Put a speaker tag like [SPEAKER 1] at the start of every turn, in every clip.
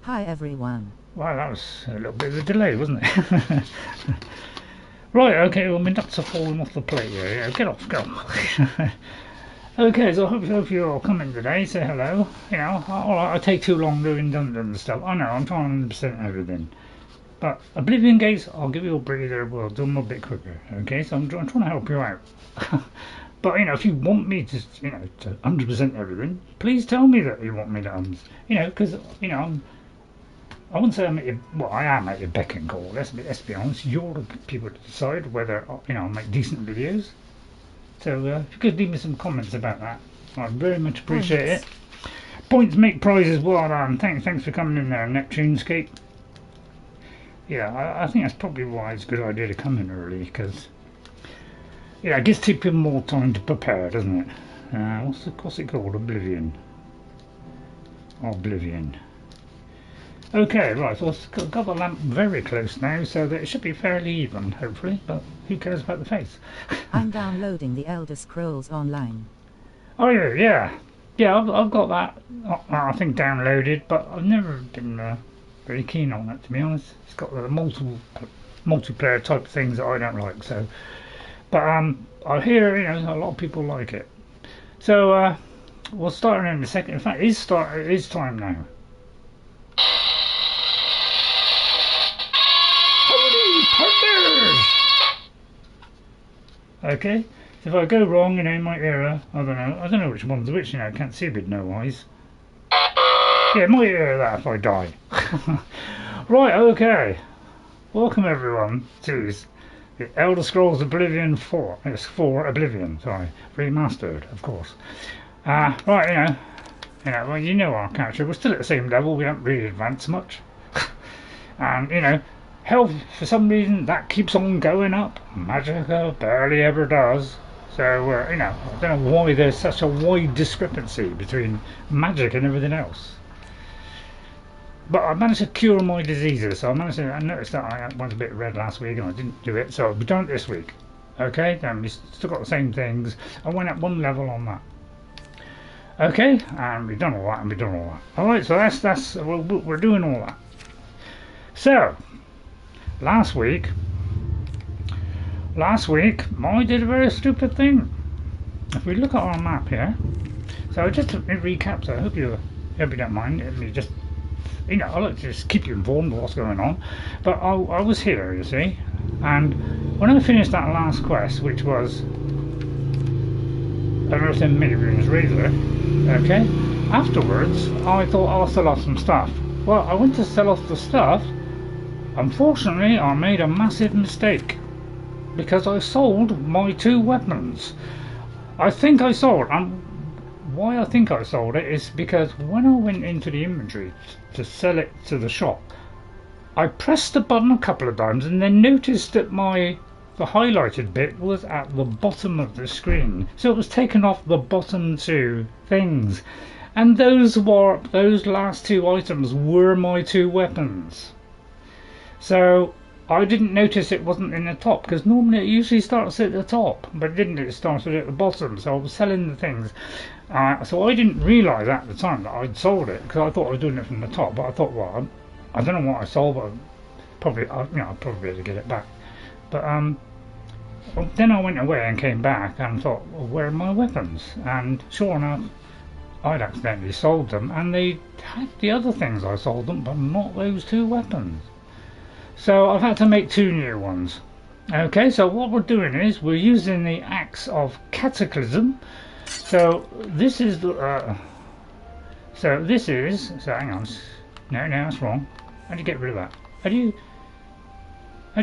[SPEAKER 1] Hi everyone.
[SPEAKER 2] Wow, that was a little bit of a delay, wasn't it? Right, okay, well my nuts are falling off the plate here. Yeah, get off, get off. Okay, so I hope you're all coming today. Say hello. You know, I take too long doing redundant stuff. I know, I'm trying to 100% everything. But Oblivion Gates, I'll give you a breather. We'll do them a bit quicker. Okay, so I'm trying to help you out. But you know, if you want me to, you know, to 100% everything, please tell me that you want me to, you know, because you know, I wouldn't say I'm at your, well, I am at your beck and call. Let's be honest. You're the people to decide whether you know I make decent videos. So if you could leave me some comments about that, I'd very much appreciate it. Points make prizes. Well done. Thanks for coming in there, Neptunescape. Yeah, I think that's probably why it's a good idea to come in early, because yeah, it gives people more time to prepare, doesn't it? What's it called? Oblivion. Oblivion. Okay, right, so I've got the lamp very close now, so that it should be fairly even, hopefully, but who cares about the face?
[SPEAKER 1] I'm downloading the Elder Scrolls Online.
[SPEAKER 2] Oh yeah. Yeah, I've got that, I think, downloaded, but I've never been very keen on it, to be honest. It's got the multiplayer type things that I don't like, so... But I hear, you know, a lot of people like it. So, we'll start in a second. In fact, it is time now. Okay, so if I go wrong, you know, in my era, I don't know which one's which, you know, I can't see with no eyes. Yeah, my era that if I die. Right, okay. Welcome everyone to the Elder Scrolls Oblivion 4. It's 4 Oblivion, sorry. Remastered, of course. Right, well, you know our character, we're still at the same level, we haven't really advanced much. And, you know, health, for some reason, that keeps on going up. Magicka barely ever does. So, you know, I don't know why there's such a wide discrepancy between magic and everything else. But I managed to cure my diseases, so I noticed that I went a bit red last week and I didn't do it, so we've done it this week. Okay, then we still got the same things. I went up one level on that. Okay, and we've done all that, Alright, so that's we're doing all that. So, last week, I did a very stupid thing. If we look at our map here, so just to recap, so I hope you don't mind, let me just, you know, I'll just keep you informed of what's going on. But I was here, you see, and when I finished that last quest, which was Unearth in Minions Razor, okay, afterwards I thought I'll sell off some stuff. Well, I went to sell off the stuff. Unfortunately, I made a massive mistake because I sold my 2 weapons. I think I sold, and why I think I sold it is because when I went into the inventory to sell it to the shop, I pressed the button a couple of times and then noticed that the highlighted bit was at the bottom of the screen, so it was taken off the bottom 2 things, and those last 2 items were my 2 weapons. So I didn't notice it wasn't in the top, because normally it usually starts at the top, but it didn't, it started at the bottom, so I was selling the things. So I didn't realise at the time that I'd sold it, because I thought I was doing it from the top, but I thought, well, I don't know what I sold, but I'll probably be able to get it back. But then I went away and came back and thought, well, where are my weapons? And sure enough, I'd accidentally sold them, and they had the other things I sold them, but not those 2 weapons. So I've had to make 2 new ones. Okay, so what we're doing is we're using the axe of Cataclysm. So this is the so hang on, no, that's wrong. How do you get rid of that? How do you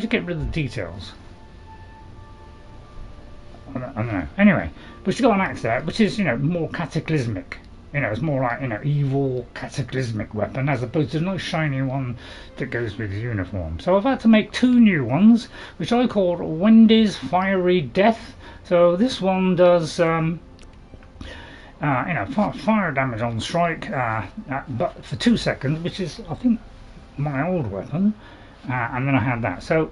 [SPEAKER 2] get rid of the details? I don't know. Anyway, but she's got an axe there, which is, you know, more cataclysmic. You know, it's more like, you know, evil cataclysmic weapon as opposed to a nice shiny one that goes with his uniform. So I've had to make 2 new ones, which I called Wendy's Fiery Death. So this one does, you know, fire damage on strike, but for 2 seconds, which is, I think, my old weapon. And then I had that. So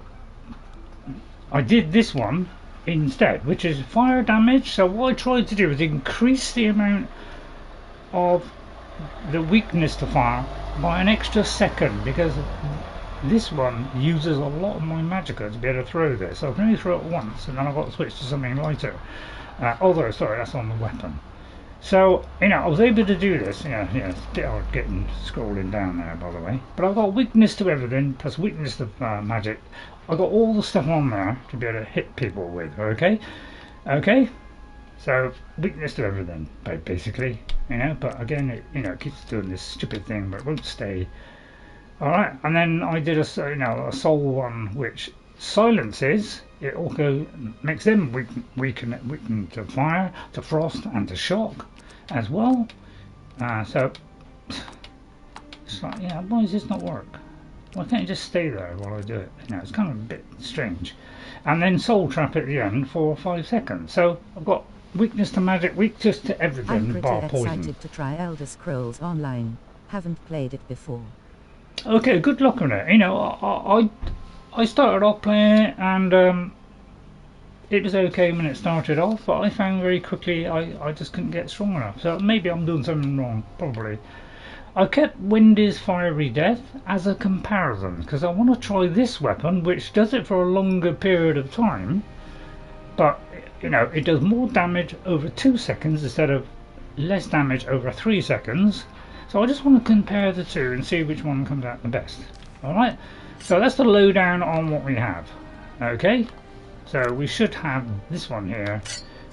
[SPEAKER 2] I did this one instead, which is fire damage. So what I tried to do is increase the amount of the weakness to fire by an extra second, because this one uses a lot of my magicka to be able to throw this. So I can only throw it once, and then I've got to switch to something lighter. Although, sorry, that's on the weapon. So, you know, I was able to do this. Yeah, it's a bit hard getting scrolling down there, by the way. But I've got weakness to everything, plus weakness to magic. I've got all the stuff on there to be able to hit people with, okay? Okay? So, weakness to everything, basically, you know. But again, it keeps doing this stupid thing, but it won't stay. Alright, and then I did a soul one, which silences. It also makes them weaken to fire, to frost, and to shock as well. So it's like, why does this not work? Why can't you just stay there while I do it? It's kind of a bit strange. And then soul trap at the end for 5 seconds. So I've got weakness to magic, weakness to everything,
[SPEAKER 1] I'm
[SPEAKER 2] bar
[SPEAKER 1] pretty
[SPEAKER 2] poison.
[SPEAKER 1] excited to try Elder Scrolls Online. Haven't played it before.
[SPEAKER 2] Okay, good luck on it. I started off playing it, and it was okay when it started off, but I found very quickly I just couldn't get strong enough. So maybe I'm doing something wrong, probably. I kept Wendy's Fiery Death as a comparison, because I want to try this weapon, which does it for a longer period of time, but it does more damage over 2 seconds instead of less damage over 3 seconds. So I just want to compare the two and see which one comes out the best. Alright, so that's the lowdown on what we have. Okay, so we should have this one here,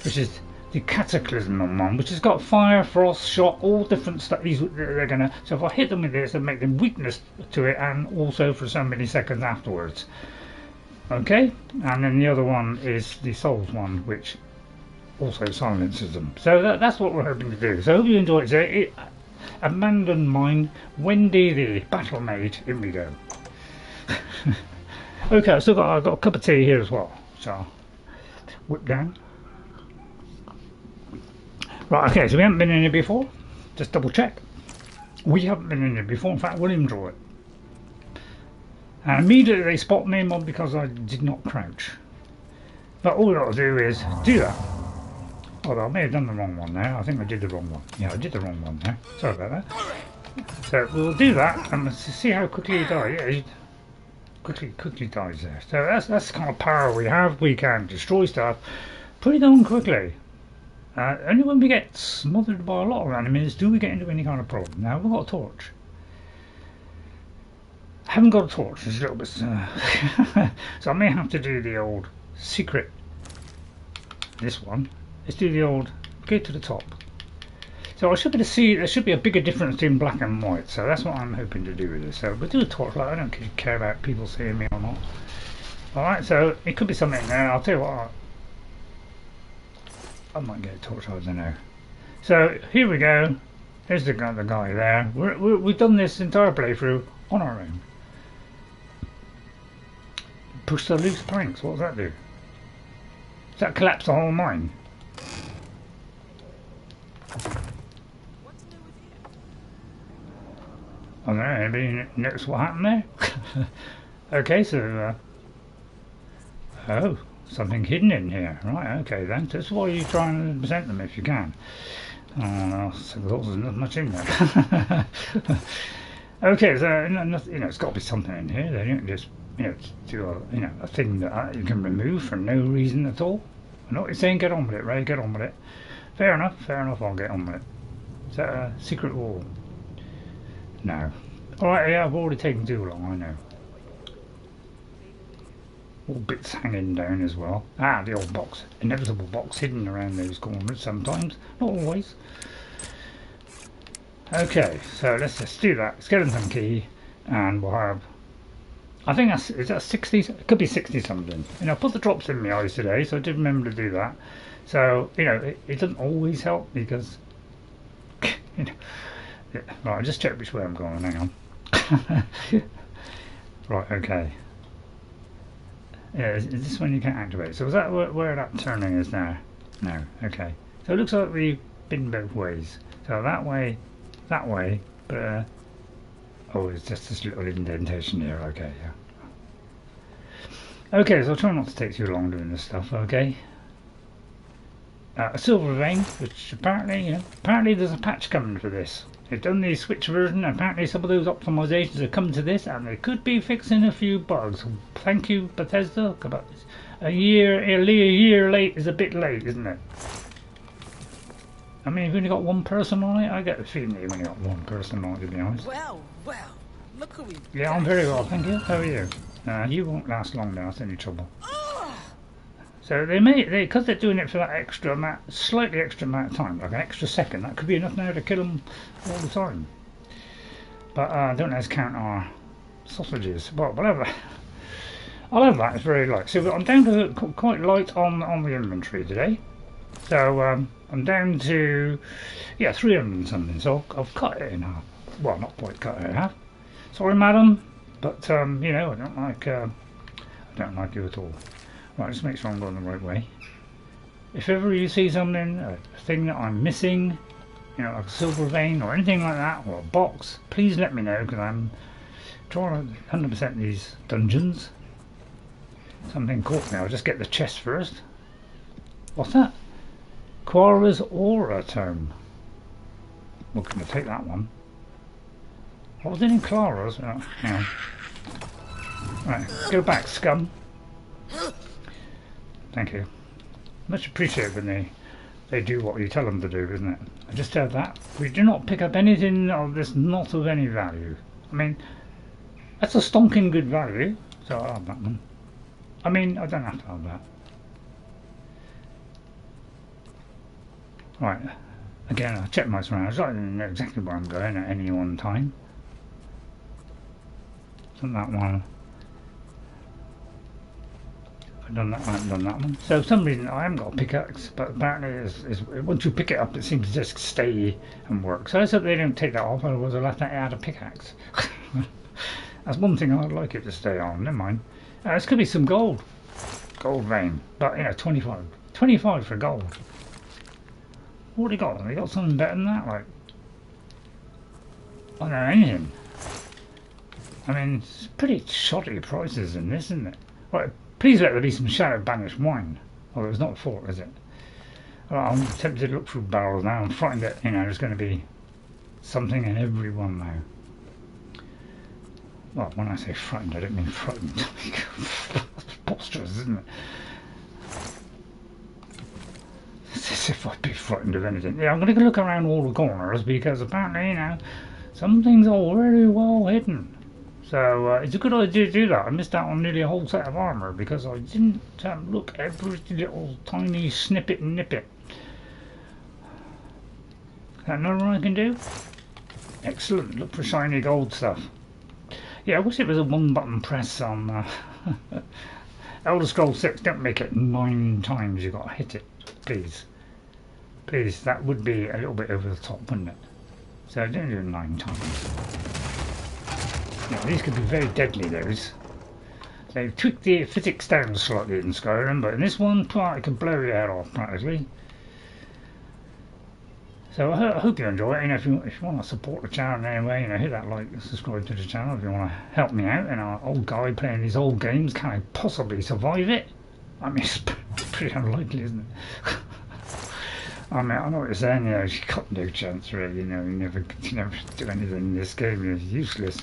[SPEAKER 2] which is the Cataclysm one, which has got fire, frost, shock, all different stuff. They're gonna. So if I hit them with this, and make them weakness to it, and also for so many seconds afterwards. Okay, and then the other one is the Souls one, which also silences them. So that's what we're hoping to do. So I hope you enjoy it. Abandoned Mine, Wendy the Battle Maid. In we go. Okay, I've got a cup of tea here as well, so I'll whip down. Right, okay, so we haven't been in here before. Just double check. We haven't been in here before. In fact, we'll enjoy it. And immediately they spot me because I did not crouch. But all I've got to do is do that. Although I may have done the wrong one there. I think I did the wrong one. Yeah, I did the wrong one there. Sorry about that. So we'll do that and see how quickly he dies. Yeah, he quickly dies there. So that's the kind of power we have. We can destroy stuff pretty darn quickly. Only when we get smothered by a lot of enemies do we get into any kind of problem. Now we've got a torch. Haven't got a torch. It's a little bit. So I may have to do the old secret. This one. Let's do the old, go to the top. So I should be able to see, there should be a bigger difference between black and white, so that's what I'm hoping to do with this. So we'll do a torchlight. I don't care about people seeing me or not. Alright, so it could be something there. I'll tell you what, I might get a torchlight, I don't know. So here we go. Here's the guy there. We've done this entire playthrough on our own. Push the loose planks, what does that do? Does that collapse the whole mine? I don't know, anybody notice what happened there? Okay, so oh, something hidden in here. Right, okay then. That's why you try and present them if you can. So there's not much in there. Okay, so it's got to be something in here. They don't just do a thing that you can remove for no reason at all. I know what you're saying. Get on with it, Ray. Get on with it. Fair enough. I'll get on with it. Is that a secret wall? No. Alright, yeah, I've already taken too long, I know. All bits hanging down as well. Ah, the old box. Inevitable box hidden around those corners sometimes. Not always. Okay, so let's just do that. Skeleton key, and we'll have... I think is that 60? It could be 60 something. I put the drops in my eyes today, so I did remember to do that. So, it doesn't always help because... Yeah, right, I'll just check which way I'm going, hang on. Right, okay. Yeah, is this one you can't activate? So is that where that turning is now? No, okay. So it looks like we've been both ways. So that way, but oh, it's just this little indentation here, okay, yeah. Okay, so I'll try not to take too long doing this stuff, okay? A silver vein, which apparently, apparently there's a patch coming for this. They've done the Switch version. Apparently some of those optimizations have come to this, and they could be fixing a few bugs. Thank you, Bethesda. About this. A year late is a bit late, isn't it? I mean, you've only got one person on it. I get the feeling you've only got one person on it, to be honest.
[SPEAKER 3] Well, look who we.
[SPEAKER 2] Yeah, I'm very well, thank you. How are you? You won't last long now. That's any trouble. So because they're doing it for that extra amount, slightly extra amount of time, like an extra second. That could be enough now to kill them all the time. But don't let's count our sausages. Well, whatever. I'll have that. It's very light. So I'm down to quite light on the inventory today. So I'm down to 300 and something. So I've cut it in half. Well, not quite cut it in half. Sorry, madam, but you know, I don't like you at all. Right, just make sure I'm going the right way. If ever you see something, a thing that I'm missing, you know, like a silver vein or anything like that, or a box, please let me know, because I'm trying to 100% these dungeons. Something caught me. I'll just get the chest first. What's that? Quara's Aura Tome. We're going to take that one. What was it in Clara's? Oh, yeah. Right, go back, scum. Thank you. Much appreciated when they do what you tell them to do, isn't it? I just heard that. We do not pick up anything of this not of any value. I mean, that's a stonking good value, so I'll have that one. I mean, I don't have to have that. Right, again, I'll check my surroundings. I don't know exactly where I'm going at any one time. Done that one. I've done that one, I haven't done that one. So for some reason I haven't got a pickaxe, but apparently once you pick it up it seems to just stay and work. So let's hope they don't take that off, otherwise I'll have to add a pickaxe. That's one thing I'd like it to stay on, never mind. This could be some gold vein, but you know, 25 for gold. What have they got? Have they got something better than that? Like, I don't know, anything. I mean, it's pretty shoddy prices in this, isn't it? Right, please let there be some Shadow Banished wine. Although it's not full, is it? Well, I'm tempted to look through barrels now. I'm frightened that, you know, there's going to be something in every one now. Well, when I say frightened, I don't mean frightened. It's preposterous, isn't it? It's as if I'd be frightened of anything. Yeah, I'm going to go look around all the corners because apparently, you know, some things are very well hidden. So it's a good idea to do that. I missed out on nearly a whole set of armour because I didn't look every little tiny snippet and nippet. Is that another one I can do? Excellent. Look for shiny gold stuff. Yeah, I wish it was a one button press on Elder Scrolls 6. Don't make it 9 times you've got to hit it. Please. Please, that would be a little bit over the top, wouldn't it? So don't do it 9 times. Yeah, these could be very deadly, those. They've tweaked the physics down slightly in Skyrim, but in this one, it can blow your head off practically. So I hope you enjoy it. You know, if you want to support the channel in any way, you know, hit that like, subscribe to the channel if you want to help me out. And our old guy playing these old games, can I possibly survive it? I mean, it's pretty unlikely, isn't it? I mean, I know what you're saying. You know, you got no chance, really. You know, you never do anything in this game. You're useless.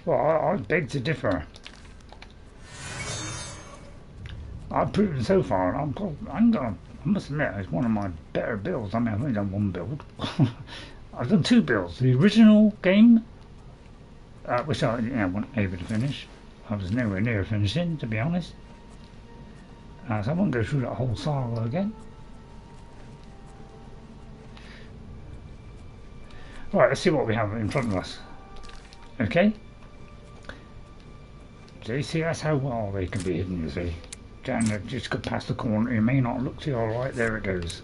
[SPEAKER 2] Well, I beg to differ. I've proven so far, I must admit, it's one of my better builds. I mean, I've only done one build. I've done 2 builds. The original game, which I wasn't able to finish. I was nowhere near finishing, to be honest. So I won't go through that whole saga again. Right, let's see what we have in front of us. Okay. See, that's how well they can be hidden, you see. Down there, just go past the corner, you may not look to your right, there it goes.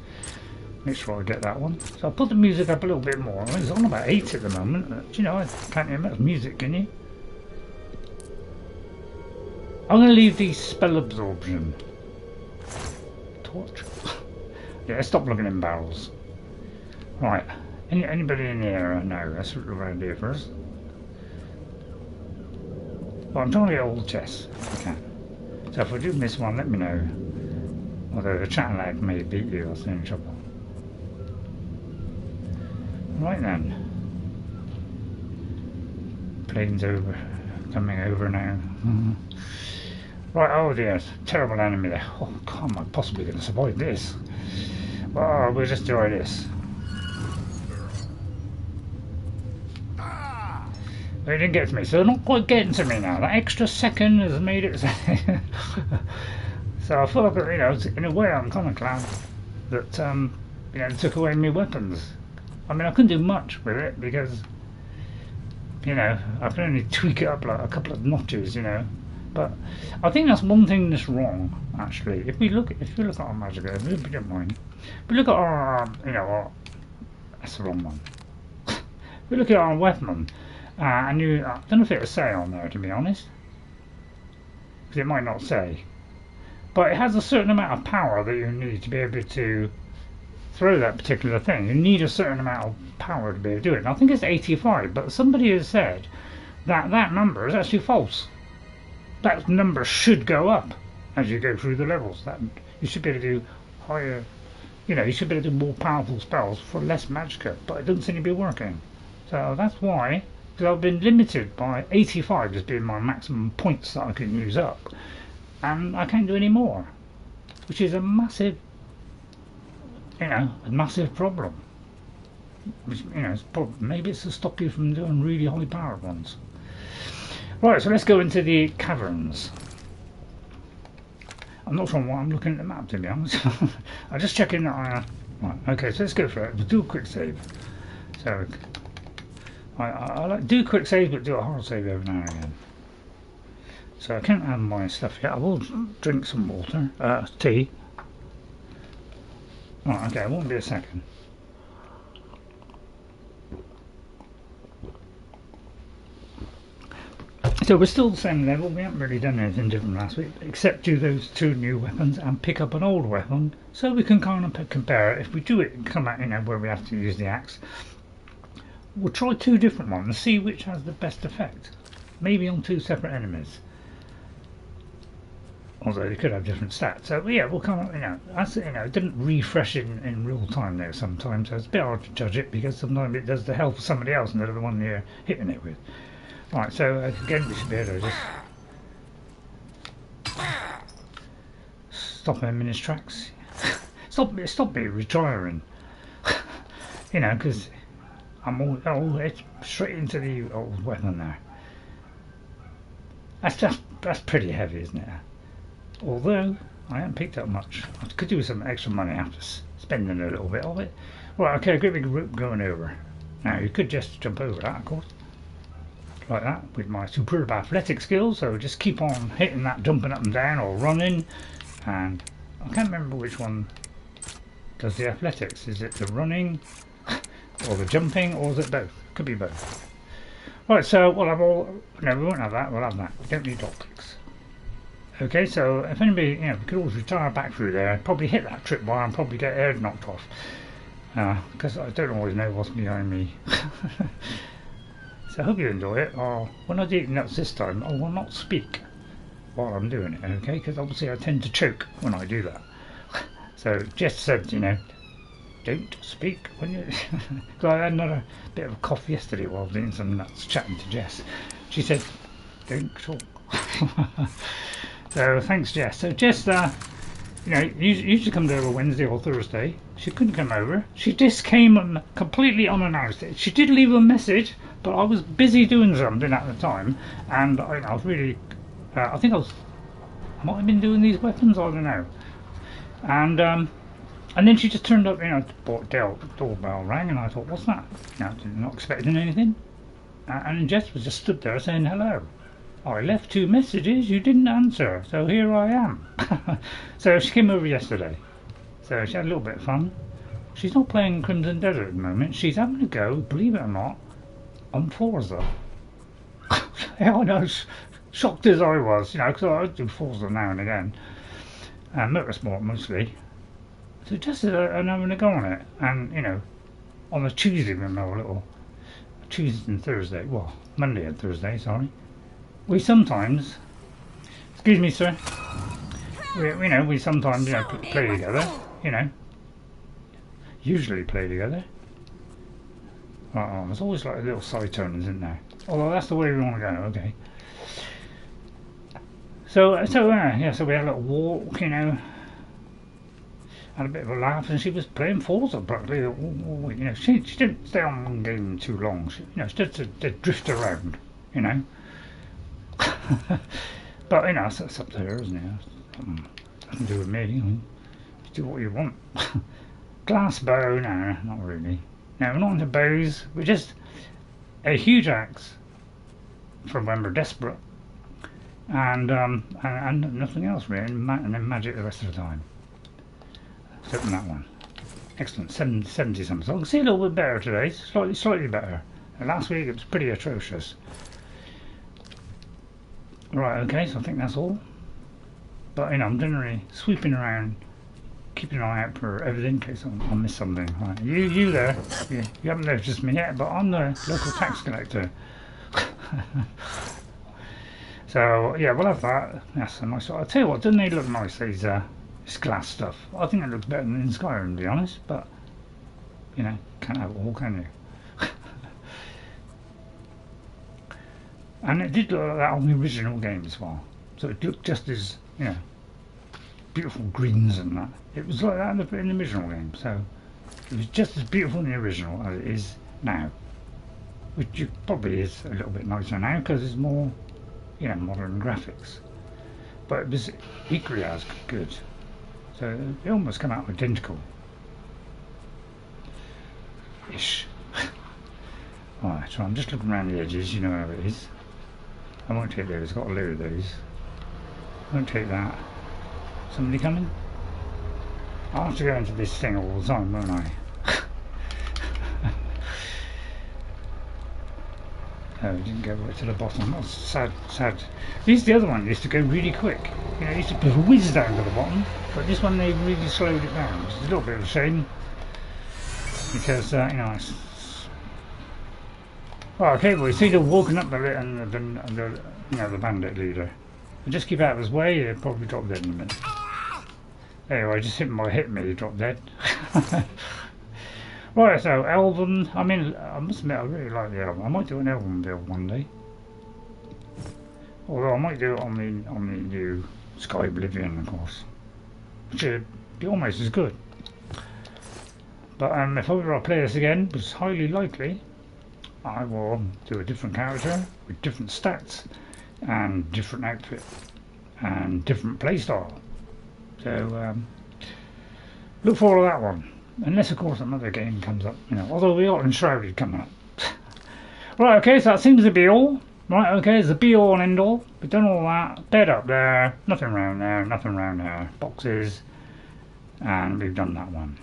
[SPEAKER 2] Make sure I get that one. So I'll put the music up a little bit more. I mean, it's on about 8 at the moment, but, you know, I can't hear much music, can you? I'm going to leave the spell absorption. Torch. Yeah, stop looking in barrels. Right, anybody in the area? No, let's look around here first. Well, I'm trying to get all the chests if I can. So if I do miss one, let me know. Although the chat lag may beat you, that's the only trouble. Right then. planes over, coming over now. Right, oh dear, terrible enemy there. Oh, how am I possibly going to survive this? Well, we'll just try this. It didn't get to me, so they're not quite getting to me now. That extra second has made it. So I feel like, you know, in a way I'm kind of glad that, you know, it took away my weapons. I mean, I couldn't do much with it because, you know, I can only tweak it up like a couple of notches, you know. But I think that's one thing that's wrong, actually. If you look at our magic, if you don't mind, if we look at our, you know, that's the wrong one. If we look at our weapon, and you, I don't know if it'll say on there, to be honest, because it might not say, but it has a certain amount of power that you need to be able to throw that particular thing. You need a certain amount of power to be able to do it. And I think it's 85, but somebody has said that that number is actually false. That number should go up as you go through the levels. That you should be able to do higher, you know, you should be able to do more powerful spells for less magicka, but it doesn't seem to be working. So that's why, because I've been limited by 85 as being my maximum points that I can use up, and I can't do any more, which is a massive, you know, a massive problem. Which, you know, maybe it's to stop you from doing really high powered ones. Right, so let's go into the caverns. I'm not sure why I'm looking at the map, to be honest. I'm just checking that I... Right, okay, so let's go for it. We'll do a quick save. So, I like do a quick save, but do a hard save every now and again. So I can't have my stuff yet. I will drink some water, tea. Right, okay, it won't be a second. So we're still the same level. We haven't really done anything different last week, except do those two new weapons and pick up an old weapon, so we can kind of compare it. If we do it and come out, you know, where we have to use the axe, we'll try two different ones and see which has the best effect. Maybe on two separate enemies. Although they could have different stats. So yeah, we'll kind of, you know, that's, you know, it didn't refresh in real time there sometimes, so it's a bit hard to judge it because sometimes it does the health of somebody else instead of the one you're hitting it with. Right, so again we should be able to just stop him in his tracks. stop me retiring. You know, because I'm all straight into the old weapon there. That's pretty heavy, isn't it? Although I haven't picked up much. I could do with some extra money after spending a little bit of it. Right, okay, great big rope going over. Now you could just jump over that, of course. Like that, with my superb athletic skills, so just keep on hitting that, jumping up and down or running, and I can't remember which one does the athletics. Is it the running or the jumping, or is it both? Could be both. Right, so we'll have all, no, we won't have that, we'll have that. We don't need dot clicks. Okay, so if anybody, you know, we could always retire back through there, probably hit that tripwire and probably get air knocked off, because I don't always know what's behind me. So I hope you enjoy it. When I do eat nuts this time, I will not speak while I'm doing it, okay? Because obviously I tend to choke when I do that. So Jess said, you know, don't speak when you... Because I had another bit of a cough yesterday while I was eating some nuts, chatting to Jess. She said, don't talk. So thanks, Jess. So Jess, you know, usually comes over Wednesday or Thursday. She couldn't come over. She just came completely unannounced. She did leave a message, but I was busy doing something at the time, and I was really, I think I might have been doing these weapons, I don't know. And then she just turned up, you know, doorbell rang, and I thought, what's that? You know, not expecting anything. And Jess was just stood there saying hello. I left 2 messages, you didn't answer, so here I am. So she came over yesterday. So she had a little bit of fun. She's not playing Crimson Desert at the moment. She's having a go, believe it or not, on Forza. Yeah, I know, shocked as I was, you know, because I do Forza now and again. Motorsport mostly. So just having a go on it. And, you know, on a Tuesday, remember, a little Tuesday and Thursday, well, Monday and Thursday, sorry. We sometimes, excuse me, sir. We sometimes, you know, play together. You know, usually play together. Right, oh, there's always like little side turnings in there. Although that's the way we want to go, okay. So we had a little walk, you know, had a bit of a laugh, and she was playing Forza practically. You know, she didn't stay on one game too long. She, you know, she did drift around, you know. But you know, that's up to her, isn't it? Nothing to do with me. You know. Do what you want. Glass bow, no, not really. No, we're not into bows. We're just a huge axe from when we're desperate, and nothing else really, and then magic the rest of the time. Let's open that one. Excellent, 70 something. So I can see a little bit better today, slightly better. And last week it was pretty atrocious. Right, okay, so I think that's all. But you know, I'm generally sweeping around, keeping an eye out for everything in case I miss something. Right, you there? You haven't noticed me yet, but I'm the local tax collector. So yeah, we'll have that. That's a nice. I'll tell you what, doesn't they look nice? These this glass stuff. I think it looks better than in Skyrim, to be honest. But you know, can't have it all, can you? And it did look like that on the original game as well. So it looked just as, you know, beautiful greens and that. It was like that in the original game. So it was just as beautiful in the original as it is now. Which probably is a little bit nicer now because it's more, you know, modern graphics. But it was equally as good. So they almost come out identical. Ish. Alright, so I'm just looking around the edges, you know how it is. I won't take those, I've got a load of those. I won't take that. Somebody coming? I'll have to go into this thing all the time, won't I? Oh, we didn't go right to the bottom. That's sad, sad. At least the other one used to go really quick. You know, it used to whiz down to the bottom. But this one, they really slowed it down, which is a little bit of a shame. Because, you know, it's... Well, okay, well, you see, they're walking up the you know, the bandit leader. But just keep out of his way, he'll probably drop dead in a minute. Anyway, just hit me, he dropped dead. Right, so Elven, I mean, I must admit, I really like the Elven. I might do an Elven build one day. Although I might do it on the new Sky Oblivion, of course. Which would be almost as good. But if I were to play this again, which is highly likely, I will do a different character with different stats and different outfit and different playstyle. So look forward to that one. Unless of course another game comes up, you know, although we got Enshrouded coming up. Right, okay, so that seems to be all. Right, okay, it's the be all and end all. We've done all that. Bed up there, nothing around there, nothing around there. Boxes, and we've done that one.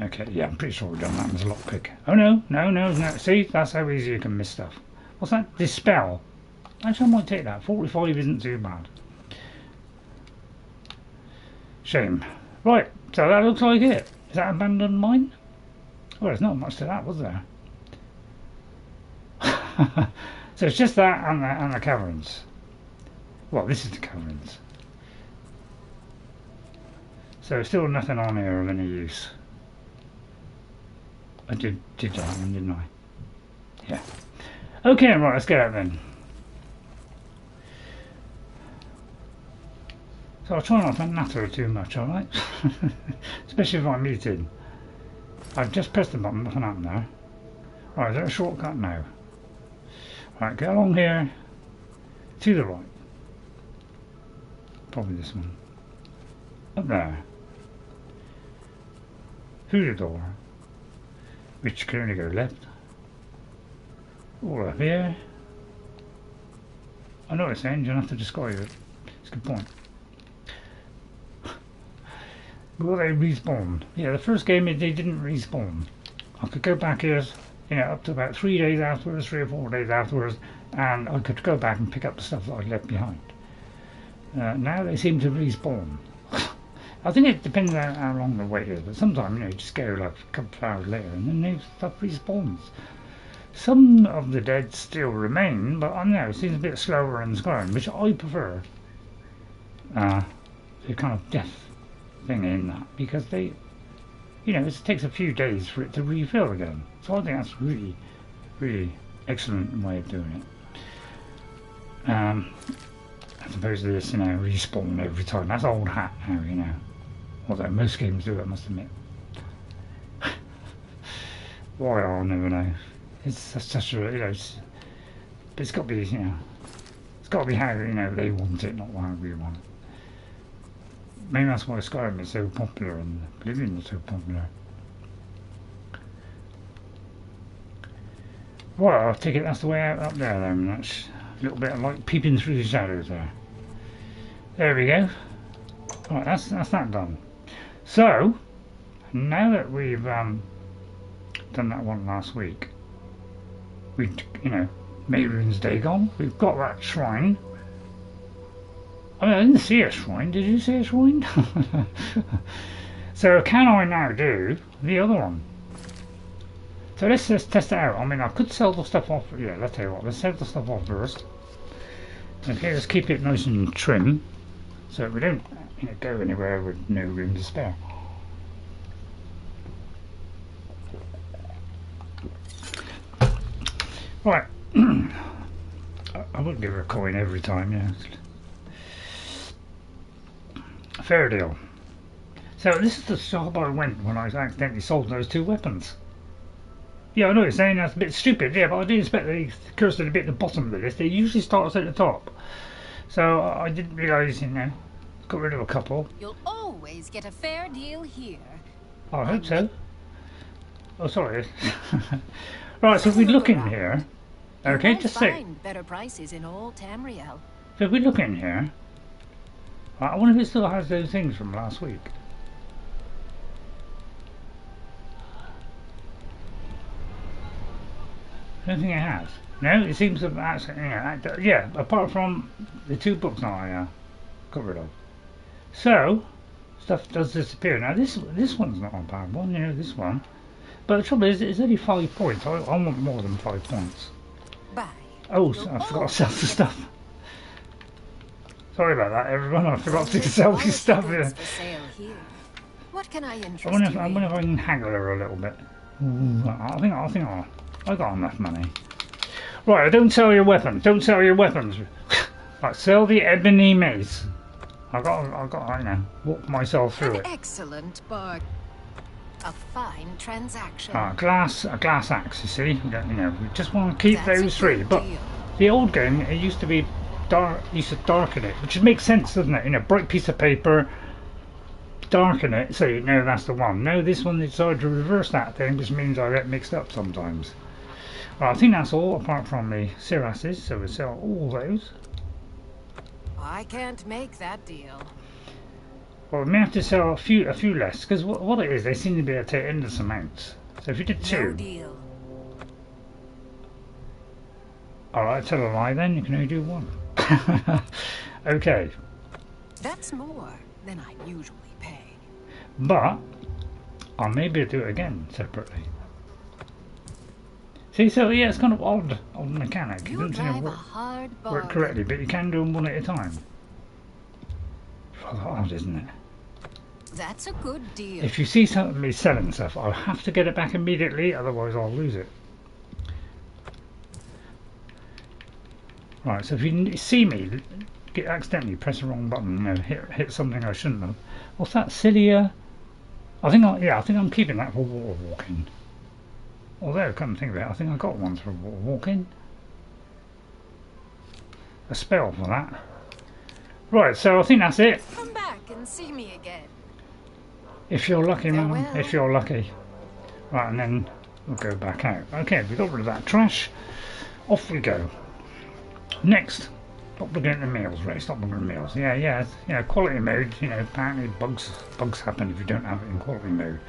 [SPEAKER 2] Okay, yeah, I'm pretty sure we've done that. It was a lot quicker. Oh no. See, that's how easy you can miss stuff. What's that? Dispel. Actually, I might take that. 45 isn't too bad. Shame. Right, so that looks like it. Is that Abandoned Mine? Well, there's not much to that, was there? So it's just that and the caverns. Well, this is the caverns. So still nothing on here of any use. I did that one, didn't I? Yeah. Okay, right, let's get out then. So I'll try not to natter too much, alright? Especially if I'm muted. I've just pressed the button, nothing happened there. Right, is there a shortcut now? Right, get along here to the right. Probably this one. Up there. Through the door. Which can only go left. All up here. I know what it's saying, you don't have to describe it. It's a good point. Will they respawn? Yeah, the first game they didn't respawn. I could go back here, you know, up to about 3 days afterwards, 3 or 4 days afterwards, and I could go back and pick up the stuff that I'd left behind. Now they seem to respawn. I think it depends on how long the wait is, but sometimes, you know, you just go like a couple of hours later and then they stuff respawns. Some of the dead still remain, but I don't know, it seems a bit slower in Skyrim, which I prefer. The kind of death thing in that, because they, you know, it takes a few days for it to refill again. So I think that's really Really excellent way of doing it. As opposed to this, you know, respawn every time. That's old hat now, you know. Although most games do, I must admit. Why, I'll never know. It's such a, you know, but it's got to be, you know, it's got to be how, you know, they want it, not how we want it. Maybe that's why Skyrim is so popular and Oblivion is so popular. Well, I'll take it that's the way out up there then. That's a little bit of light peeping through the shadows there. There we go. Right, that's that done. So, now that we've done that one last week, we, you know, Mayrune's Day gone, we've got that shrine. I mean, I didn't see a shrine, did you see a shrine? So can I now do the other one? So let's just test it out. I mean, I could sell the stuff off, yeah, let's tell you what, let's sell the stuff off first. Okay, let's keep it nice and trim, so we don't, you know, go anywhere with no room to spare. Right, I wouldn't give her a coin every time, yeah. Fair deal. So this is the shop I went when I accidentally sold those two weapons. Yeah, I know you're saying that's a bit stupid, yeah, but I didn't expect the cursor to be at the bottom of the list. It usually starts at the top. So I didn't realise, you know, got rid of a couple.
[SPEAKER 4] You'll always get a fair deal here.
[SPEAKER 2] I hope so. Oh, sorry. Right, so if we look in here, okay, just say.
[SPEAKER 4] Better prices in all Tamriel.
[SPEAKER 2] So if we look in here, I wonder if it still has those things from last week. I don't think it has. No, it seems to actually, yeah, apart from the two books now I got rid of. So, stuff does disappear. Now this one's not a bad one, you know, this one. But the trouble is, it's only 5 points. I want more than 5 points.
[SPEAKER 4] Bye.
[SPEAKER 2] Oh, so I forgot to sell the stuff. Sorry about that, everyone. I forgot to sell this stuff here.
[SPEAKER 4] What can I interest
[SPEAKER 2] I wonder if I can haggle her a little bit. I think I got enough money. Right, don't sell your weapons. Don't sell your weapons. Right, sell the ebony mace. I got, you know, walk myself through it.
[SPEAKER 4] Excellent bargain. A fine transaction.
[SPEAKER 2] A glass axe. You see, you know, we just want to keep those three. But the old game, it used to be dark. Used to darken it, which makes sense, doesn't it? You know, bright piece of paper, darken it, so you know that's the one. No, this one they decided to reverse that thing, which means I get mixed up sometimes. Well, I think that's all, apart from the Sheagoraths, so we'll sell all those.
[SPEAKER 4] I can't make that deal.
[SPEAKER 2] Well, we may have to sell a few less, because what it is, they seem to be able to take endless amounts. So if you did 2...
[SPEAKER 4] No deal.
[SPEAKER 2] Alright, tell a lie then, you can only do 1. Okay.
[SPEAKER 4] That's more than I usually pay.
[SPEAKER 2] But, I'll maybe do it again, separately. See, so yeah, it's kind of odd mechanic.
[SPEAKER 4] You
[SPEAKER 2] doesn't seem
[SPEAKER 4] drive
[SPEAKER 2] to
[SPEAKER 4] a hard
[SPEAKER 2] work
[SPEAKER 4] bargain.
[SPEAKER 2] correctly, but you can do them one at a time. Rather odd, isn't it?
[SPEAKER 4] That's a good deal.
[SPEAKER 2] If you see somebody selling stuff, I'll have to get it back immediately, otherwise I'll lose it. Right, so if you see me accidentally press the wrong button, you know, hit something I shouldn't have. What's that, Cilia? I think I'm keeping that for water walking. Although, come to think of it, I think I got one for water walking. A spell for that. Right, so I think that's it.
[SPEAKER 4] Come back and see me again.
[SPEAKER 2] If you're lucky, man.
[SPEAKER 4] Farewell.
[SPEAKER 2] If you're lucky. Right, and then we'll go back out. Okay, we got rid of that trash. Off we go. Next, stop looking at the meals, Ray. Stop looking at the meals. Yeah. Quality mode. You know, apparently bugs happen if you don't have it in quality mode.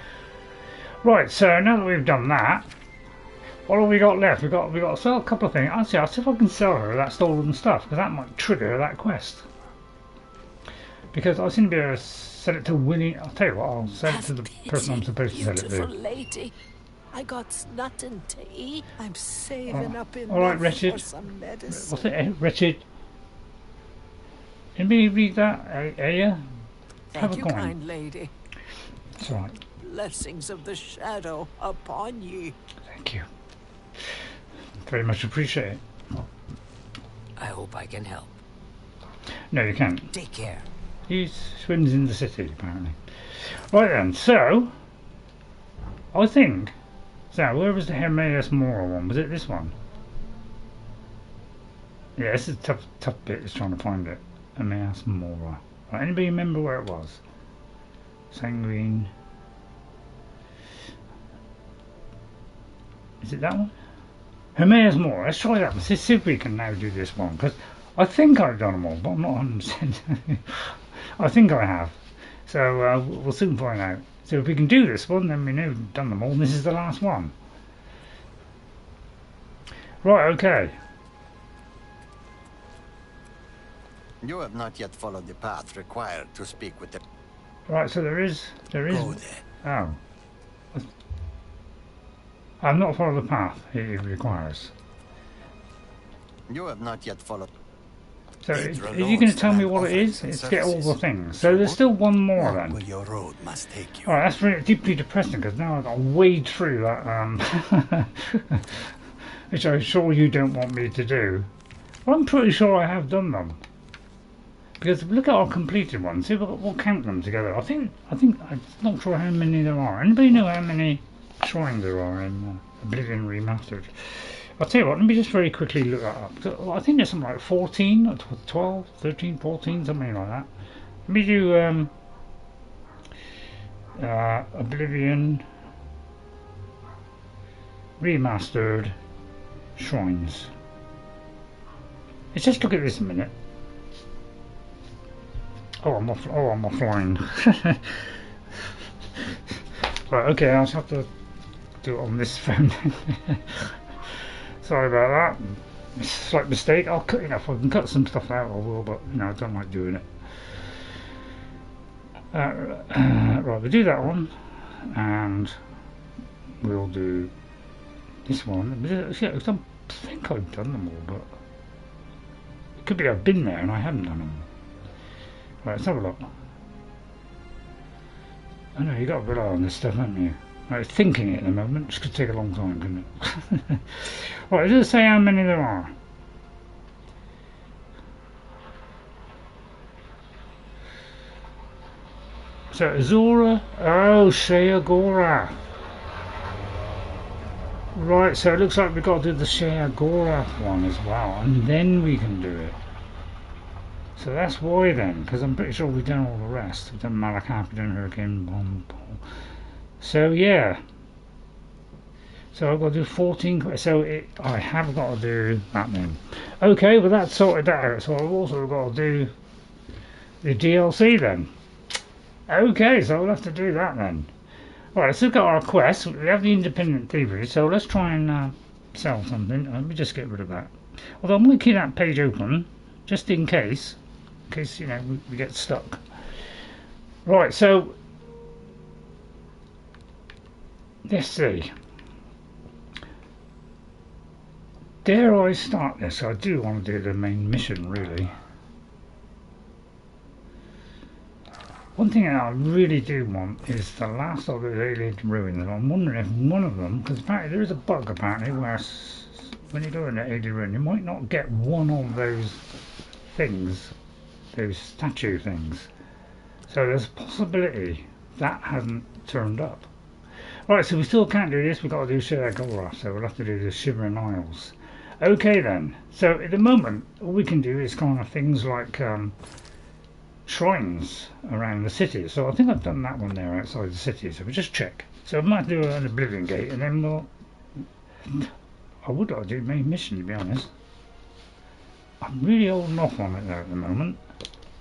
[SPEAKER 2] Right. So now that we've done that, what have we got left? We got to sell a couple of things. Actually, I'll see if I can sell her that stolen stuff, because that might trigger that quest. Because I seem to be able to sell it to Winnie. I'll tell you what. I'll sell it to the person I'm supposed to sell it to.
[SPEAKER 3] Beautiful lady. I got nothing to eat. I'm saving up enough
[SPEAKER 2] all right, Wretched.
[SPEAKER 3] for some medicine.
[SPEAKER 2] What's it, Wretched? Can we read that, Aya? Have
[SPEAKER 3] Thank
[SPEAKER 2] a
[SPEAKER 3] you,
[SPEAKER 2] coin.
[SPEAKER 3] kind lady.
[SPEAKER 2] That's right.
[SPEAKER 3] Blessings of the shadow upon ye.
[SPEAKER 2] Thank you. Very much appreciate it.
[SPEAKER 3] I hope I can help.
[SPEAKER 2] No, you can't.
[SPEAKER 3] Take care.
[SPEAKER 2] He swims in the city, apparently. Right then, so I think. So where was the Hermaeus Mora one? Was it this one? Yeah, this is a tough bit. Is trying to find it. Hermaeus Mora. Right, anybody remember where it was? Sanguine. Is it that one? Hermaeus Mora. Let's try that one. Let's see if we can now do this one, because I think I've done them all, but I'm not 100%. I think I have. So we'll soon find out. So if we can do this one, then we know we've done them all, and this is the last one. Right, okay.
[SPEAKER 5] You have not yet followed the path required to speak with the...
[SPEAKER 2] Right, so there is...
[SPEAKER 5] Go there.
[SPEAKER 2] Oh. I've not followed the path it requires.
[SPEAKER 5] You have not yet followed...
[SPEAKER 2] So are you going to tell me what it is? It's get all the things. So there's still one more then.
[SPEAKER 5] Where your road must take you.
[SPEAKER 2] Alright, that's really deeply depressing, because now I've got to wade through that, which I'm sure you don't want me to do. Well, I'm pretty sure I have done them. Because look at our completed ones. See, we'll count them together. I think I'm not sure how many there are. Anybody know how many shrines there are in Oblivion Remastered? I'll tell you what, let me just very quickly look that up. I think there's something like 14, or 12, 13, 14, something like that. Let me do Oblivion Remastered shrines. Let's just look at this a minute. Oh, I'm offline. Right, okay, I'll just have to do it on this phone. Sorry about that. It's a slight mistake. I'll cut, if I can cut some stuff out, I will, but I don't like doing it. Right, we'll do that one, and we'll do this one. I think I've done them all, but it could be I've been there and I haven't done them. Right, let's have a look. I know you got to rely on this stuff, haven't you? Right, thinking it at the moment. This could take a long time, couldn't it? Right, does it say how many there are? So Azura, oh, Sheagoraths. Right, so it looks like we've got to do the Sheagoraths one as well, and then we can do it. So that's why then, because I'm pretty sure we've done all the rest. We've done Malakap, we've done Hurricane Bomb. So yeah. So I've got to do 14. So I have got to do that then. Okay, well that's sorted that out. So I've also got to do the DLC then. Okay, so we'll have to do that then. Alright, let's look at our quest. We have the independent thievery, so let's try and sell something. Let me just get rid of that. Although I'm going to keep that page open, just in case you know we get stuck. Right, so let's see. Dare I start this? I do want to do the main mission, really. One thing that I really do want is the last of the alien ruins. I'm wondering if one of them, because apparently there is a bug apparently where when you go in the alien ruin, you might not get one of those things, those statue things. So there's a possibility that hasn't turned up. Right, so we still can't do this. We've got to do Sheagoraths, so we'll have to do the Shivering Isles. Okay then. So at the moment, all we can do is kind of things like shrines around the city. So I think I've done that one there outside the city. So we'll just check. So we might do an Oblivion Gate, and then we'll. I would like to do main mission, to be honest. I'm really holding off on it there at the moment.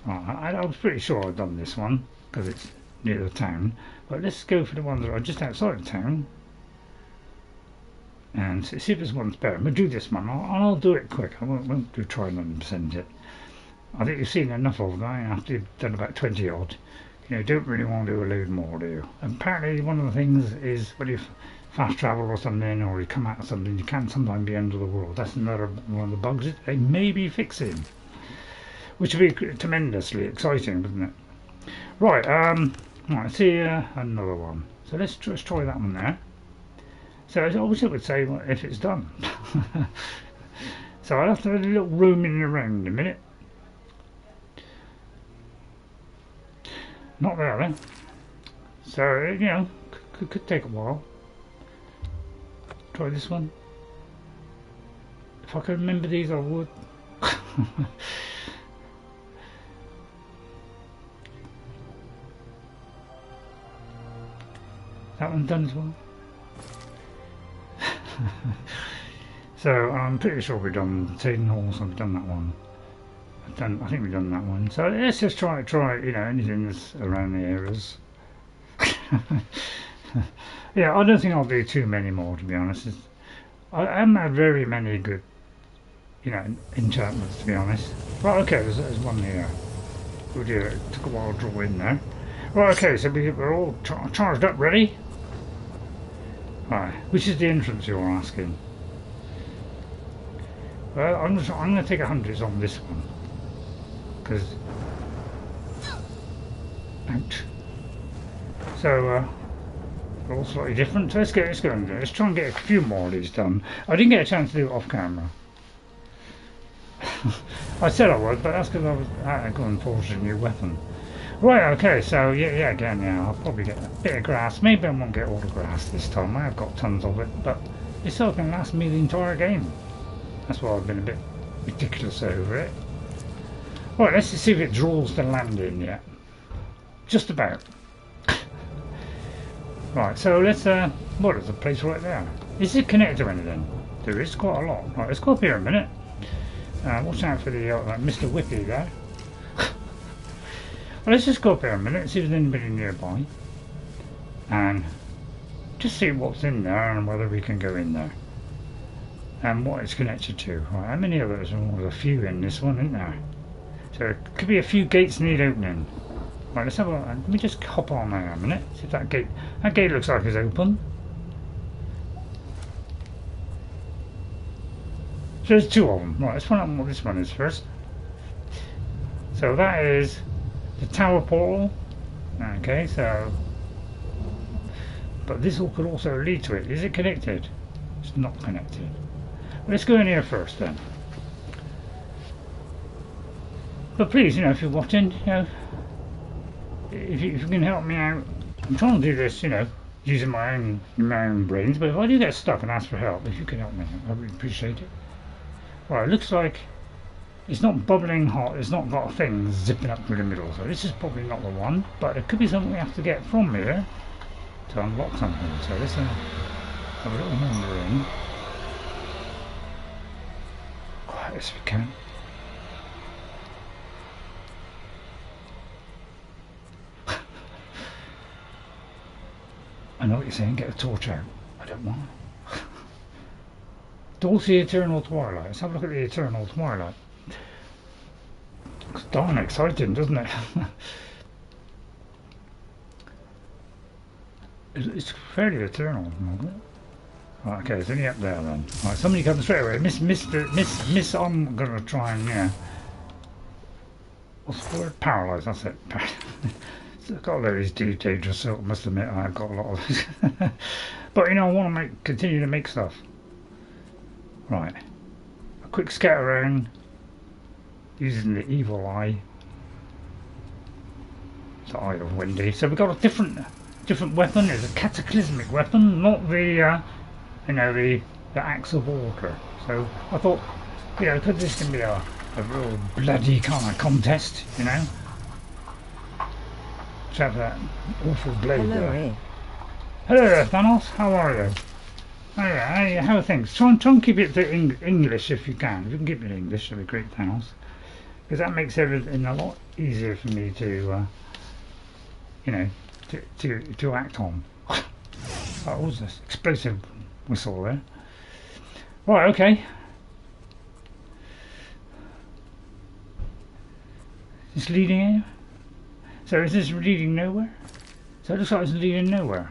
[SPEAKER 2] I was pretty sure I'd done this one because it's near the town. But let's go for the ones that are just outside the town and see if this one's better. We'll do this one. I'll do it quick. I won't do try 100% it. I think you've seen enough of them after you've done about 20 odd. You know, don't really want to do a load more, do you? And apparently one of the things is when you fast travel or something, or you come out of something, you can sometimes be under the world. That's another one of the bugs that they may be fixing, which would be tremendously exciting, wouldn't it? Right, right, let's see another one. So let's try that one there. So I wish it would say if it's done. So I'll have to have a little roaming around a minute. Not there then. So, you know, could take a while. Try this one. If I could remember these, I would. That one's done as well. So I'm pretty sure we've done Cheydinhal, so we've done that one. I think we've done that one. So let's just try, you know, anything that's around the areas. Yeah, I don't think I'll do too many more, to be honest. I haven't had very many good, you know, enchantments, to be honest. Right, okay, there's one here. Oh dear, it took a while to draw in there. Right, okay, so we're all charged up, ready? Right, which is the entrance you're asking? Well, I'm going to take 100s on this one. Because... ouch. So, they're all slightly different. So let's go and do it. Let's try and get a few more of these done. I didn't get a chance to do it off camera. I said I would, but that's because I was going to forge a new weapon. Right, okay, so yeah, again, I'll probably get a bit of grass. Maybe I won't get all the grass this time. I have got tons of it, but it's still going to last me the entire game. That's why I've been a bit ridiculous over it. Right, let's see if it draws the land in yet. Just about. Right, so let's, well, there's a place right there. Is it connected to anything? There is quite a lot. Right, let's go up here a minute. Watch out for the Mr. Whippy there. Well, let's just go up here a minute and see if there's anybody nearby. And just see what's in there and whether we can go in there. And what it's connected to. Right, how many others? Oh, there's a few in this one, isn't there? So it could be a few gates need opening. Right, let's have a let me just hop on there a minute. See if that gate looks like it's open. So there's two of them. Right, let's find out what this one is first. So that is the tower portal. Okay, so but this could also lead to it. Is it connected? It's not connected. Let's go in here first then. But please, you know, if you're watching, you know, if you can help me out, I'm trying to do this, you know, using my own brains. But if I do get stuck and ask for help, if you can help me, I would appreciate it. Right, it looks like it's not bubbling hot. It's not got a thing zipping up through the middle. So this is probably not the one. But it could be something we have to get from here to unlock something. So let's have a little wander in. Quiet as we can. I know what you're saying, get a torch out. I don't want. Towards the Eternal Twilight. Let's have a look at the Eternal Twilight. It's darn exciting, doesn't it? It's fairly eternal, isn't it? Right, okay, it's only up there then. Right, somebody comes straight away. Miss, I'm gonna try and, yeah. What's the word? Paralyze, that's it. I've got a lot of these dangerous, so I must admit I've got a lot of these. But you know, I want to continue to make stuff. Right. A quick scout around using the evil eye. It's the eye of Wendy. So we've got a different weapon. It's a cataclysmic weapon, not the you know, the axe of water. So I thought, you know, could this can be a real bloody kind of contest, you know? Let's have that awful blade.
[SPEAKER 1] Hello,
[SPEAKER 2] there.
[SPEAKER 1] Ray.
[SPEAKER 2] Hello there, Thanos. How are you? Hey, how are things? Try and keep it to English if you can. If you can keep it in English, that'd be great, Thanos. Because that makes everything a lot easier for me to, you know, to act on. What was this? Explosive whistle there. Right, okay. It's leading here. So is this leading nowhere? So it looks like it's leading nowhere.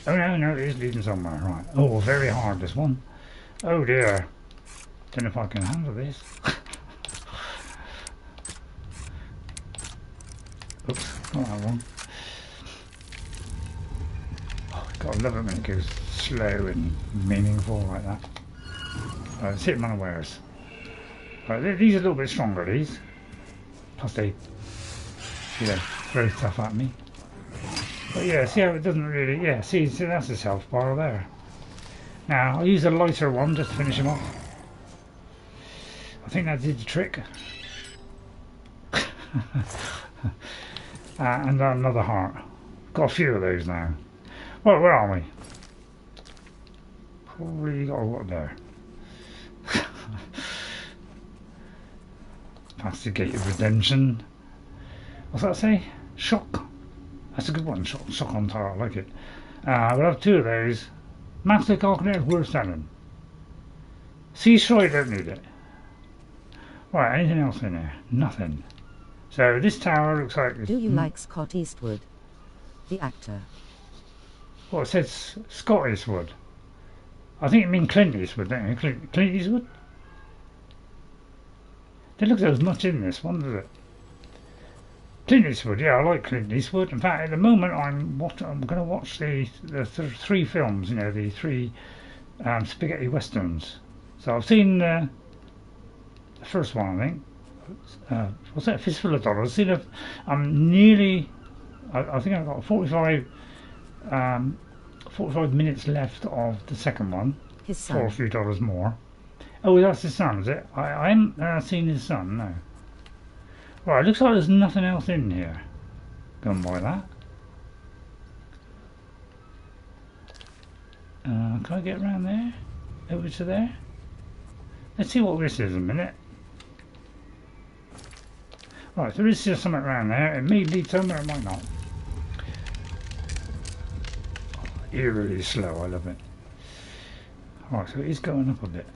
[SPEAKER 2] Oh no, it is leading somewhere, right. Oh, very hard this one. Oh dear. Don't know if I can handle this. Oops, got that wrong. Oh, gotta love it when it goes slow and meaningful like that. Let's hit them unawares. Right, these are a little bit stronger, these. Plus they, throw stuff at me. But yeah, see how it doesn't really, yeah, see that's his health bar there. Now, I'll use a lighter one just to finish him off. I think that did the trick. And another heart. Got a few of those now. Well, where are we? Probably got a lot there. Past the gate of redemption. What's that say? Shock. That's a good one. Shock on tire. I like it. We'll have two of those. Master Calculator is worth selling. Sea Shroud, don't need it. Right, anything else in there? Nothing. So this tower looks like...
[SPEAKER 1] Do you like Scott Eastwood? The actor.
[SPEAKER 2] Well, it says Scott Eastwood. I think it means Clint Eastwood, don't you? Clint Eastwood? There looks like there's much in this one, does it? Clint Eastwood, yeah, I like Clint Eastwood. In fact, at the moment, I'm going to watch the three films, you know, the three spaghetti westerns. So I've seen the first one, I think. What's that? Fistful of Dollars. I've seen I'm nearly. I think I've got 45 minutes left of the second one.
[SPEAKER 1] His son.
[SPEAKER 2] For a few dollars more. Oh, that's his son, is it? I haven't seen his son, no. Right, looks like there's nothing else in here. Going by that. Can I get around there? Over to there? Let's see what this is in a minute. Right, there is just something around there. It may lead somewhere, it might not. Eerily slow, I love it. Right, so it is going up a bit.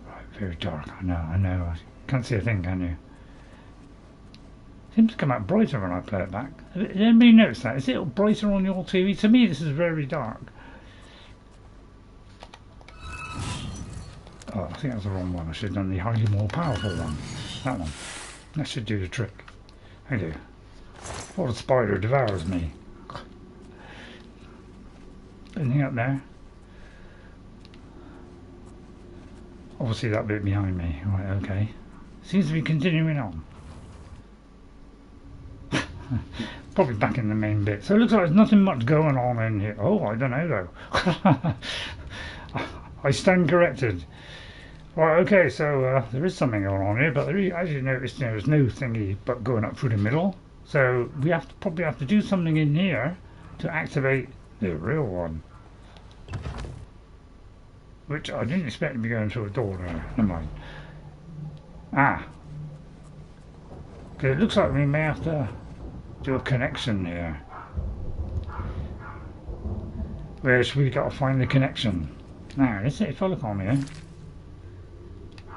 [SPEAKER 2] Right, very dark, I know. Can't see a thing, can you? Seems to come out brighter when I play it back. Did anybody notice that? Is it brighter on your TV? To me, this is very dark. Oh, I think that's the wrong one. I should have done the highly more powerful one. That one. That should do the trick. Thank you. Before the spider devours me. Anything up there? Obviously that bit behind me. Right, okay. Seems to be continuing on. Probably back in the main bit. So it looks like there's nothing much going on in here. Oh, I don't know though. I stand corrected. Right, okay, so there is something going on here, but there is, as you noticed, there's no thingy but going up through the middle. So we probably have to do something in here to activate the real one. Which I didn't expect to be going through a door there. Never mind. Ah. Okay, it looks like we may have to do a connection here. Whereas we've got to find the connection. Now, let's see if I look on here.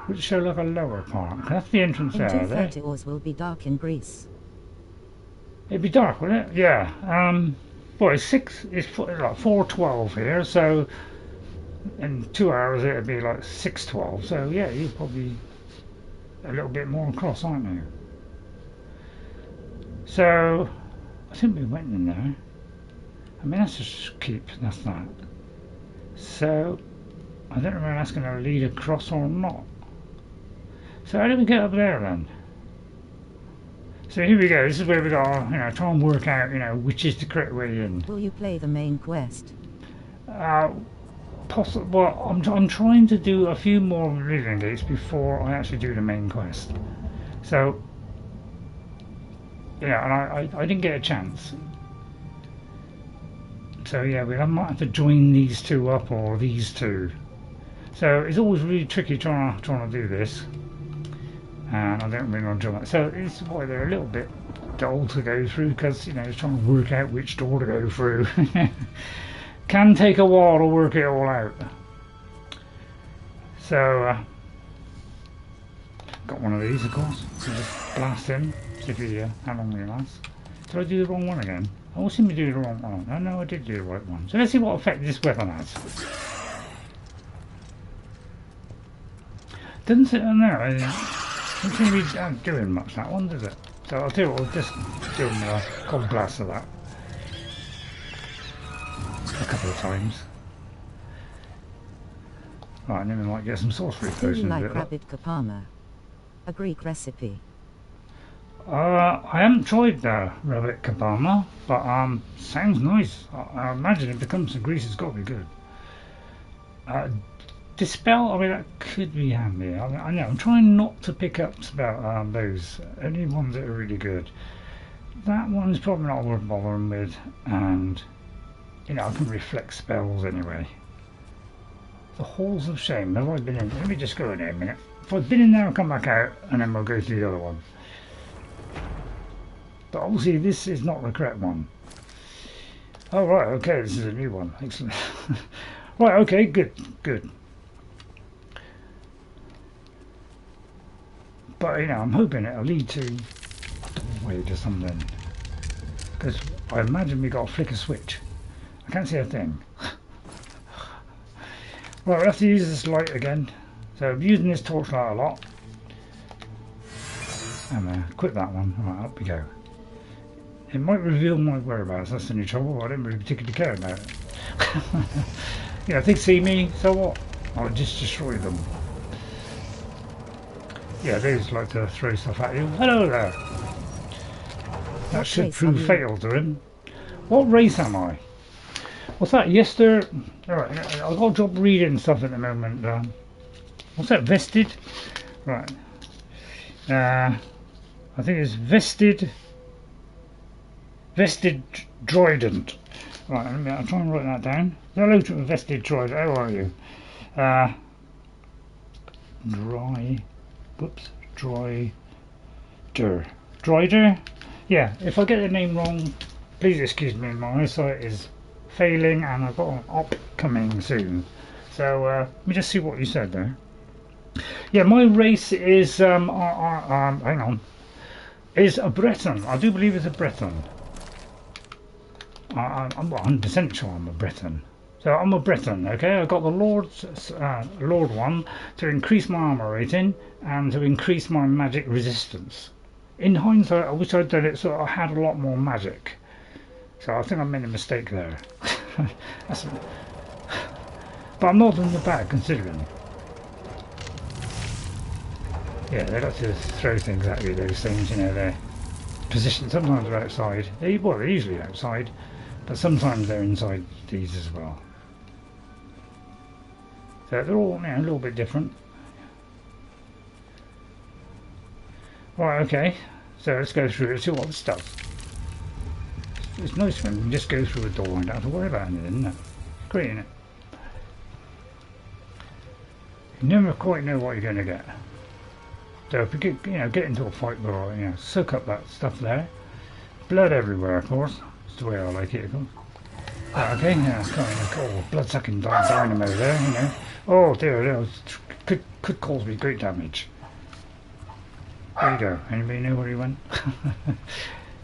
[SPEAKER 2] Would show like a lower part. That's the entrance
[SPEAKER 1] In
[SPEAKER 2] there.
[SPEAKER 1] 230 hours will be dark in Greece.
[SPEAKER 2] It'd be dark, will it? Yeah. Well, it's like 4:12 here, so in 2 hours it'd be like 6:12. So yeah, you're probably a little bit more across, aren't you? So I think we went in there. I mean, that's just keep. That's that. So I don't know whether that's going to lead across or not. So how do we get up there then? So here we go. This is where we got to, try and work out, which is the correct way in.
[SPEAKER 1] Will you play the main quest?
[SPEAKER 2] Possibly. Well, I'm trying to do a few more Oblivion gates before I actually do the main quest. So yeah, and I didn't get a chance. So yeah, we might have to join these two up or these two. So it's always really tricky trying to do this. And I don't really want to do that. So it's why they're a little bit dull to go through, because it's trying to work out which door to go through. Can take a while to work it all out. So got one of these, of course. So just blast in, see if how long they last. Did I do the wrong one again? I always seem to do the wrong one. Oh no, I did do the right one. So let's see what effect this weapon has. Doesn't sit on there. Doesn't seem to be doing much, that one, does it? So I'll tell you what, I'll just do a cold blast of that. a couple of times. Right, and then we might get some sorcery
[SPEAKER 1] Do you
[SPEAKER 2] potions.
[SPEAKER 1] like rabid kapama? A Greek recipe.
[SPEAKER 2] I haven't tried rabbit kabama, but sounds nice. I imagine if it comes to Greece, it's got to be good. Dispel, I mean, that could be handy. I know, I'm trying not to pick up spell those, only ones that are really good. That one's probably not worth bothering with, and you know, I can reflect spells anyway. The Halls of Shame, have I been in? Let me just go in there a minute. If I've been in there, I'll come back out, and then we'll go through the other one. But obviously this is not the correct one. Oh right, okay, this is a new one. Excellent. Right, okay, good. But you know, I'm hoping it'll lead to a doorway to something. Because I imagine we got to flick a switch. I can't see a thing. Right, we'll have to use this light again. So I'm using this torchlight a lot. And quit that one. Right, up we go. It might reveal my whereabouts, that's the only trouble. I don't really particularly care about it. You know, if they see me, so what? I'll just destroy them. Yeah, they just like to throw stuff at you. Hello there! That should prove fatal to him. What race am I? What's that? Yester? Alright, I've got a job reading stuff at the moment. What's that? Vested? Right. I think it's vested droident. Right, I'll try and write that down. Hello to a vested droid. How are you? Droider? Yeah, if I get the name wrong, please excuse me. My eyesight is failing and I've got an op coming soon. So let me just see what you said there. Yeah, my race is hang on, is a Breton. I do believe it's a Breton. I'm 100% sure I'm a Breton. So I'm a Breton, okay? I got the Lord one to increase my armor rating and to increase my magic resistance. In hindsight, I wish I'd done it so I had a lot more magic. So I think I made a mistake there. But I'm not in the bad considering. Yeah, they like to throw things at you, those things, you know, they're positioned, sometimes they're outside. Well, they're usually outside, but sometimes they're inside these as well. So they're all, you know, a little bit different. Right, okay, so let's go through it, see what this does. It's nice when you can just go through a door and don't have to worry about anything, isn't it? It's great, isn't it? You never quite know what you're going to get. So if you get into a fight, or soak up that stuff there. Blood everywhere, of course. That's the way I like it, of course. Right, okay, yeah, it's kind of cool. Blood-sucking dynamo there, you know. Oh dear, could cause me great damage. There you go. Anybody know where he went?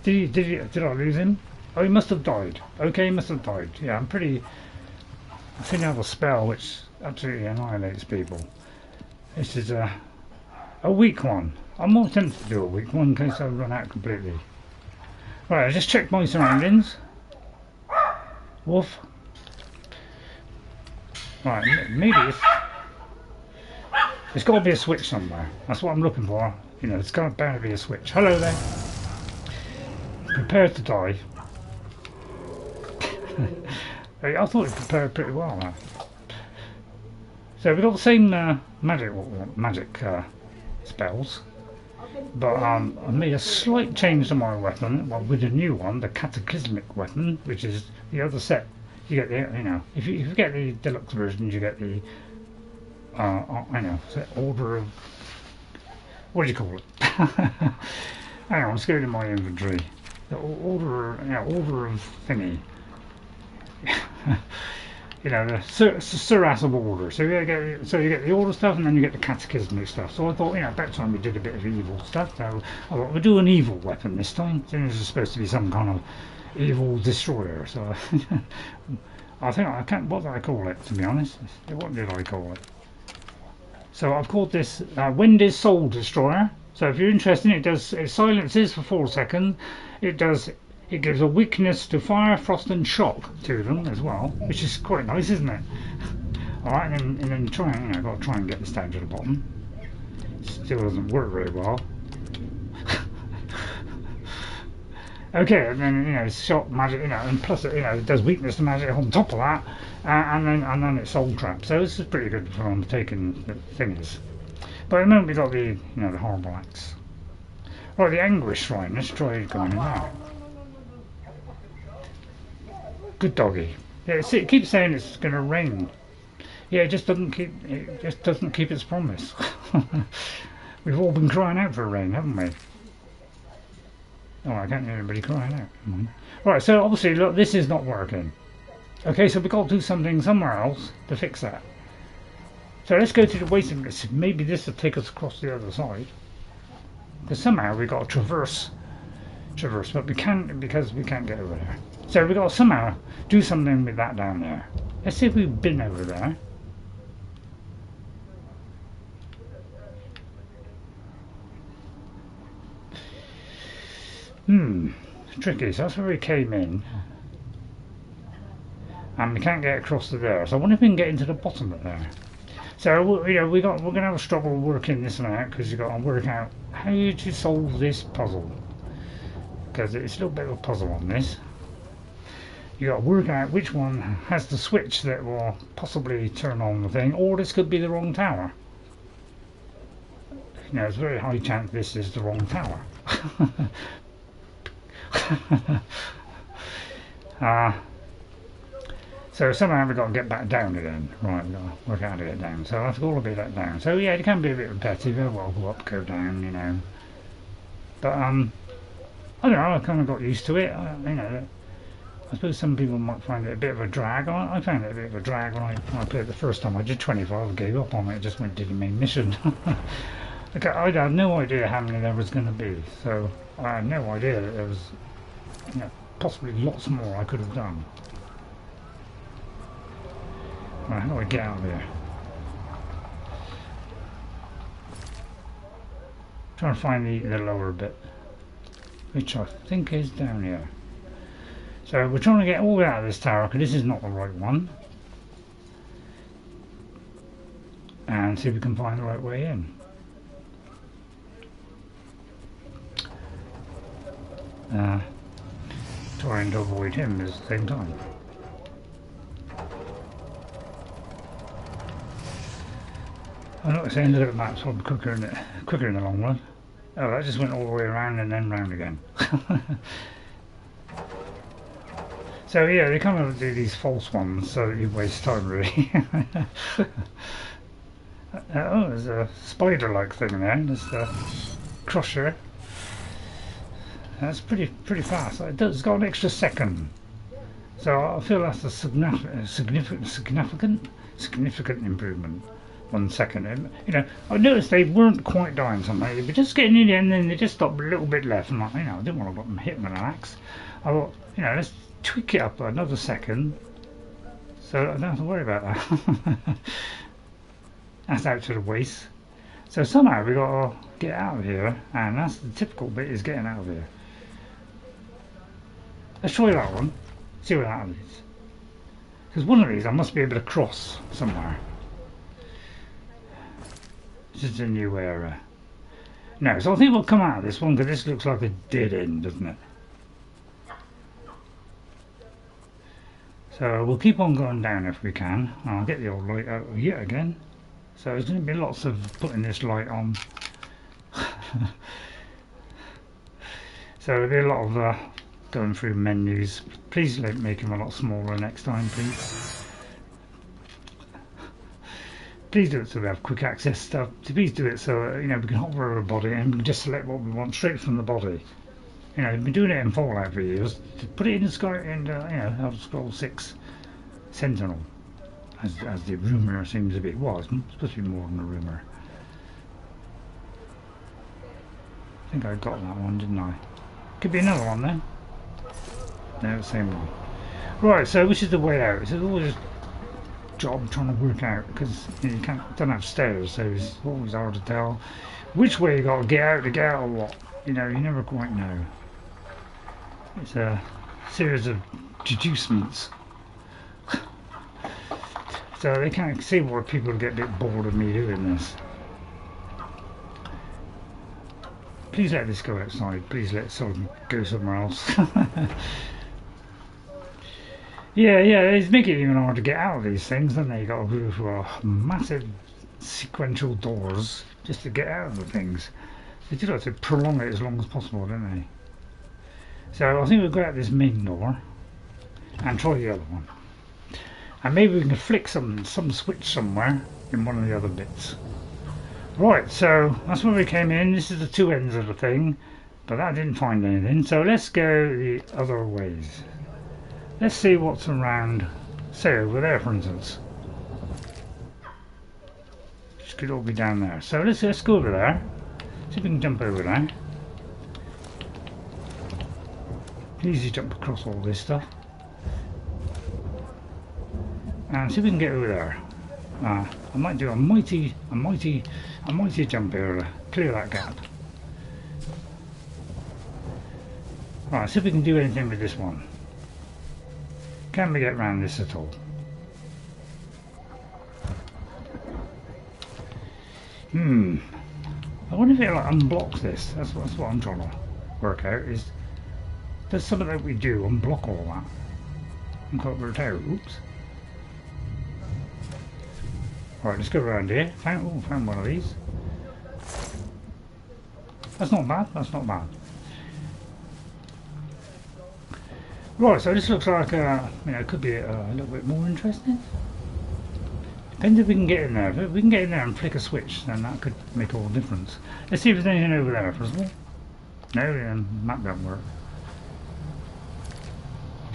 [SPEAKER 2] Did I lose him? Oh, he must have died. Okay, he must have died. Yeah, I think I have a spell which absolutely annihilates people. This is a weak one. I'm more tempted to do a weak one in case I run out completely. Right, I just checked my surroundings. Woof. Right, maybe there's got to be a switch somewhere. That's what I'm looking for. You know, there's got to be a switch. Hello there. Prepare to die. I thought it prepared pretty well. So we've got the same magic spells, but I've made a slight change to my weapon. Well, with a new one, the Cataclysmic weapon, which is the other set. You get the, if you get the deluxe version, you get the order of, what do you call it? Hang on, let's go to my inventory. The order of thingy. The Surass of order. So you get the order stuff, and then you get the cataclysmic stuff. So I thought, about time we did a bit of evil stuff. So I thought we'll do an evil weapon this time. This is supposed to be some kind of evil destroyer. So I think I can't. What did I call it? To be honest, what did I call it? So I've called this Wendy's Soul Destroyer. So if you're interested, it silences for 4 seconds. It it gives a weakness to fire, frost and shock to them as well, which is quite nice, isn't it? Alright, and then try, you know, I've got to try and get this down to the bottom. Still doesn't work very well. Okay, and then, you know, shock magic, you know, and plus it, you know, it does weakness to magic on top of that, and then it's soul trap. So this is pretty good for undertaking the things. But at the moment we got the, you know, the horrible axe. Right, the Anguish shrine. Let's try going in there. Good doggy. Yeah, it keeps saying it's going to rain. Yeah, it just doesn't keep its promise. We've all been crying out for rain, haven't we? Oh, I can't hear anybody crying out. Right, so obviously, look, this is not working. Okay, so we've got to do something somewhere else to fix that. So let's go to the waiting list. Maybe this will take us across the other side. Because somehow we've got to traverse, but we can't, because we can't get over there. So we've got to somehow do something with that down there. Let's see if we've been over there. Tricky. So that's where we came in, and we can't get across to there. So I wonder if we can get into the bottom of there. So you know, we're gonna have a struggle working this one out, because you've got to work out how to solve this puzzle, because it's a little bit of a puzzle on this. You got to work out which one has the switch that will possibly turn on the thing, or this could be the wrong tower. You know, there's a very high chance this is the wrong tower. So somehow we've got to get back down again. Right, we've got to work out how to get down. So that's all a bit that down. So yeah, it can be a bit repetitive. Well, go up, go down, you know. But I don't know, I kind of got used to it. You know, I suppose some people might find it a bit of a drag. I found it a bit of a drag when I played it the first time. I did 25, I gave up on it, just went to the main mission. Okay, I had no idea how many there was going to be, so I had no idea that there was, you know, possibly lots more I could have done. Right, how do I get out of here? Trying to find the lower bit, which I think is down here. So we're trying to get all out of this tower, because this is not the right one, and see if we can find the right way in. Trying to avoid him at the same time. I noticed the end of the map's probably quicker in the long run. Oh, that just went all the way around and then round again. So yeah, they kind of do these false ones so that you waste time, really. Oh, there's a spider-like thing there. There's the crusher. That's pretty fast. It's got an extra second, so I feel that's a significant improvement. 1 second. You know, I noticed they weren't quite dying somehow. They were just getting in the end, and then they just stopped a little bit left. And like, you know, I didn't want to hit them with an axe. I thought, you know, let's tweak it up another second, so I don't have to worry about that. That's out to the waste. So somehow we got to get out of here, and that's the typical bit, is getting out of here. Let's try that one, see what happens. Because one of these I must be able to cross somewhere. This is a new area. No, so I think we'll come out of this one, because this looks like a dead end, doesn't it? So we'll keep on going down if we can. I'll get the old light out yet again. So there's going to be lots of putting this light on. So there'll be a lot of going through menus. Please make them a lot smaller next time, please. Please do it so we have quick access stuff. Please do it so you know, we can hover over a body and we can just select what we want straight from the body. You know, we've been doing it in Fallout for years. To put it in the sky, and you know, Elder Scrolls 6 Sentinel, as the rumour seems to be. Well, it's supposed to be more than a rumour. I think I got that one, didn't I? Could be another one then. No, the same one. Right, so which is the way out? It's always a job trying to work out, because you know, don't have stairs, so it's always hard to tell which way you got to get out or what. You know, you never quite know. It's a series of deducements. So they can't see why people get a bit bored of me doing this. Please let this go outside. Please let someone go somewhere else. Yeah, it's making it even hard to get out of these things, don't they? You got to go through massive sequential doors just to get out of the things. They do like to prolong it as long as possible, don't they? So I think we'll go out this main door and try the other one. And maybe we can flick some switch somewhere in one of the other bits. Right, so that's where we came in. This is the two ends of the thing, but that didn't find anything. So let's go the other ways. Let's see what's around, say over there for instance. This could all be down there. So let's go over there. See if we can jump over there. Easy jump across all this stuff. And see if we can get over there. I might do a mighty jump here to clear that gap. Right, see if we can do anything with this one. Can we get around this at all? I wonder if it like unblocks this. That's what I'm trying to work out. Is does something that we do unblock all that? I'm quite worked out. Oops. Right, let's go around here. Found one of these. That's not bad. That's not bad. Right, so this looks like it could be a little bit more interesting. Depends if we can get in there. If we can get in there and flick a switch, then that could make all the difference. Let's see if there's anything over there first of all. No, the map don't work.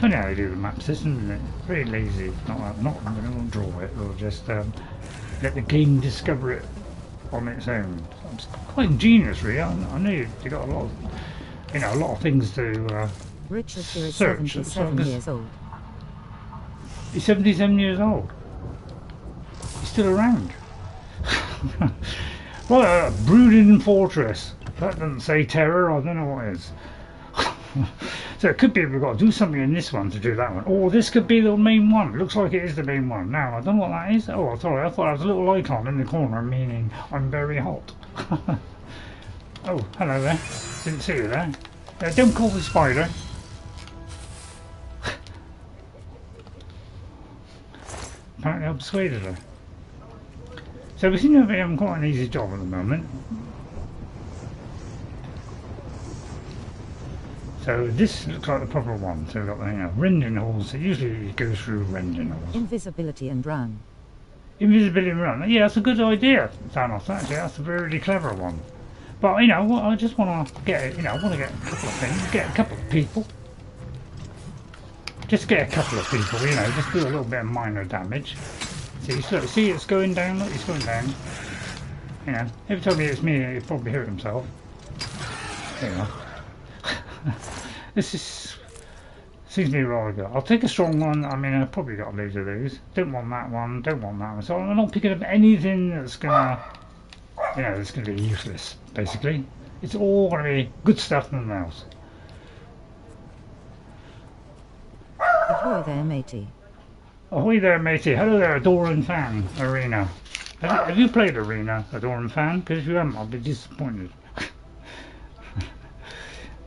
[SPEAKER 2] Funny how they do the map system, isn't it? Very lazy. Not they won't draw it. They'll just let the game discover it on its own. It's quite ingenious, really. I know you got a lot of things to.
[SPEAKER 1] Richard here is
[SPEAKER 2] search.
[SPEAKER 1] 77 years old.
[SPEAKER 2] He's 77 years old. He's still around. Right, Brooding Fortress. If that doesn't say terror, I don't know what is. So it could be we've got to do something in this one to do that one. Or this could be the main one. It looks like it is the main one. Now, I don't know what that is. Oh, sorry, I thought it was a little icon in the corner meaning I'm very hot. Oh, hello there. Didn't see you there. Don't call me Spider. Apparently I persuaded her. So we seem to be having quite an easy job at the moment. So this looks like the proper one. So we've got the rending halls. It usually goes through rending halls.
[SPEAKER 1] Invisibility and run.
[SPEAKER 2] Invisibility and run. Yeah, that's a good idea, Thanos. Actually, that's a really clever one. But I just want to get I want to get a couple of things. Get a couple of people. Just get a couple of people. Just do a little bit of minor damage. See, it's going down. Look, it's going down. Every time it's me, he'd probably hurt himself. There you go. This seems to be rather good. I'll take a strong one. I mean, I've probably got loads of those. Don't want that one. Don't want that one. So I'm not picking up anything that's gonna, that's gonna be useless. Basically, it's all gonna be good stuff nonetheless.
[SPEAKER 1] Ahoy there, matey.
[SPEAKER 2] Ahoy there, matey. Hello there, Adoran Fan Arena. Have you played Arena, Adoran Fan? Because if you haven't, I'll be disappointed.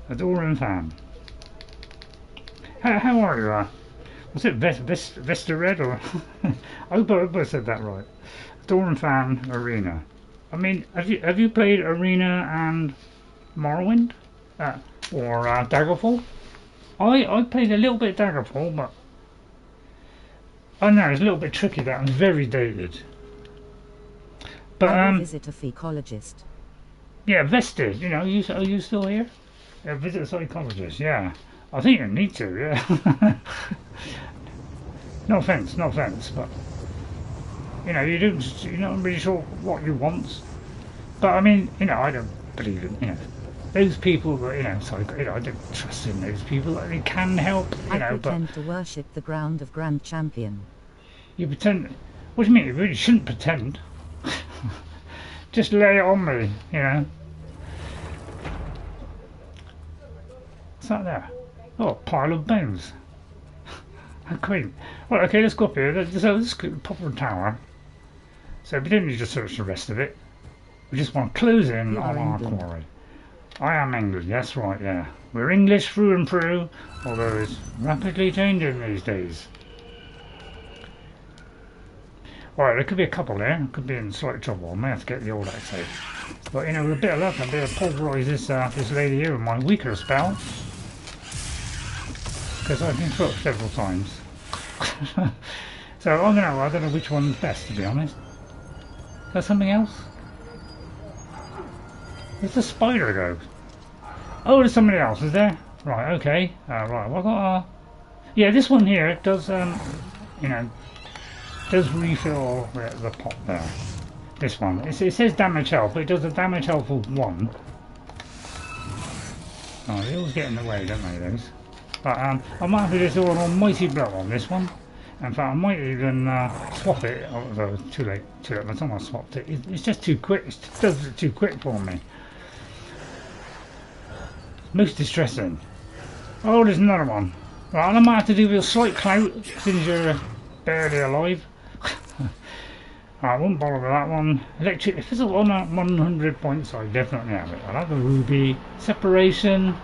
[SPEAKER 2] Adoran Fan. How are you? Was it Vesta Red or? I hope I said that right. Adoran Fan Arena. I mean, have you played Arena and Morrowind? Or Daggerfall? I played a little bit of Daggerfall, but I know it's a little bit tricky. That one's very dated. But
[SPEAKER 1] I will visit a phycologist.
[SPEAKER 2] Yeah, vested. Are you still here? Yeah, visit a psychologist. Yeah, I think you need to. Yeah. No offense, but you're not really sure what you want. But I mean, I don't believe in those people that I don't trust in those people that they can help.
[SPEAKER 1] I pretend to worship the ground of Grand Champion.
[SPEAKER 2] You pretend? What do you mean? You really shouldn't pretend. Just lay it on me, What's that there? Oh, pile of bones. How quaint. Well, okay, let's go up here. So this is a proper tower. So we don't need to search the rest of it. We just want to close in on our quarry. I am England, that's right, yeah. We're English through and through, although it's rapidly changing these days. Right, there could be a couple there. Could be in slight trouble. I may have to get the old axe out. But you know, with a bit of luck, I'll be able to pulverise this lady here with my weaker spell. Because I've been through it several times. So I don't know which one's best, to be honest. Is that something else? Where's the spider go? Oh, there's somebody else, is there? Right, okay. Right, well, I got yeah, this one here does, you know, does refill the pot there. This one. It says damage health, but it does the damage health of 1. Oh, they always get in the way, don't they, those? But I might have to just do an almighty blow on this one. In fact, I might even swap it. Although it's too late. By the time I swapped it, it's just too quick. It does it too quick for me. Most distressing. Oh, there's another one. Right, I might have to do with a slight clout since you're barely alive. I won't bother with that one. Electric. If it's on 100 points, I definitely have it. I'll have the ruby. Separation.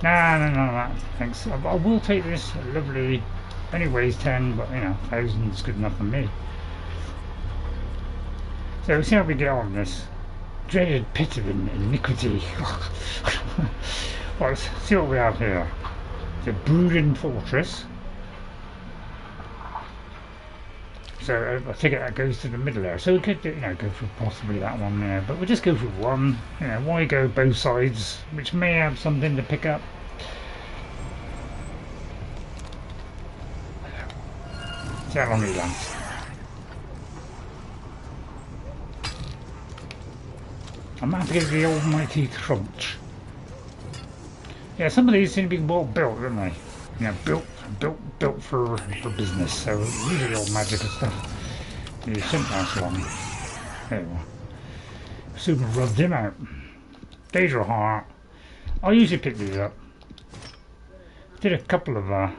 [SPEAKER 2] No, thanks. I will take this lovely. Only weighs 10, but you know, 1,000 is good enough for me. So we'll see how we get on this dreaded pit of iniquity. Well, let's see what we have here. The Brooding fortress. So I think that goes to the middle there. So we could, you know, go for possibly that one there, but we'll just go for one. You know, why go both sides, which may have something to pick up. See how long it lasts. I might have to get the almighty crunch. Yeah, some of these seem to be well built, don't they? You know, built for business. So usually all magic and stuff. You shouldn't last long. There you are. Super rubbed him out. Daedra Heart. I usually pick these up. Did a couple of I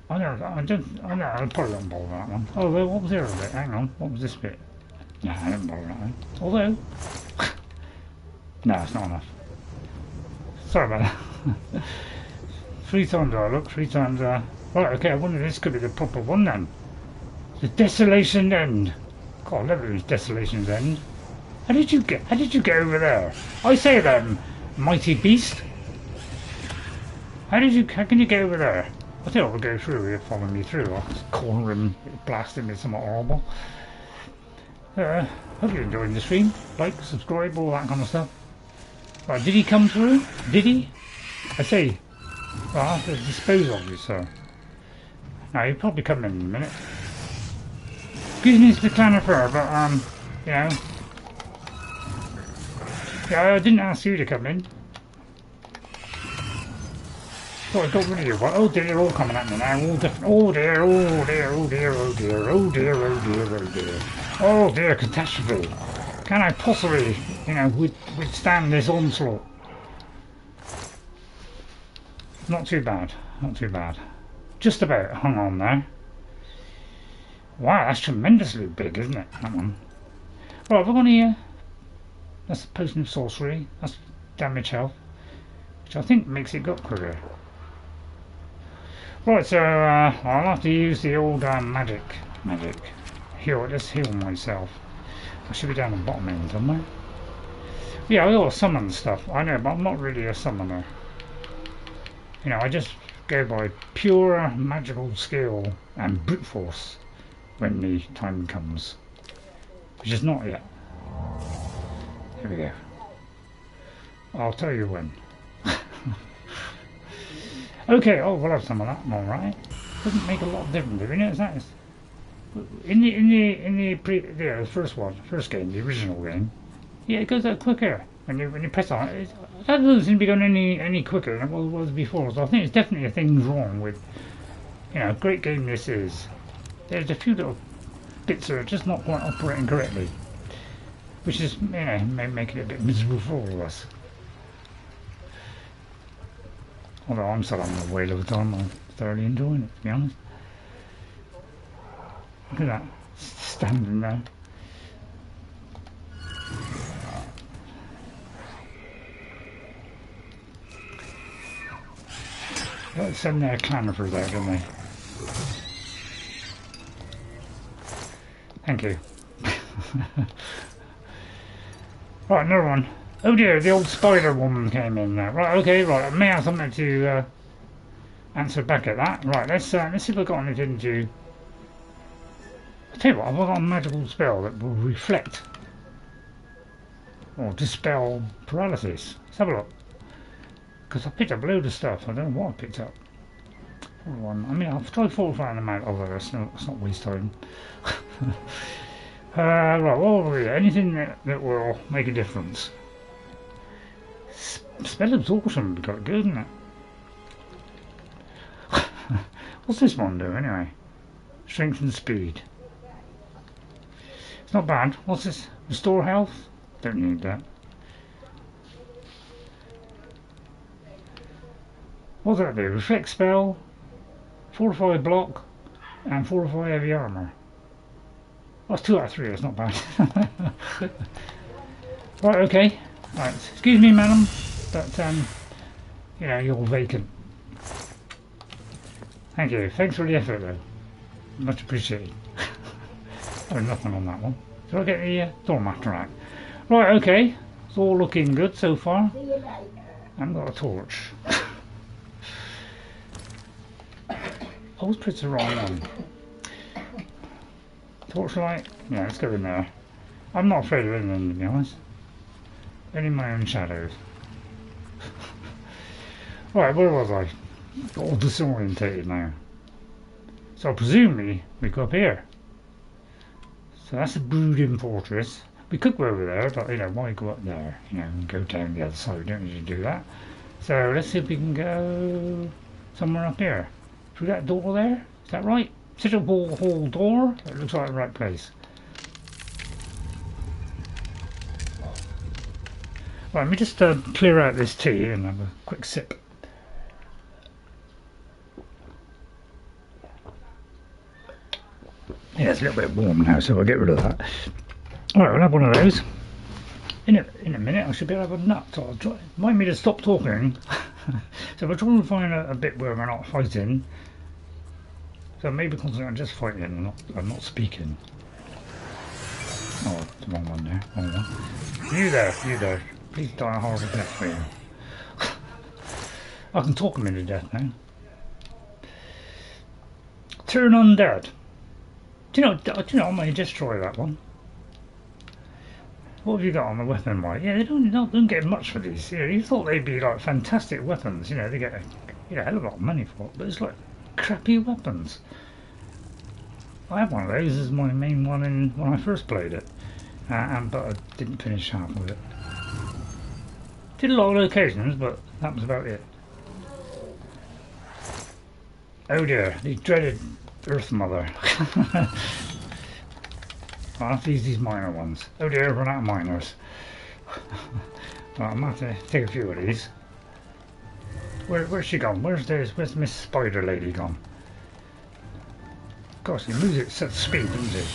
[SPEAKER 2] probably don't bother that one. Oh, well, what was there of it? Hang on, what was this bit? No, I don't bother that one. Although, no, it's not enough. Sorry about that. 3 times I look, 3 times right, okay, I wonder if this could be the proper one then. The Desolation End. God, I love it, Desolations End. How did you get over there? I say then, mighty beast. How can you get over there? I think I'll go through here, follow me through. I'll just corner him, blast him with something horrible. Hope you're enjoying the stream. Like, subscribe, all that kind of stuff. Right, did he come through? Did he? I say, well, I have to dispose of you, sir. Now, he'll probably come in a minute. Excuse me, Mr. Clanifer, but, you know. Yeah, I didn't ask you to come in. So I got rid of you. Oh dear, they're all coming at me now. All different. Oh dear, oh dear, oh dear, oh dear, oh dear, oh dear, oh dear. Oh dear, catastrophe. Can I possibly, you know, withstand this onslaught? Not too bad, not too bad. Just about hung on there. Wow, that's tremendously big, isn't it? That one. Right, have I got here? That's the potion of sorcery. That's damage health, which I think makes it go quicker. Right, so I'll have to use the old magic. Heal, just heal myself. I should be down the bottom end somewhere. Yeah, I ought to summon stuff. I know, but I'm not really a summoner. You know, I just go by pure magical skill and brute force when the time comes, which is not yet. Here we go. I'll tell you when. Okay, oh, we'll have some of that. All right. Doesn't make a lot of difference, you know. That is in the first game, the original game. Yeah, it goes out quicker when you press on it. That doesn't seem to be going any quicker than it was before. So I think it's definitely a thing wrong with, you know, great game this is. There's a few little bits that are just not quite operating correctly. which is, you know, making it a bit miserable for all of us. Although I'm still having a whale of a time, I'm thoroughly enjoying it, to be honest. Look at that, standing there. Let's send their clanifers out, don't they? Thank you. Right, another one. Oh dear, the old spider woman came in there. Right, okay, right. I may have something to answer back at that. Right, let's see if I've got anything to. I'll tell you what, I've got a magical spell that will reflect or dispel paralysis. Let's have a look. Because I picked up a load of stuff. I don't know what I picked up. One. I mean, I've tried fortifying them out, although it's not waste time. Right, what will we? Anything that will make a difference. Spell absorption would be quite good, isn't it? What's this one do anyway? Strength and speed. It's not bad. What's this? Restore health? Don't need that. What's that do? Reflect spell, fortify block, and fortify heavy armour. That's 2 out of 3, that's not bad. Right, okay. Right, excuse me, madam, but you know, you're vacant. Thank you. Thanks for the effort, though. Much appreciated. Oh, nothing on that one. Did I get the doormat right? Right, okay. It's all looking good so far. I haven't got a torch. I always press the wrong one. Torchlight? Yeah, let's go in there. I'm not afraid of anything, to be honest. Only my own shadows. Right, where was I? All disorientated now. So presumably we go up here. So that's the Brooding fortress. We could go over there, but you know, why go up there? You know, and go down the other side. We don't need to do that. So let's see if we can go somewhere up here. Through that door there? Is that right? Citadel hall door? It looks like the right place. Right, let me just clear out this tea and have a quick sip. Yeah, it's a little bit warm now, so I'll get rid of that. Alright, we'll have one of those. In a minute I should be able to have a nut. So I'll try, remind me to stop talking. So we're trying to find a bit where we're not fighting. So maybe concentrate on just fighting and not speaking. Oh, the wrong one there. Wrong one. You there. Please die a horrible death for you. I can talk them into death now. Turn undead. Do you know, I might just try that one. What have you got on the weapon wise? Yeah, they don't get much for these. You know, you thought they'd be like fantastic weapons. You know, they get a hell of a lot of money for it, but it's like crappy weapons. I had one of those as my main one when I first played it, but I didn't finish half of it. Did a lot of occasions, but that was about it. Oh dear, the dreaded Earth Mother. I'll have to use these minor ones. Oh dear, I've run out of miners. Well, I'm going to have to take a few of these. Where's she gone? Where's Miss Spider Lady gone? Gosh, you lose it at such speed, doesn't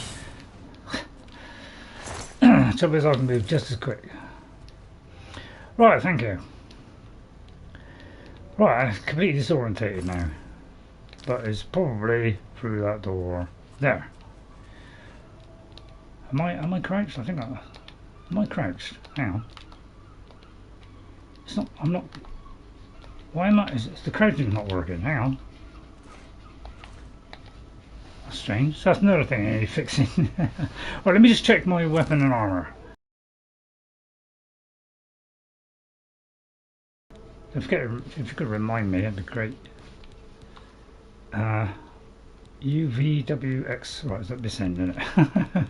[SPEAKER 2] it? Trouble is I can move just as quick. Right, thank you. Right, I'm completely disorientated now. But it's probably through that door there. Am I crouched? I think am I crouched? Hang on. It's not. I'm not. Why am I? The crouching's not working. Hang on. That's strange. So that's another thing I need fixing. Right, let me just check my weapon and armor. If you could remind me, that'd be great. UVWX. Right, is that this end, isn't it?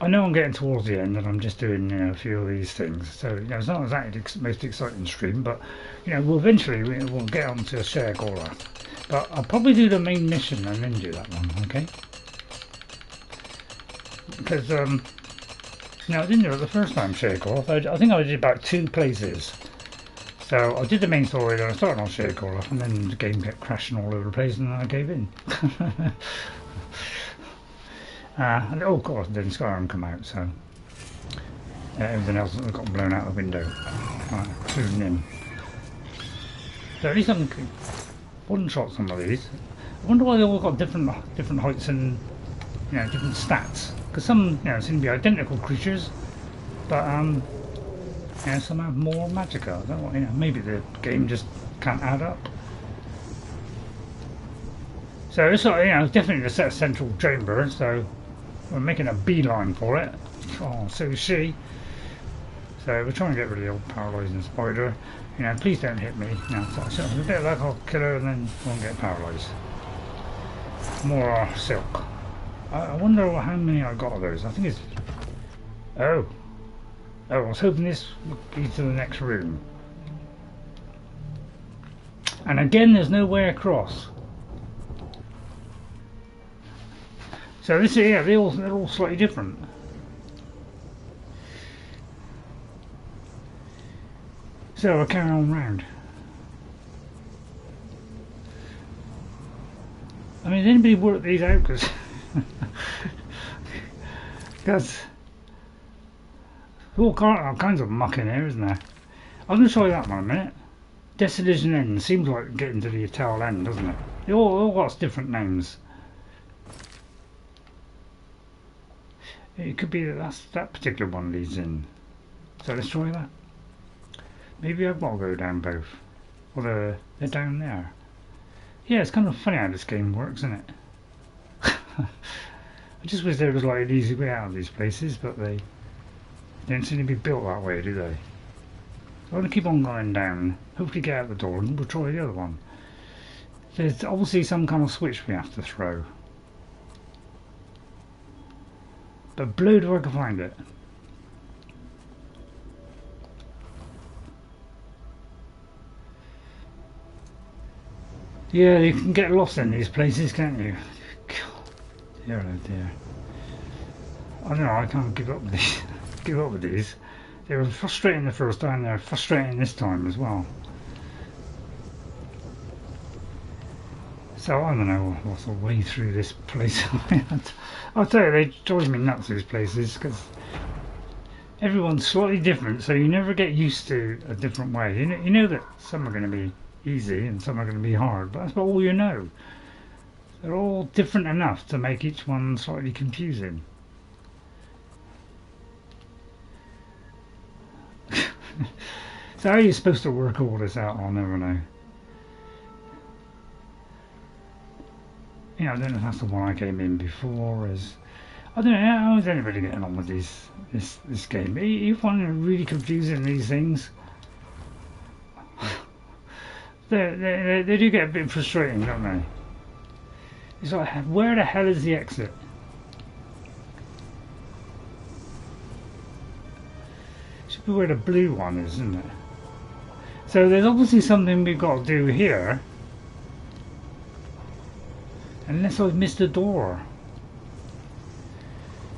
[SPEAKER 2] I know I'm getting towards the end and I'm just doing a few of these things, so it's not exactly the most exciting stream, but we'll eventually we'll get on to Sheagoraths. But I'll probably do the main mission and then do that one, okay? Because Now I didn't do it the first time, Sheagoraths. I think I did about 2 places. So I did the main story, then I started on Sheagoraths, and then the game kept crashing all over the place, and then I gave in. And oh course, then Skyrim come out, so everything else got blown out the window, including him. So at least I can one-shot some of these. I wonder why they all got different heights and different stats. Because some seem to be identical creatures, but some have more magicka. I don't know, maybe the game just can't add up. So it's definitely the set central chamber. So we're making a beeline for it. Oh, so is she. So we're trying to get rid of the old paralysing spider. Please don't hit me. So a bit like I'll kill her and then won't get paralysed. More silk. I wonder how many I got of those. I think it's... Oh, I was hoping this would be to the next room. And again, there's no way across. So this, they're all slightly different. So we'll carry on round. I mean, did anybody work these out? Because all kinds of muck in here, isn't there? I'm going to try that one a minute. Desolations End seems like getting to the tail end, doesn't it? They all got different names. It could be that particular one leads in. So let's try that. Maybe I've got to go down both. Or they're down there. Yeah, it's kind of funny how this game works, isn't it? I just wish there was like an easy way out of these places, but they don't seem to be built that way, do they? So I'm going to keep on going down, hopefully get out the door, and we'll try the other one. There's obviously some kind of switch we have to throw. But blowed if I can find it. Yeah, you can get lost in these places, can't you? God, dear oh dear. I don't know, I can't give up with these. Give up with these. They were frustrating the first time, they're frustrating this time as well. So I don't know what's the way through this place. I'll tell you, they drive me nuts, these places, because everyone's slightly different, so you never get used to a different way. You know that some are going to be easy and some are going to be hard, but that's about all you know. They're all different enough to make each one slightly confusing. So how are you supposed to work all this out? I'll never know. I don't know if that's the one I came in before. I don't know, how is anybody getting on with this game? You find it really confusing, these things? They do get a bit frustrating, don't they? It's like, where the hell is the exit? Should be where the blue one is, isn't it? So there's obviously something we've got to do here. Unless I've missed a door.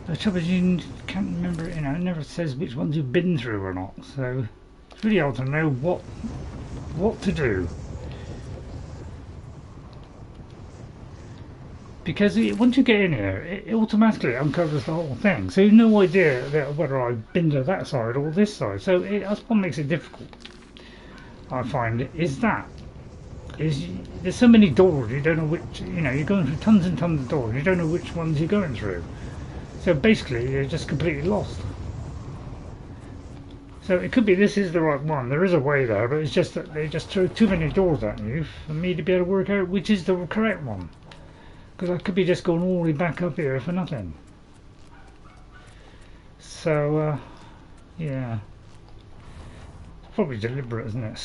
[SPEAKER 2] The trouble is you can't remember, it never says which ones you've been through or not. So it's really hard to know what to do. Because once you get in here, it automatically uncovers the whole thing. So you've no idea whether I've been to that side or this side. So that's what makes it difficult, I find, is that. There's so many doors, you don't know which, you're going through tons and tons of doors, you don't know which ones you're going through. So basically, you're just completely lost. So it could be this is the right one, there is a way there, but it's just that they just throw too many doors at you for me to be able to work out which is the correct one. Because I could be just going all the way back up here for nothing. So, yeah. It's probably deliberate, isn't it?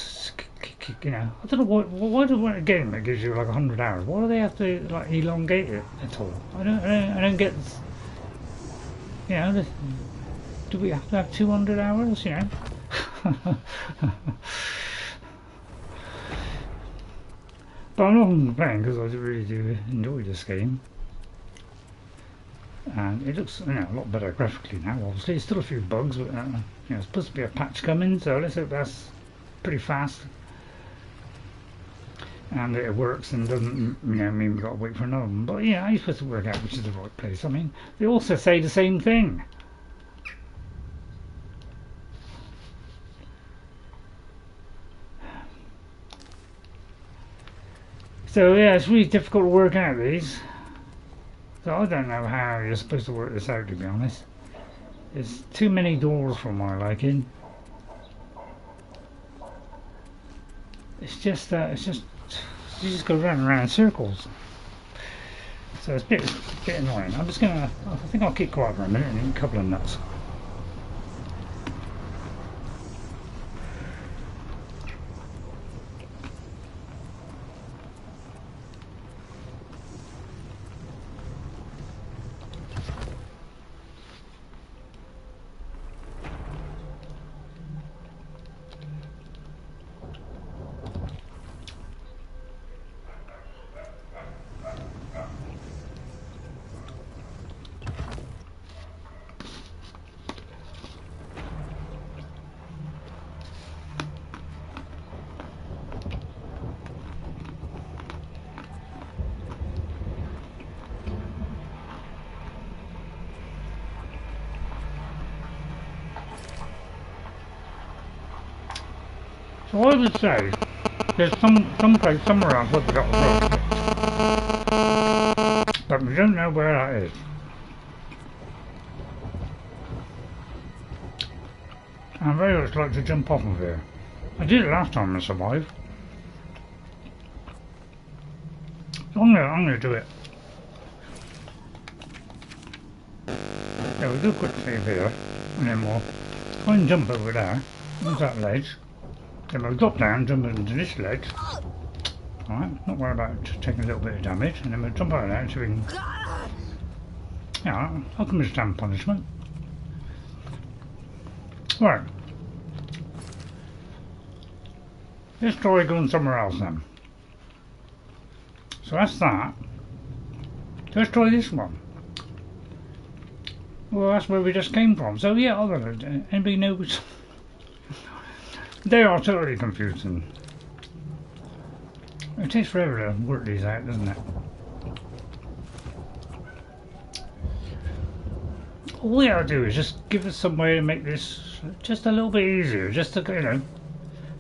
[SPEAKER 2] I don't know why do a game that gives you like 100 hours? Why do they have to like elongate it at all? I don't get. Do we have to have 200 hours? But I'm not playing because I really do enjoy this game. and it looks a lot better graphically now. Obviously, there's still a few bugs, but it's supposed to be a patch coming, so let's hope that's pretty fast and that it works and doesn't mean we've got to wait for another one. But yeah, you're supposed to work out which is the right place. I mean, they also say the same thing. So yeah, it's really difficult to work out these. So I don't know how you're supposed to work this out, to be honest. There's too many doors for my liking. You just go round and round in circles. So it's a bit annoying. I think I'll keep quiet for a minute and eat a couple of nuts. So I would say there's some place somewhere else where we've got a road, but we don't know where that is. I very much like to jump off of here. I did it last time and survived. So I'm gonna do it. Yeah, we'll do a quick save here, and then we'll try and jump over there. There's that ledge. Then we'll drop down, jump into this ledge. Alright, not worry about taking a little bit of damage, and then we'll jump out of there so we can... Yeah, I'll come stand punishment. Right. Let's try going somewhere else then. So that's that. Let's try this one. Well, that's where we just came from. So yeah, anybody knows? They are totally confusing. It takes forever to work these out, doesn't it? All we gotta do is just give us some way to make this just a little bit easier, just to,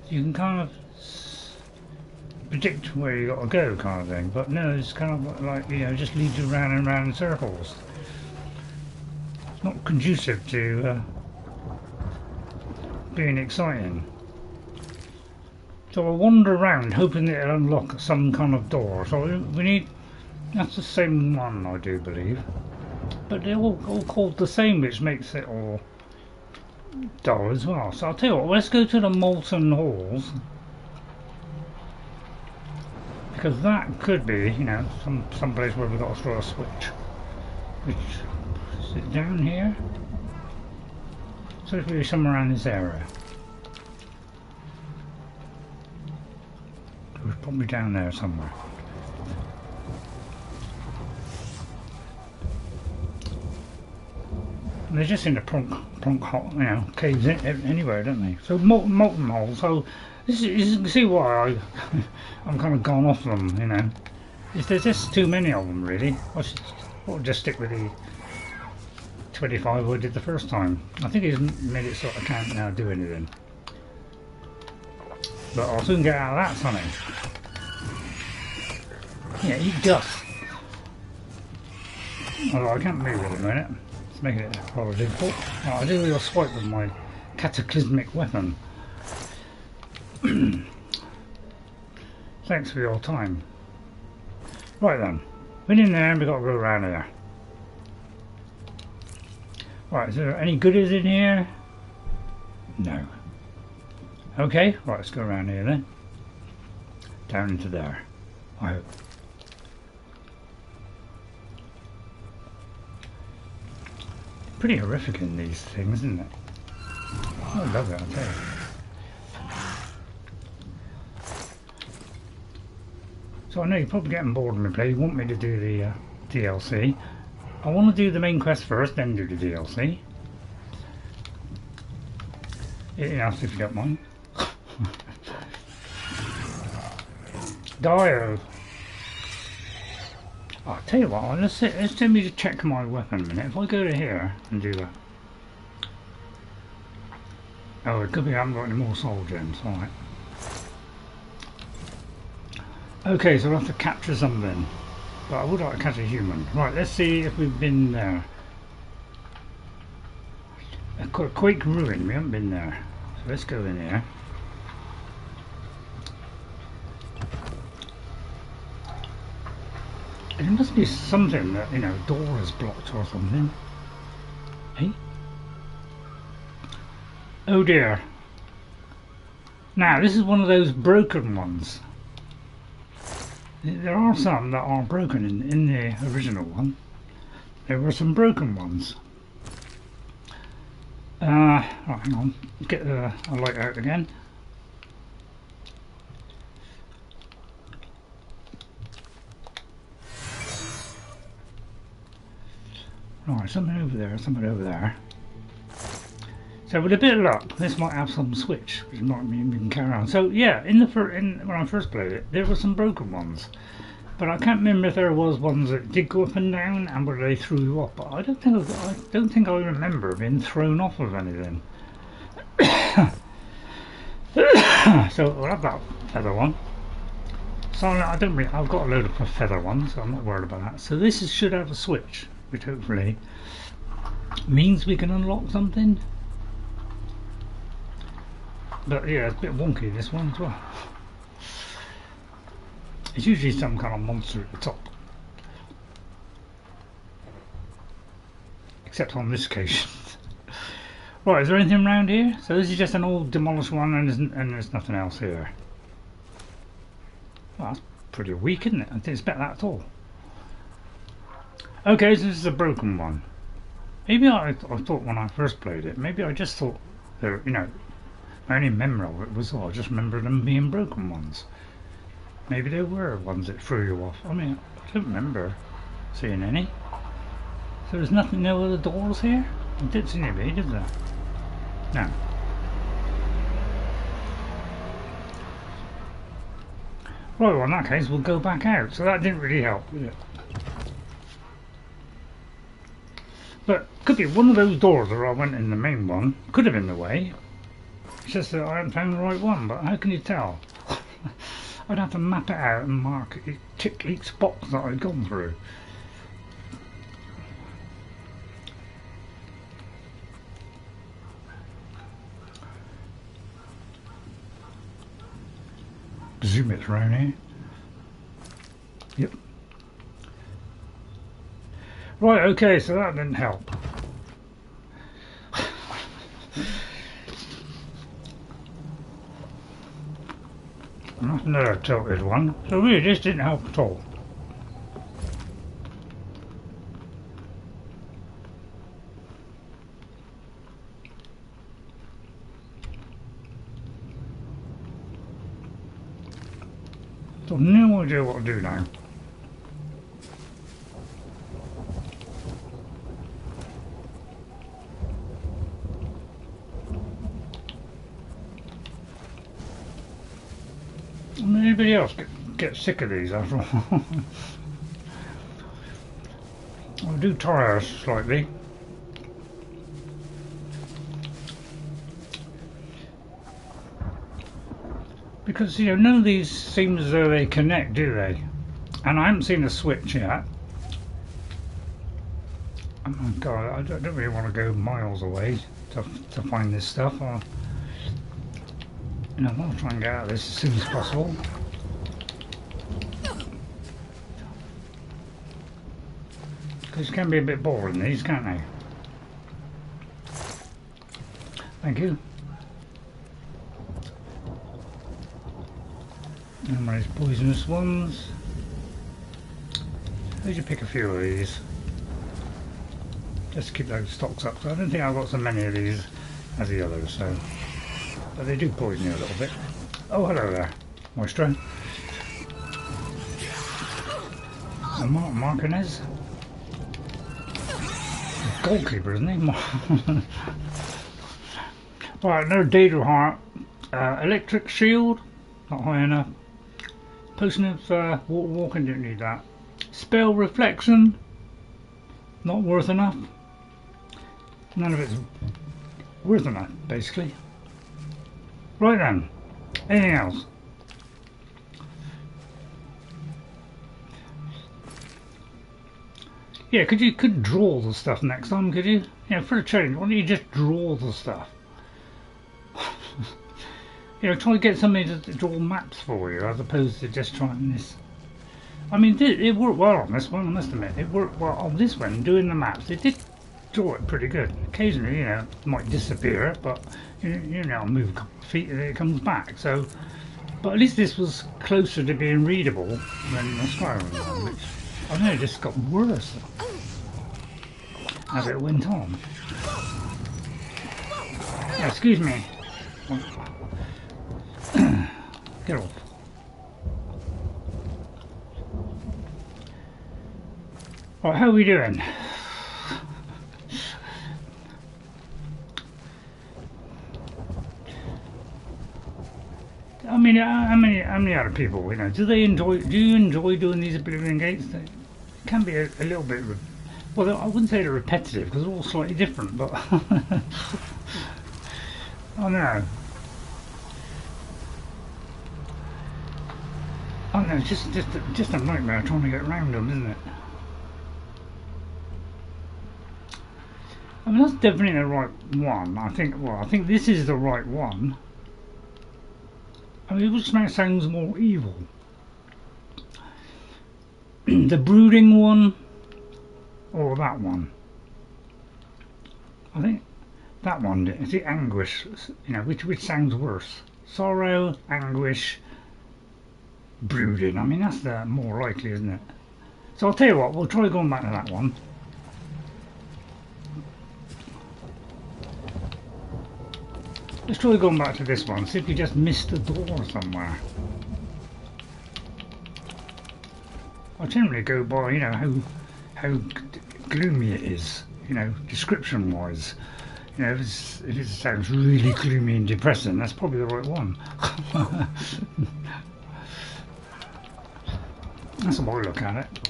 [SPEAKER 2] you can kind of predict where you gotta go, kind of thing. But no, it's kind of like, just leads you round and round in circles. It's not conducive to being exciting. So I'll wander around hoping that it'll unlock some kind of door. So we need, that's the same one, I do believe. But they're all called the same, which makes it all dull as well. So I'll tell you what, let's go to the Molten halls. Because that could be, some place where we've got to throw a switch. Which, is it down here? So it's really somewhere around this area. It was probably down there somewhere. They just seem to plonk hot, caves in anywhere, don't they? So molten holes. So this is, you can see why I'm kind of gone off them. There's just too many of them really. I'll just stick with the 25 I did the first time. I think he's made it so I can't now do anything. But I'll soon get out of that, sonny. Yeah, eat dust. Although I can't move at the minute. It's making it rather difficult. I do a little swipe with my cataclysmic weapon. Thanks for your time. Right then. We're in there and we've got to go around here. Right, is there any goodies in here? No. Okay, right, let's go around here then. Down into there, I hope. Pretty horrific in these things, isn't it? I love it, I'll tell you. So I know you're probably getting bored of me play. You want me to do the DLC. I want to do the main quest first, then do the DLC. Yes, if you don't mind. Dio. I'll tell you what, let's let me just check my weapon a minute. If I go to here and do that. Oh, it could be I haven't got any more soul gems, alright. Okay, so I'll have to capture something. But I would like to catch a human. Right, let's see if we've been there. Quake ruin, we haven't been there. So let's go in here. It must be something that, you know, door is blocked or something. Hey? Oh dear. Now, this is one of those broken ones. There are some that are broken in the original one. There were some broken ones. Right, hang on. Get the light out again. Right, something over there, something over there. So with a bit of luck, this might have some switch, which might mean we can carry on. So yeah, when I first played it, there were some broken ones, but I can't remember if there was ones that did go up and down and where they threw you off. But I don't think I remember being thrown off of anything. So we'll have that feather one. So I've got a load of feather ones, so I'm not worried about that. So this should have a switch, which hopefully means we can unlock something. But yeah, it's a bit wonky, this one as well. It's usually some kind of monster at the top. Except on this occasion. Right, is there anything around here? So this is just an old demolished one and there's nothing else here. Well, that's pretty weak, isn't it? I didn't expect that at all. Okay, so this is a broken one. Maybe I thought when I first played it, maybe I just thought there, you know, my only memory of it was, I just remember them being broken ones. Maybe there were ones that threw you off. I mean, I don't remember seeing any. So there's nothing, no other doors here? I didn't see any, did there? No. Right, well in that case we'll go back out. So that didn't really help, did it? But could be one of those doors where I went in the main one. Could have been the way. It's just that I haven't found the right one, but how can you tell? I'd have to map it out and mark it, tick each box that I'd gone through. Presume it's around here. Yep. Right, okay, so that didn't help. Another tilted one, so really this didn't help at all. So no idea what to do now. Anybody else get sick of these after all? I do tire us slightly. Because, you know, none of these seem as though they connect, do they? And I haven't seen a switch yet. Oh my god, I don't really want to go miles away to find this stuff. You know, I'll try and get out of this as soon as possible. Because can be a bit boring, these, can't they? Thank you. And these poisonous ones. Let's just pick a few of these. Just to keep those stocks up. So I don't think I've got so many of these as the others, so. But they do poison you a little bit. Oh, hello there, Moisture. Martinez. goalkeeper, isn't he? Right, another data heart. Electric shield, not high enough. Potion of water walking, didn't need that. Spell reflection, not worth enough. None of it's worth enough, basically. Right then, anything else? Yeah, could draw the stuff next time, could you? Yeah, for a change, why don't you just draw the stuff? You know, try to get somebody to draw maps for you, as opposed to just trying this. I mean, it worked well on this one, I must admit. It worked well on this one, doing the maps. It did draw it pretty good. Occasionally, you know, it might disappear, but you know, move a couple of feet and it comes back. So, but at least this was closer to being readable than the Skyrim one, which I know it just got worse as it went on. Yeah, excuse me. Get off. Right, how are we doing? I mean, how many other people, you know, do you enjoy doing these Oblivion gates? They can be a little bit, well, I wouldn't say they're repetitive because they're all slightly different, but I don't know. I don't know, it's just a nightmare trying to get around them, isn't it? I mean, that's definitely the right one. I think this is the right one. I mean, which sounds more evil? The Brooding one or that one? I think that one is the Anguish, you know, which sounds worse? Sorrow, Anguish, Brooding. I mean, that's the more likely, isn't it? So I'll tell you what, we'll try going back to that one. Let's try going back to this one, see if we just missed a door somewhere. I generally go by, you know, how gloomy it is, you know, description wise. You know, if it sounds really gloomy and depressing, that's probably the right one. That's the way I look at it.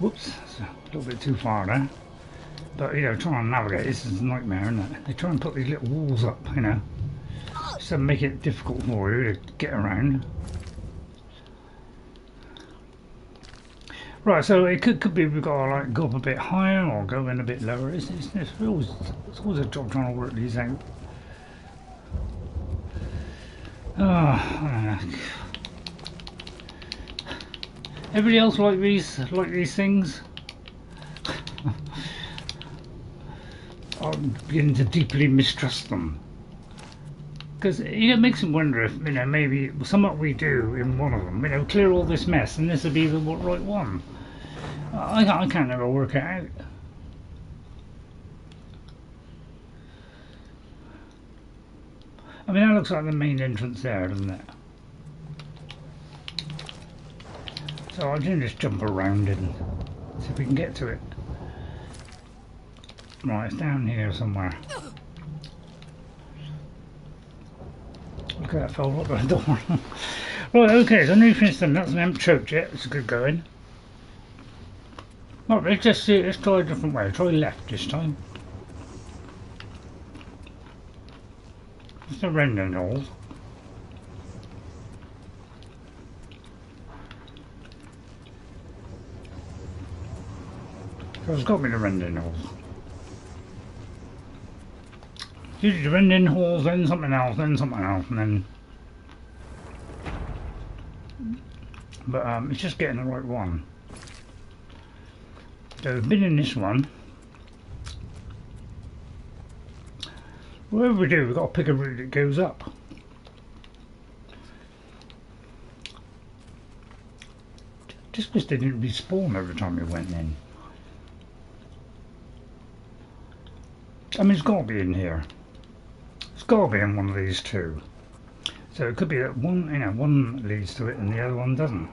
[SPEAKER 2] Whoops, that's a little bit too far there. But, you know, trying to navigate this is a nightmare, isn't it? They try and put these little walls up, you know, just to make it difficult for you to get around. Right, so it could be we've got to like go up a bit higher or go in a bit lower. It's always a job trying to work these out. Oh, everybody else like these things? I'm beginning to deeply mistrust them, because it makes me wonder if, you know, maybe something we do in one of them, you know, clear all this mess and this would be the right one. I can't ever work it out. I mean, that looks like the main entrance there, doesn't it? So I can just jump around and see if we can get to it. Right, it's down here somewhere. Look at that, fell up the door. Right, okay, so new finished them. That's an empty choked yet. It's good going. Right, let's just see. Let's try a different way. Try left this time. It's a rending hole. So it's got me the rending holes. Usually the rending holes, then something else, and then. But it's just getting the right one. So we've been in this one. Whatever we do, we've got to pick a route that goes up. Just wish they didn't respawn every time we went in. I mean, it's got to be in here. It's got to be in one of these two. So it could be that one, you know, one leads to it and the other one doesn't.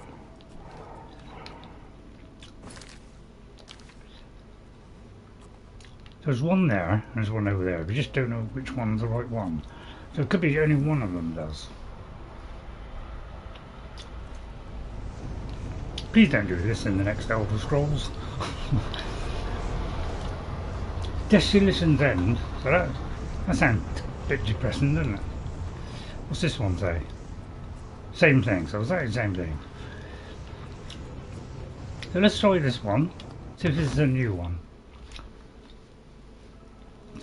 [SPEAKER 2] There's one there, and there's one over there. We just don't know which one's the right one. So it could be only one of them does. Please don't do this in the next Elder Scrolls. Desolations end. So that sounds a bit depressing, doesn't it? What's this one say? Same thing. So it's the same thing. So let's try this one. See if this is a new one.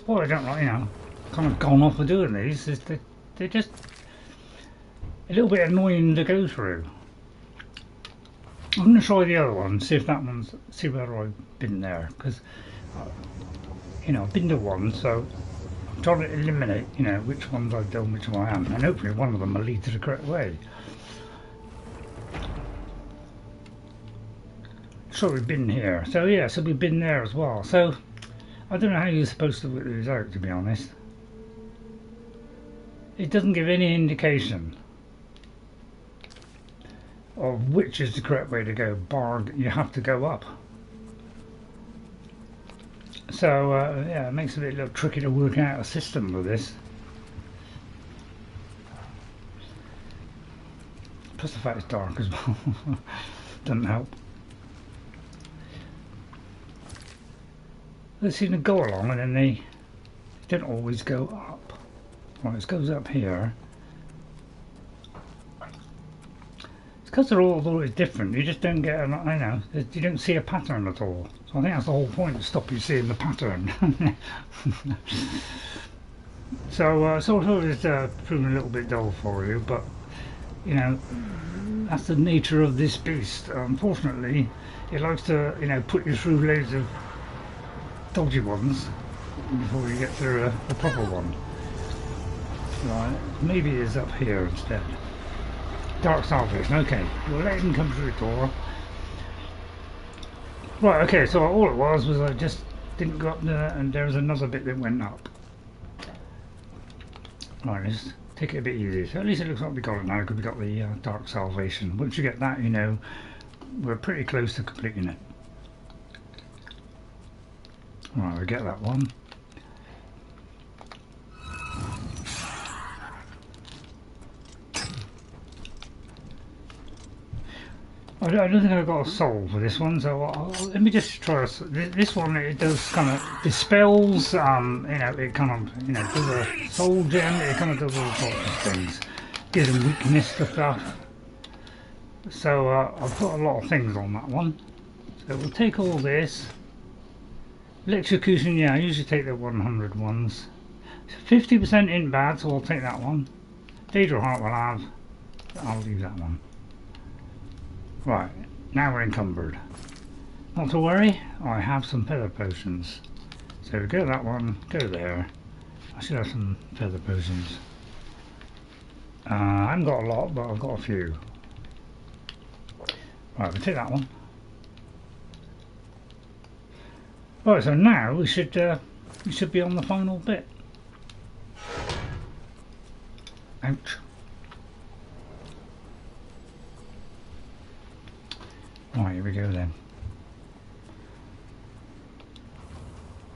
[SPEAKER 2] What I don't like, you know, kind of gone off of doing these is that they're just a little bit annoying to go through. I'm going to try the other one, see if that one's, see whether I've been there, because you know, I've been to one, so I'm trying to eliminate, you know, which ones I've done, which one I am, and hopefully one of them will lead to the correct way. So we've been here, so yeah, so we've been there as well. So I don't know how you're supposed to work these out, to be honest. It doesn't give any indication of which is the correct way to go, bar you have to go up. So yeah, it makes it a little tricky to work out a system with this. Plus the fact it's dark as well doesn't help. They seem to go along and then they don't always go up. Right, it goes up here. It's because they're all always different. You just don't get, I know, you don't see a pattern at all. So I think that's the whole point, to stop you seeing the pattern. So sort of it's proving a little bit dull for you, but you know, that's the nature of this beast. Unfortunately, it likes to, you know, put you through loads of dodgy ones before you get through a proper one. Right, maybe it's up here instead. Dark Salvation, okay. We'll let him come through the door. Right, okay, so all it was I just didn't go up there, and there was another bit that went up. Right, let's take it a bit easy. So at least it looks like we got it now, because we got the Dark Salvation. Once you get that, you know, we're pretty close to completing it. Right, we get that one. I don't think I've got a soul for this one, so let me just try this one. It does kind of dispels, you know, it kind of, you know, does a soul gem. It kind of does all sorts of things. Gives them weakness to stuff. So I've put a lot of things on that one. So we'll take all this. Electrocution, yeah, I usually take the 100 ones. 50% in bad, so I'll take that one. Daedral Heart will have. I'll leave that one. Right, now we're encumbered. Not to worry, I have some feather potions. So go that one, go there. I should have some feather potions. I haven't got a lot, but I've got a few. Right, we'll take that one. Right, so now we should be on the final bit. Ouch. Right, here we go then.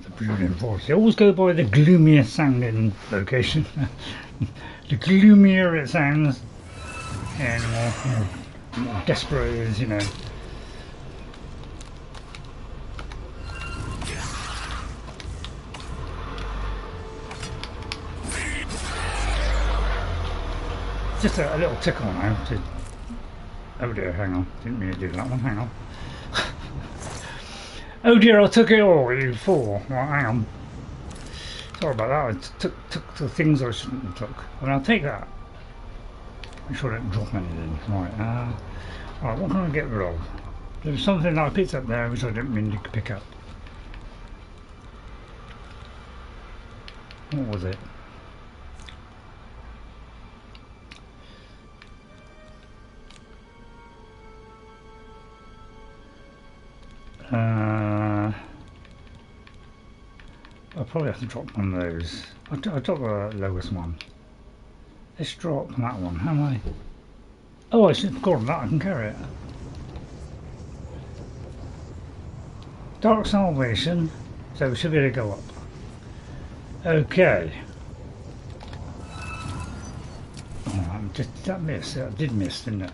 [SPEAKER 2] The Brooding Forest. They always go by the gloomier sounding location. The gloomier it sounds, and more desperate it is, you know. Just a little tickle now to... Oh dear, hang on, didn't mean to do that one, hang on. Oh dear, I took it all, you fool. Right, hang on. Sorry about that, I took the things I shouldn't have took. But I'll take that. Make sure I don't drop anything. Right, right, what can I get rid of? There's something that I picked up there which I didn't mean to pick up. What was it? I'll probably have to drop one of those. I'll drop the lowest one. Let's drop that one. How am I? Oh, I should have forgotten that. I can carry it. Dark Salvation. So we should be able to go up. Okay. Oh, that missed. That did miss, didn't it?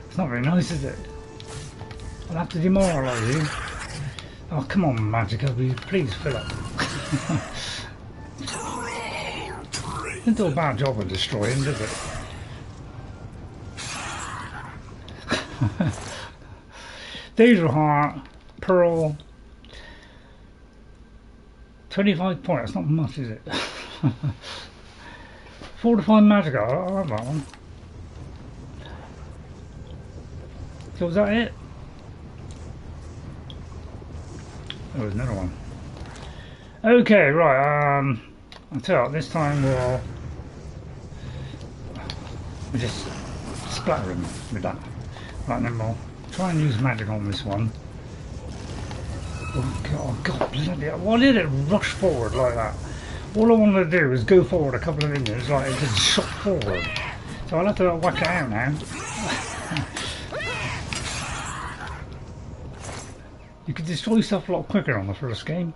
[SPEAKER 2] It's not very nice, is it? I'll have to demoralise you. Oh, come on, Magica, will you please fill up? Didn't do a bad job of destroying, did it? Danger Heart, Pearl, 25 points, that's not much, is it? Fortified Magic, I like that one. So was that it? There was another one. Okay, right, I'll tell you what, this time we'll just splatter him with that. Right, and then we'll try and use magic on this one. Oh God, bloody hell. Why did it rush forward like that? All I wanted to do was go forward a couple of inches, like it just shot forward. So I'll have to whack it out now. You could destroy stuff a lot quicker on the first game,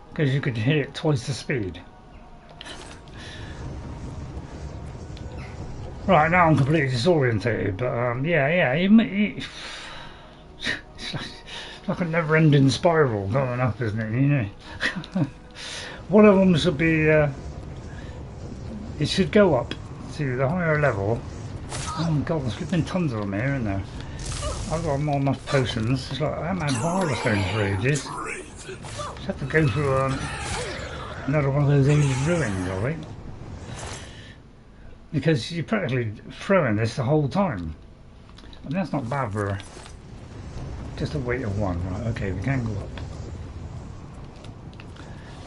[SPEAKER 2] because you could hit it twice the speed. Right, now I'm completely disorientated, but yeah, it's like a never-ending spiral going up, isn't it? You know, one of them should be, it should go up to the higher level. Oh God, there's flipping tons of them here, isn't there? I've got more enough potions. It's like I haven't had Barleystones for ages. Just have to go through another one of those ancient ruins, I think. Because you're practically throwing this the whole time. And that's not bad for just a weight of one. Right, okay, we can go up.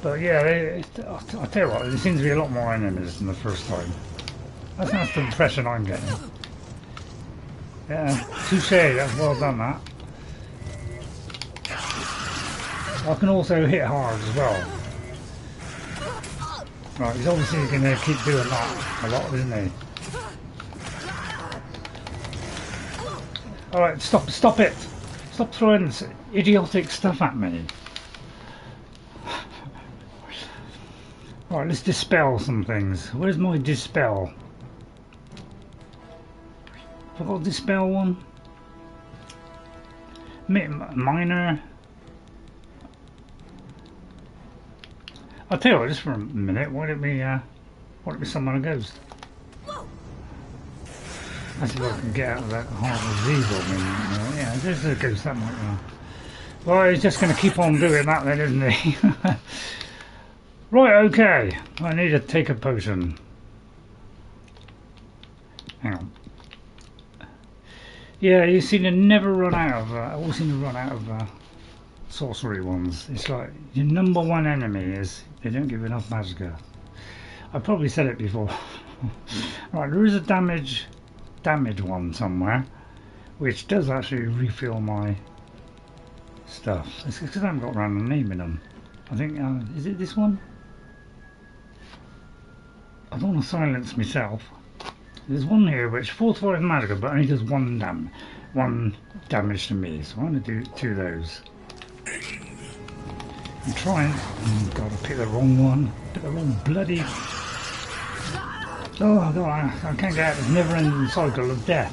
[SPEAKER 2] But yeah, I'll tell you what, there seems to be a lot more enemies than the first time. That's the impression I'm getting. Yeah, touche, that's well done that. I can also hit hard as well. Right, he's obviously going to keep doing that a lot, isn't he? Alright, stop it! Stop throwing this idiotic stuff at me. Right, let's dispel some things. Where's my dispel? Have I got a dispel one? Minor. I'll tell you what, just for a minute, why don't we summon a ghost? That's if I can get out of that horrible Zevil. Yeah, there's a ghost, that might be. Well, he's just going to keep on doing that then, isn't he? Right, okay. I need to take a potion. Hang on. Yeah, you seem to never run out of, always seem to run out of sorcery ones. It's like your number one enemy is they don't give enough magicka. I've probably said it before. Right, there is a damage one somewhere, which does actually refill my stuff. It's because I haven't got around to naming them. I think, is it this one? I don't want to silence myself. There's one here which fortifies magicka but only does one damage to me, so I'm going to do 2 of those. I'm trying. Oh God, I picked the wrong one. Picked the wrong bloody. Oh God, I can't get out of this never-ending cycle of death.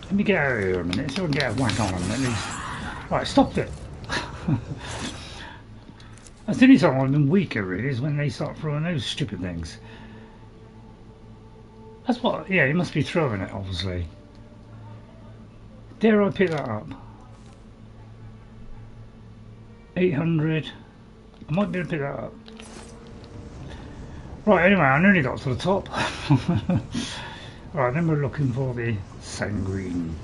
[SPEAKER 2] Let me get out of here a minute so I can get a whack on them at least. Right, stop it. That's the only time I've been weaker really, is when they start throwing those stupid things. That's what, yeah, he must be throwing it, obviously. Dare I pick that up? 800. I might be able to pick that up. Right, anyway, I nearly got to the top. Right, then we're looking for the sanguine.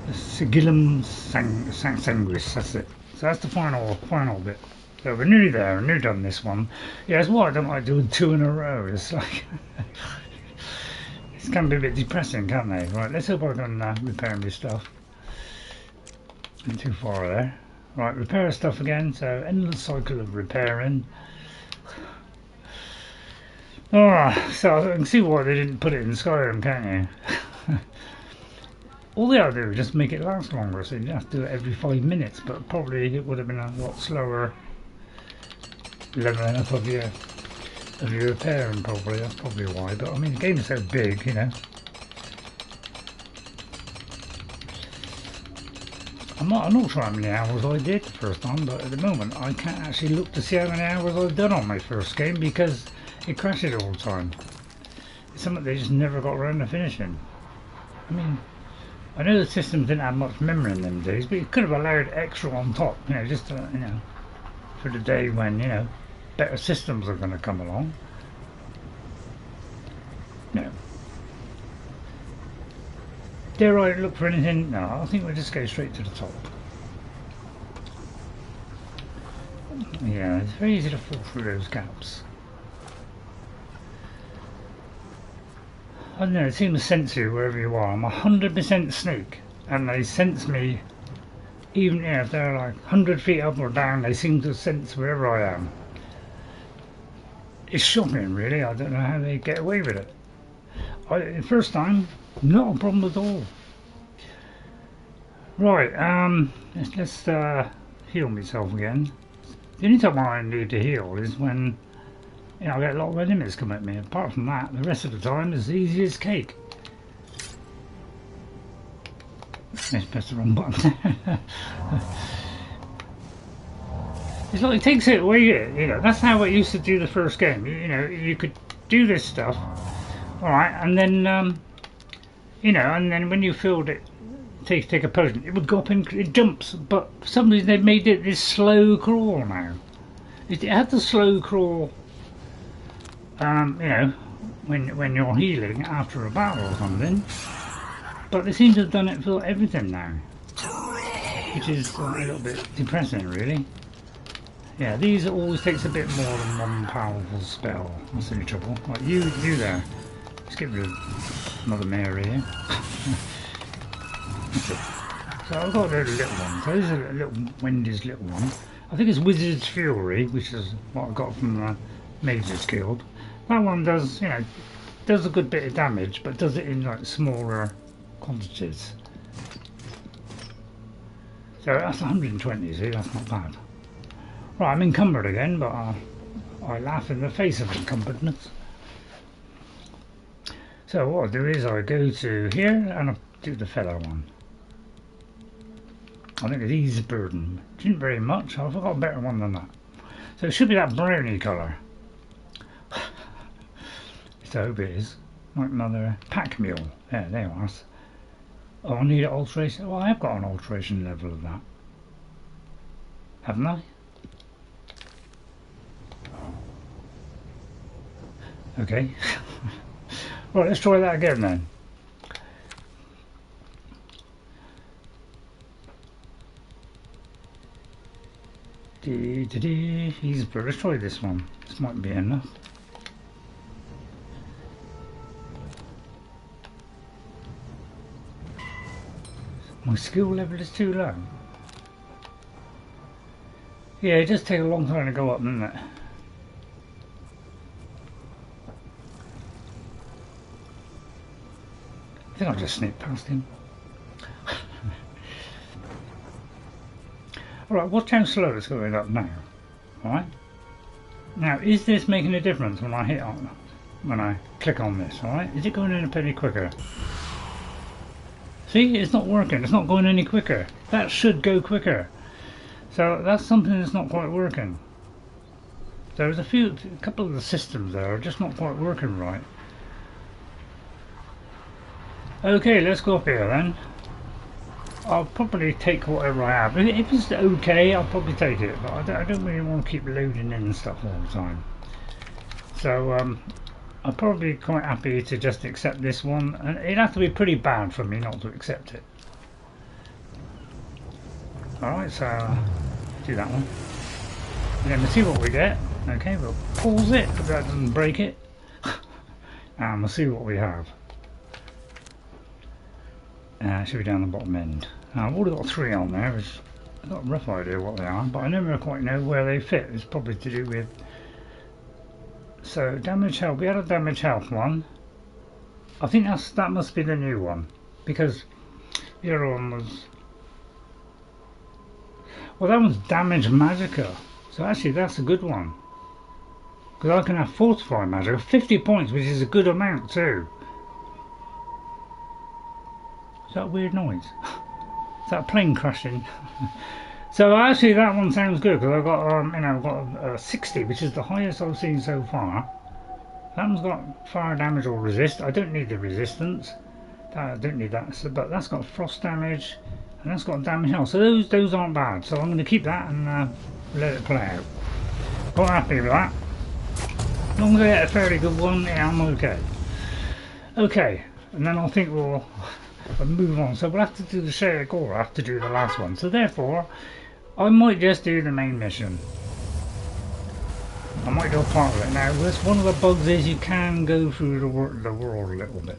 [SPEAKER 2] The Sigillum Sanguis, that's it. So that's the final bit. So we're nearly there, we're nearly done this one. Yeah, that's why I don't like doing 2 in a row. It's like it can be a bit depressing, can't they? Right, let's hope I can repair my stuff. Not too far there. Right, repair stuff again, so endless cycle of repairing. Oh, so I can see why they didn't put it in Skyrim, can't you? All they ought to do is just make it last longer, so you don't have to do it every 5 minutes, but probably it would have been a lot slower leveling up of your repairing, probably. That's probably why. But I mean, the game is so big, you know. I'm not sure how many hours I did the first time, but at the moment I can't actually look to see how many hours I've done on my first game because it crashes all the time. It's something they just never got around to finishing. I mean, I know the systems didn't have much memory in them days, but you could have allowed extra on top, you know, just to, you know, for the day when, you know, better systems are going to come along. No. Dare I look for anything? No, I think we'll just go straight to the top. Yeah, it's very easy to fall through those gaps. I don't know, it seems to sense you wherever you are. I'm 100% snake, and they sense me, even you know, if they're like 100 feet up or down, they seem to sense wherever I am. It's shocking, really. I don't know how they get away with it. The first time, not a problem at all. Right, let's heal myself again. The only time I need to heal is when, you know, I get a lot of enemies come at me. Apart from that, the rest of the time is easy as cake. Let's press the wrong button. It's like it takes it away, you know. That's how it used to do the first game. You know, you could do this stuff, all right, and then, you know, and then when you filled it, take a potion, it would go up and it jumps. But for some reason they've made it this slow crawl now. It had the slow crawl. You know, when you're healing after a battle or something, but they seem to have done it for everything now, which is a little bit depressing, really. Yeah, these always takes a bit more than one powerful spell. That's the only trouble. Like you there. Let's get rid of Mother Mary here. So I've got a little one. So this is a little Wendy's little one. I think it's Wizard's Fury, which is what I got from the Mage's Guild. That one does, you know, does a good bit of damage, but does it in like smaller quantities. So that's 120, see, that's not bad. Right, I'm encumbered again, but I laugh in the face of encumberness. So what I do is I go to here and I do the feather one. I think it's easy burden. Didn't very much, I've got a better one than that. So it should be that brownie colour. So I hope it is. Like another pack mule. Yeah, there it was. Oh, I need an alteration. Well, I have got an alteration level of that. Haven't I? Okay. Right, let's try that again then. Easy, but let's try this one. This might be enough. My skill level is too low. Yeah, it does take a long time to go up, doesn't it? I think I'll just sneak past him. Alright, watch how slow it's going up now. Alright? Now, is this making a difference when I when I click on this, alright? Is it going in a penny quicker? See, it's not working, it's not going any quicker. That should go quicker. So that's something that's not quite working. There's a couple of the systems there are just not quite working right. Okay, let's go up here then. I'll probably take whatever I have. If it's okay, I'll probably take it, but I don't really want to keep loading in stuff all the time. So I'm probably quite happy to just accept this one, and it'd have to be pretty bad for me not to accept it. Alright, so do that one. And then we'll see what we get. Okay, we'll pause it, but that doesn't break it. And we'll see what we have. Should be down the bottom end. I've already got 3 on there, which I've got a rough idea what they are, but I never quite know where they fit. It's probably to do with So damage health. We had a damage health one. I think that must be the new one, because the other one was. Well, that one's damage magicka. So actually, that's a good one. Because I can have fortify magicka, 50 points, which is a good amount too. Is that a weird noise? Is that a plane crashing? So actually that one sounds good, because I've got I've got 60, which is the highest I've seen so far. That one's got fire damage or resist. I don't need the resistance. I don't need that. So, but that's got frost damage, and that's got damage health. So those aren't bad. So I'm going to keep that and let it play out. Quite happy with that. As long as I get a fairly good one, yeah, I'm okay. Okay, and then I think we'll move on. So we'll have to do the Sheagoraths to do the last one. So therefore, I might just do the main mission. I might do a part of it. Now, one of the bugs is you can go through the world a little bit.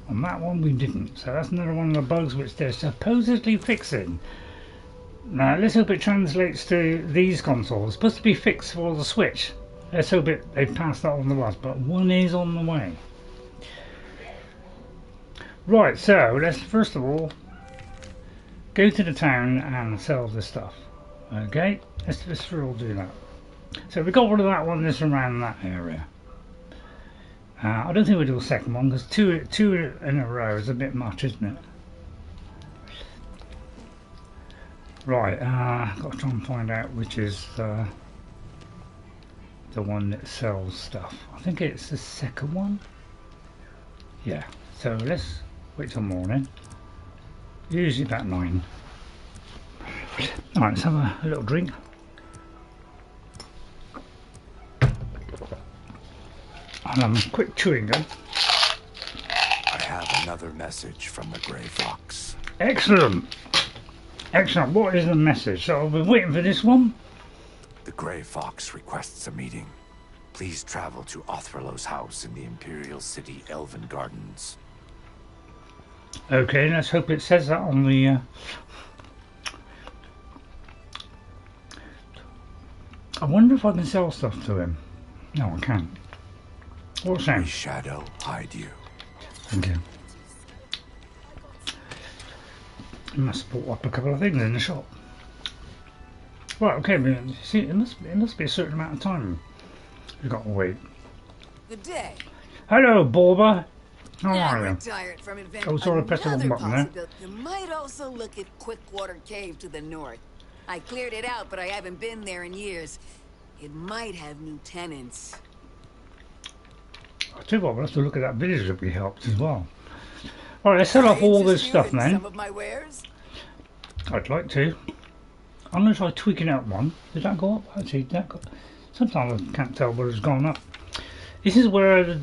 [SPEAKER 2] On that one we didn't. So that's another one of the bugs which they're supposedly fixing. Now let's hope it translates to these consoles. It's supposed to be fixed for the Switch. Let's hope they've passed that on the us, but one is on the way. Right, so let's first of all go to the town and sell the stuff. Okay, let's all do that. So we got rid of that one that's around that area. I don't think we'll do a second one, because two in a row is a bit much, isn't it? Right, got to try and find out which is the one that sells stuff. I think it's the second one. Yeah, so let's wait till morning. Usually about 9. Alright, let's have a little drink. And a quick chewing gum.
[SPEAKER 6] I have another message from the Grey Fox.
[SPEAKER 2] Excellent! Excellent, what is the message? So I've been waiting for this one.
[SPEAKER 6] The Grey Fox requests a meeting. Please travel to Othrelo's house in the Imperial City Elven Gardens.
[SPEAKER 2] Okay, let's hope it says that on the... I wonder if I can sell stuff to him. No, I can't. What's that?
[SPEAKER 6] May shadow hide you.
[SPEAKER 2] Thank you. I must have bought up a couple of things in the shop. Right, okay, but see, it must be a certain amount of time you've got to wait.
[SPEAKER 4] Good day.
[SPEAKER 2] Hello, Borba. How are you?
[SPEAKER 4] Retired from
[SPEAKER 2] Oh, sorry, I pressed the wrong button there.
[SPEAKER 4] You might also look at Quickwater Cave to the north. I cleared it out, but I haven't been there in years. It might have new tenants.
[SPEAKER 2] I'll tell you what, we'll have to look at that village that we helped as well. Alright, let's sell off all this stuff then.
[SPEAKER 4] Some of my wares?
[SPEAKER 2] I'd like to. Unless I tweak it out one. Did that go up? Actually, sometimes I can't tell whether it's gone up. This is where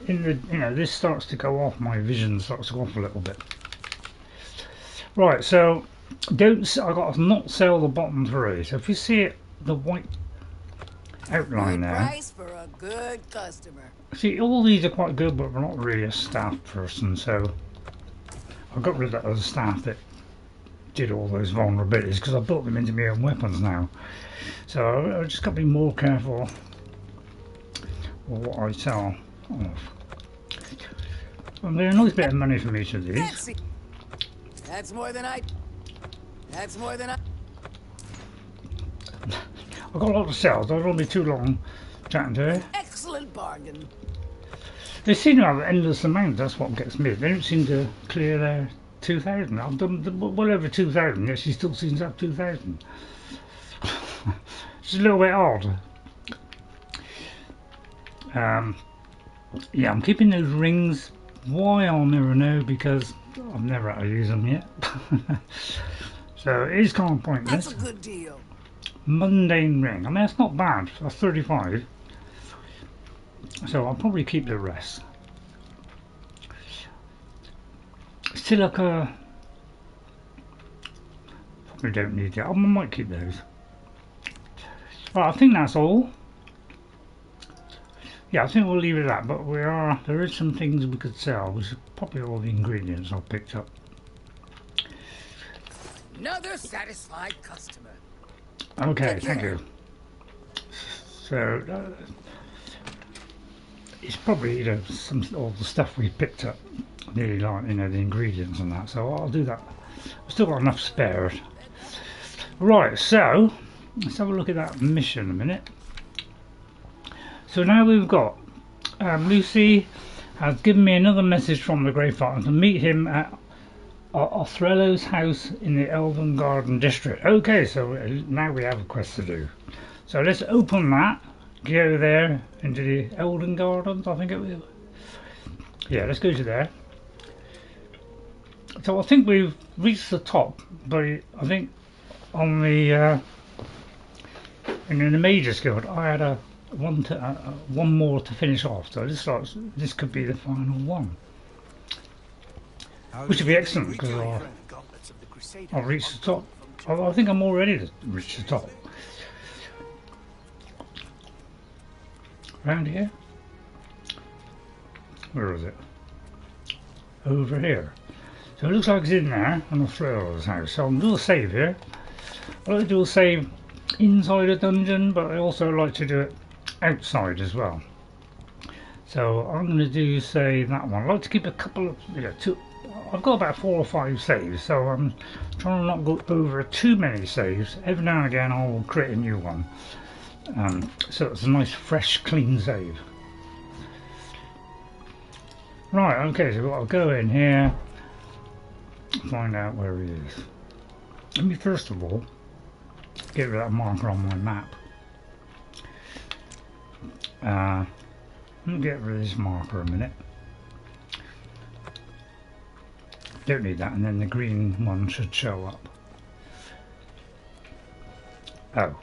[SPEAKER 2] this starts to go off. My vision starts to go off a little bit. Right, so I got to not sell the bottom 3. So if you see it, the white outline there.
[SPEAKER 4] Price for a good customer.
[SPEAKER 2] See, all these are quite good, but we're not really a staff person, so I got rid of the staff that did all those vulnerabilities, because I built them into my own weapons now. So I just got to be more careful with what I sell off. I'm getting a nice bit of money from each of these.
[SPEAKER 4] That's more than I. I've
[SPEAKER 2] got a lot of sales. I don't want to be too long chatting to you.
[SPEAKER 4] Excellent bargain.
[SPEAKER 2] They seem to have endless amounts. That's what gets me. They don't seem to clear their 2,000. I've done well over 2,000. Yet she still seems to have 2,000. It's a little bit odd. Yeah, I'm keeping those rings. Why, I'll never know, because I've never had to use them yet. So it is kind of pointless.
[SPEAKER 4] That's a good deal.
[SPEAKER 2] Mundane ring. I mean, that's not bad. That's 35. So I'll probably keep the rest. Silica. Probably don't need it. I might keep those. Right, I think that's all. Yeah, I think we'll leave it at that. But there is some things we could sell, which is probably all the ingredients I picked up.
[SPEAKER 4] Another satisfied customer.
[SPEAKER 2] Okay, thank you. So it's probably, you know, all the stuff we picked up, nearly like, you know, the ingredients and that. So I'll do that. I've still got enough spares. Right, so let's have a look at that mission a minute. So now we've got Lucy has given me another message from the Grey Fox to meet him at Othrelo's house in the Elven Garden district. Okay, so now we have a quest to do. So let's open that, go there into the Elven Gardens, I think it will. Yeah, let's go to there. So I think we've reached the top, but I think on the in the Mage's Guild I had one more to finish off, so this could be the final one. Which would be excellent because I'll reach the top. I think I'm all ready to reach the top. Around here? Where is it? Over here. So it looks like it's in there on the Othrelo's house. So I'll do a save here. I like to do a save inside a dungeon, but I also like to do it outside as well. So I'm going to do, say, that one. I like to keep a couple of, you know, I've got about 4 or 5 saves, so I'm trying to not go over too many saves. Every now and again I'll create a new one. So it's a nice, fresh, clean save. Right, okay, so I'll go in here, find out where he is. Let me first of all get rid of that marker on my map. Let me get rid of this marker a minute. Don't need that, and then the green one should show up. Oh.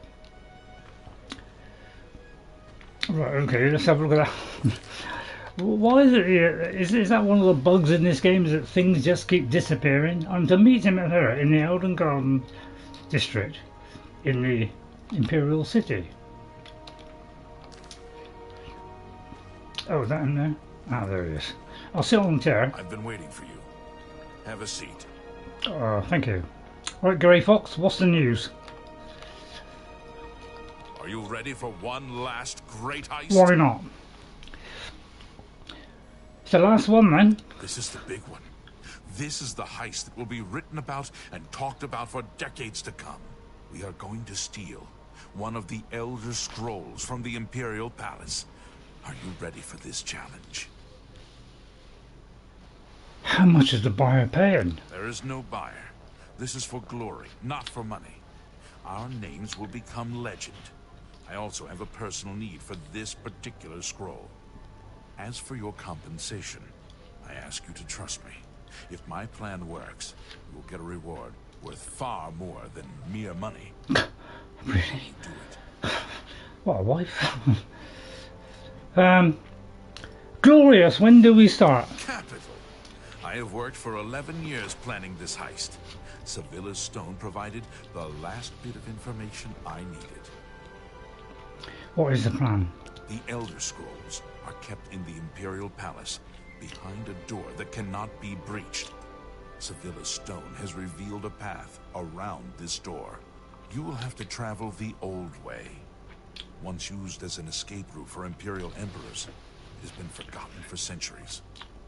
[SPEAKER 2] Right, okay, let's have a look at that. Why is it here? Is that one of the bugs in this game, is that things just keep disappearing? I'm to meet him at her in the Elden Garden district in the Imperial City. Oh, is that in there? Ah, there he is. I'll sit on the chair.
[SPEAKER 6] I've been waiting for you. Have a seat.
[SPEAKER 2] Thank you. Right, Grey Fox, what's the news?
[SPEAKER 6] Are you ready for one last great heist?
[SPEAKER 2] Why not? It's the last one then.
[SPEAKER 6] This is the big one. This is the heist that will be written about and talked about for decades to come. We are going to steal one of the Elder Scrolls from the Imperial Palace. Are you ready for this challenge?
[SPEAKER 2] How much is the buyer paying?
[SPEAKER 6] There is no buyer. This is for glory, not for money. Our names will become legend. I also have a personal need for this particular scroll. As for your compensation, I ask you to trust me. If my plan works, you will get a reward worth far more than mere money.
[SPEAKER 2] Really?
[SPEAKER 6] Do it.
[SPEAKER 2] What a wife. Glorious, when do we start?
[SPEAKER 6] Capital. I have worked for 11 years planning this heist. Sevilla's stone provided the last bit of information I needed.
[SPEAKER 2] What is the plan?
[SPEAKER 6] The Elder Scrolls are kept in the Imperial Palace, behind a door that cannot be breached. Sevilla's stone has revealed a path around this door. You will have to travel the Old Way. Once used as an escape route for Imperial Emperors, it has been forgotten for centuries.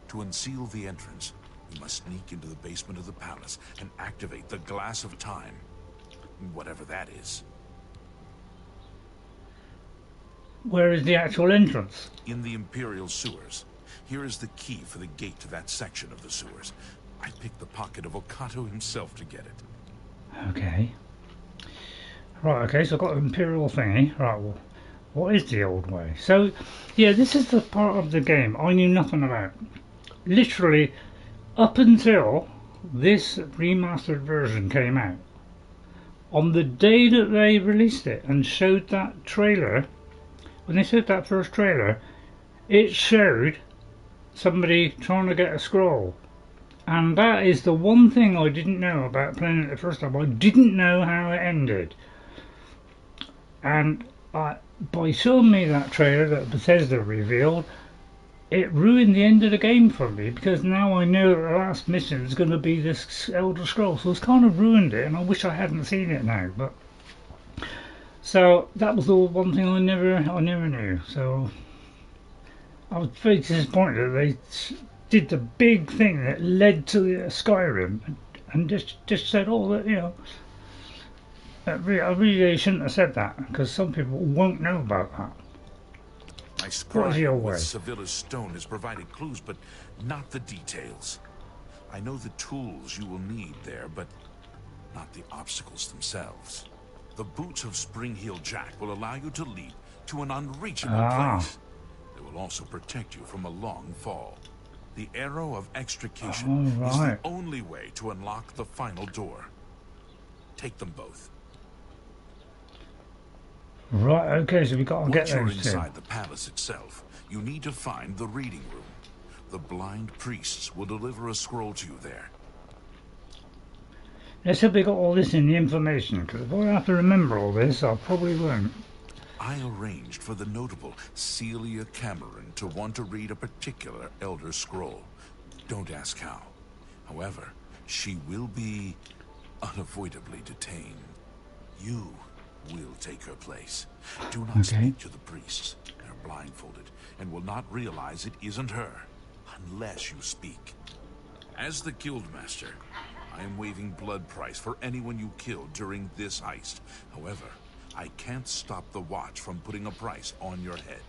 [SPEAKER 6] To unseal the entrance, you must sneak into the basement of the palace and activate the Glass of Time. Whatever that is.
[SPEAKER 2] Where is the actual entrance?
[SPEAKER 6] In the Imperial sewers. Here is the key for the gate to that section of the sewers. I picked the pocket of Okato himself to get it.
[SPEAKER 2] Okay. Right, okay, so I've got an Imperial thingy. Right, well, what is the Old Way? So, yeah, this is the part of the game I knew nothing about. Literally, up until this remastered version came out. On the day that they released it and showed that trailer, when they showed that first trailer, it showed somebody trying to get a scroll. And that is the one thing I didn't know about playing it the first time. I didn't know how it ended. And by showing me that trailer that Bethesda revealed, it ruined the end of the game for me, because now I know that the last mission is going to be this Elder Scroll. So it's kind of ruined it, and I wish I hadn't seen it now. But so that was the one thing I never knew. So I was very disappointed that they did the big thing that led to the Skyrim and just said, oh, that, you know, I really shouldn't have said that, because some people won't know about that.
[SPEAKER 6] My scribe
[SPEAKER 2] your
[SPEAKER 6] with
[SPEAKER 2] way?
[SPEAKER 6] Sevilla's stone has provided clues, but not the details. I know the tools you will need there, but not the obstacles themselves. The boots of Springheel Jack will allow you to leap to an unreachable place. They will also protect you from a long fall. The arrow of extrication is the only way to unlock the final door. Take them both.
[SPEAKER 2] Right, okay, so we got to get those two.
[SPEAKER 6] Once you're inside the palace itself, you need to find the reading room. The blind priests will deliver a scroll to you there.
[SPEAKER 2] Let's hope we got all this in the information, because if I have to remember all this, I probably won't.
[SPEAKER 6] I arranged for the notable Celia Cameron to want to read a particular Elder Scroll. Don't ask how. However, she will be unavoidably detained. You will take her place. Do not speak to the priests. They're blindfolded and will not realize it isn't her unless you speak. As the Guildmaster, I am waiving blood price for anyone you kill during this heist. However, I can't stop the Watch from putting a price on your head.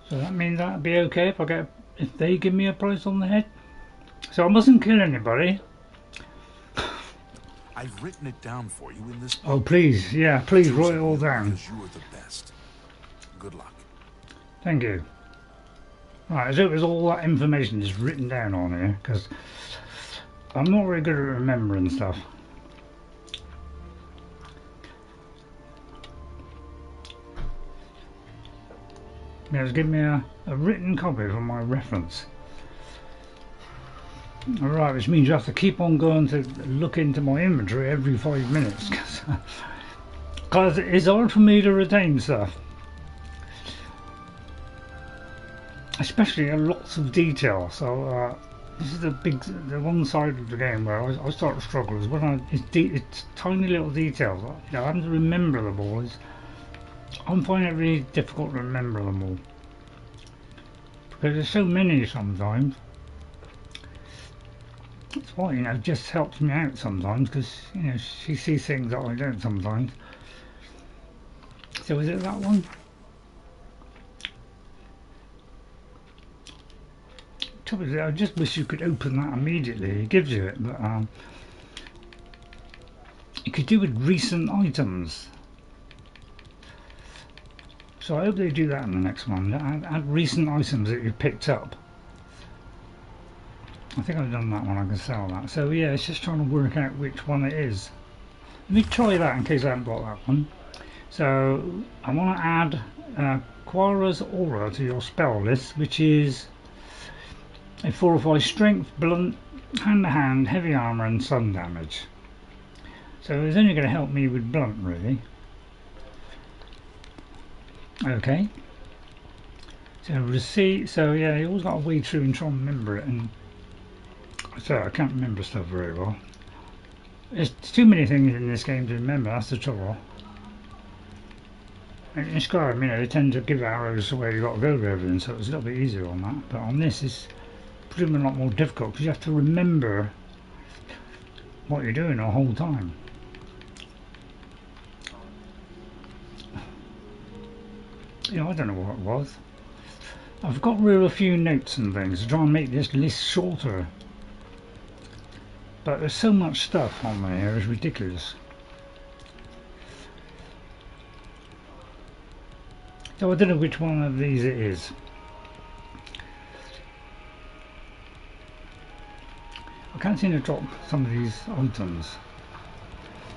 [SPEAKER 2] So that means that'd be okay if they give me a price on the head? So I mustn't kill anybody?
[SPEAKER 6] I've written it down for you in this book.
[SPEAKER 2] Oh please, yeah, please write it all down.
[SPEAKER 6] Because you are the best. Good luck.
[SPEAKER 2] Thank you. Right, so it was all that information is written down on here, because I'm not very good at remembering stuff. Yeah, just give me a written copy for my reference. Alright, which means you have to keep on going to look into my inventory every 5 minutes, because it's hard for me to retain stuff. Especially lots of detail, so this is the one side of the game where I start to struggle, is when it's tiny little details, you know, having to remember them all. I'm finding it really difficult to remember them all, because there's so many sometimes. That's why, you know, it just helps me out sometimes, because, you know, she sees things that I don't sometimes. So is it that one? I just wish you could open that immediately. It gives you it, but you could do with recent items. So I hope they do that in the next one. Add recent items that you picked up. I think I've done that one. I can sell that. So yeah, it's just trying to work out which one it is. Let me try that in case I haven't got that one. So I want to add Quara's Aura to your spell list, which is a 4 or 5 strength, blunt, hand to hand, heavy armor and sun damage. So it's only going to help me with blunt, really. Okay. So receipt. So yeah, you always got to wade through and try and remember it. And so I can't remember stuff very well. There's too many things in this game to remember. That's the trouble. And in Skyrim, you know, they tend to give arrows where you got to go with everything, so it's a little bit easier on that. But on this, it's pretty much a lot more difficult, because you have to remember what you're doing the whole time. You know, I don't know what it was. I've got rid of a few notes and things to try and make this list shorter, but there's so much stuff on there, it's ridiculous. So I don't know which one of these it is. I can't seem to drop some of these items,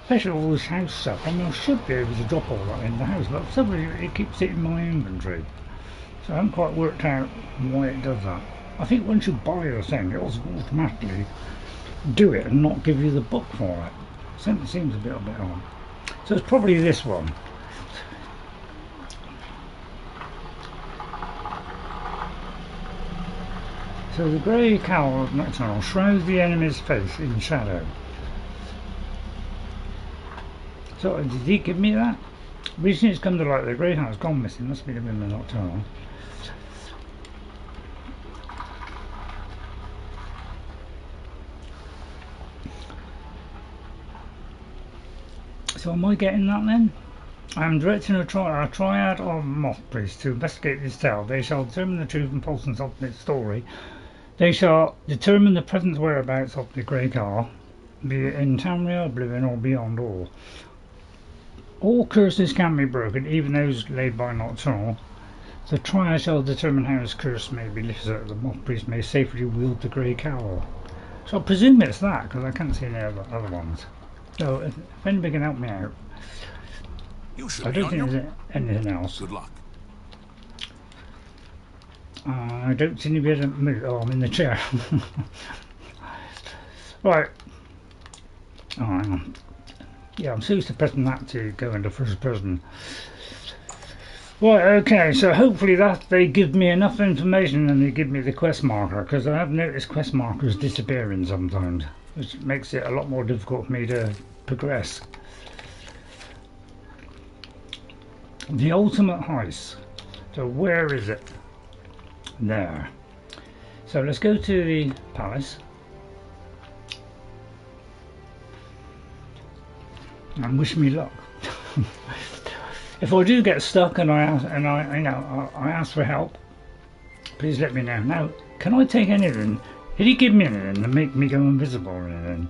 [SPEAKER 2] especially all this house stuff. I mean, I should be able to drop all that in the house, but for some reason it keeps it in my inventory. So I haven't quite worked out why it does that. I think once you buy a thing, it will automatically do it and not give you the book for it. So it seems a bit odd. So it's probably this one. So the grey cowl of nocturnal shrouds the enemy's face in shadow. So did he give me that? Recently it's come to light the grey hat has gone missing. Must be the women nocturnal. So am I getting that then? I am directing a triad of moth priests to investigate this tale. They shall determine the truth and falseness of this story. They shall determine the present whereabouts of the Grey Cowl, be it in Tamriel, Oblivion, or beyond all. All curses can be broken, even those laid by Nocturnal. The triad shall determine how this curse may be lifted so that the moth priest may safely wield the Grey Cowl. So I presume it's that, because I can't see any other ones. So if anybody can help me out. I don't think there's anything else.
[SPEAKER 6] Good luck.
[SPEAKER 2] I don't seem to be able to move. Oh, I'm in the chair. Right. Oh, hang on. Yeah, I'm so used to pressing that to go into first person. Right, okay, so hopefully that they give me enough information and they give me the quest marker, because I have noticed quest markers disappearing sometimes, which makes it a lot more difficult for me to progress. The ultimate heist. So where is it? There. So let's go to the palace. And wish me luck. If I do get stuck and I ask for help, please let me know. Now, can I take anything? Did he give me anything to make me go invisible or anything?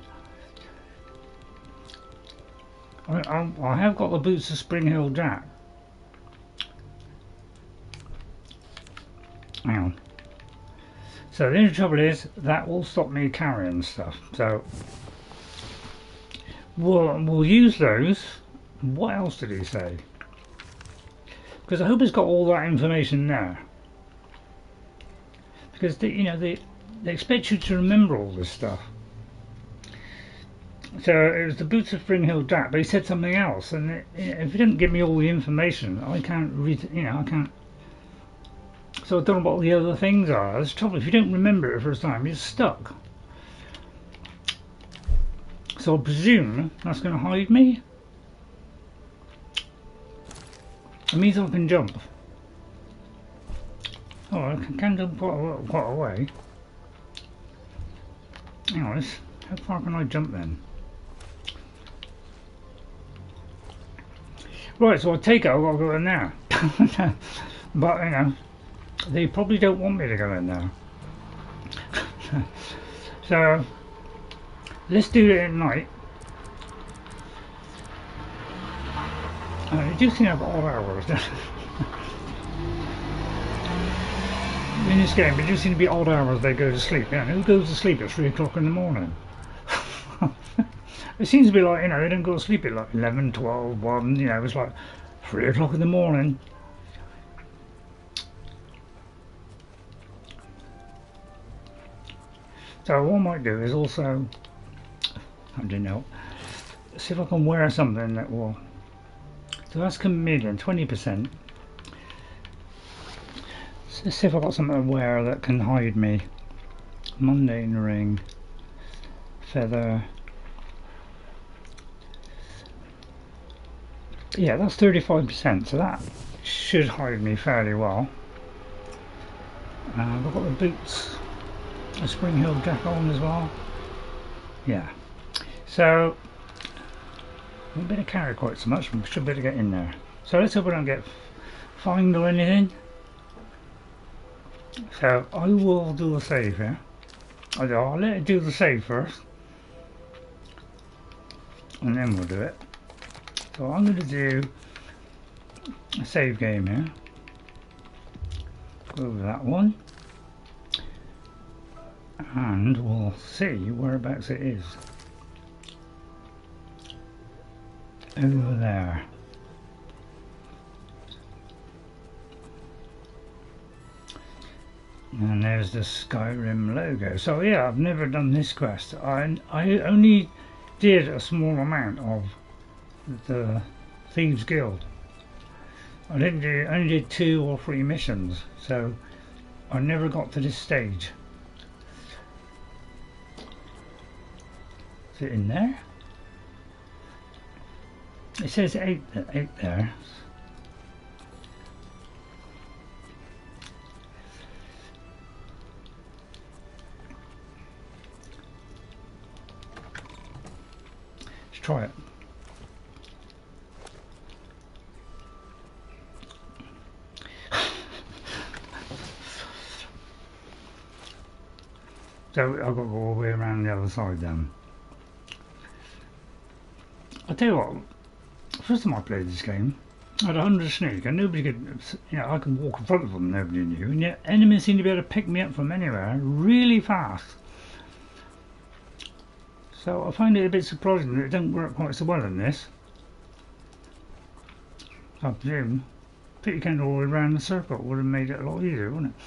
[SPEAKER 2] I have got the boots of Springheel Jack. Hang on. So the only trouble is that will stop me carrying stuff. So we'll use those. What else did he say? Because I hope it's got all that information there. Because they expect you to remember all this stuff. So it was the boots of Springheel Jack, but he said something else, and if he didn't give me all the information, I can't read. I can't. So I don't know what the other things are. That's the trouble. If you don't remember it the first time, you're stuck. So I presume that's going to hide me. It means I can jump. Oh, I can jump quite a way. Hang on, how far can I jump then? Right, so I take it I've got to go in there. But, they probably don't want me to go in there. So, let's do it at night. You do seem to have odd hours. In this game, it do seem to be odd hours they go to sleep. Who goes to sleep at 3 o'clock in the morning? It seems to be like, they don't go to sleep at like 11, 12, 1, it's like 3 o'clock in the morning. So what I might do is also, I don't know, see if I can wear something that will, so that's chameleon, 20%. So let's see if I've got something to wear that can hide me. Mundane ring, feather. Yeah, that's 35%, so that should hide me fairly well. I've got the boots, a Springheel Jack on as well. Yeah, so I won't be able to carry quite so much, but should be able to get in there. So let's hope I don't get fined or anything. So I will do a save here. I'll let it do the save first, and then we'll do it. So I'm going to do a save game here. Go over that one, and we'll see whereabouts it is. Over there. And there's the Skyrim logo. So yeah, I've never done this quest. I only did a small amount of the Thieves Guild. I only did 2 or 3 missions, so I never got to this stage. Is it in there? It says 8 there. try it. So I've got to go all the way around the other side then. I tell you what, first time I played this game, I had 100 sneak and nobody could, you know, I could walk in front of them, nobody knew, and yet enemies seemed to be able to pick me up from anywhere really fast. So I find it a bit surprising that it doesn't work quite so well in this. I presume put your candle all the way around the circle would have made it a lot easier, wouldn't it?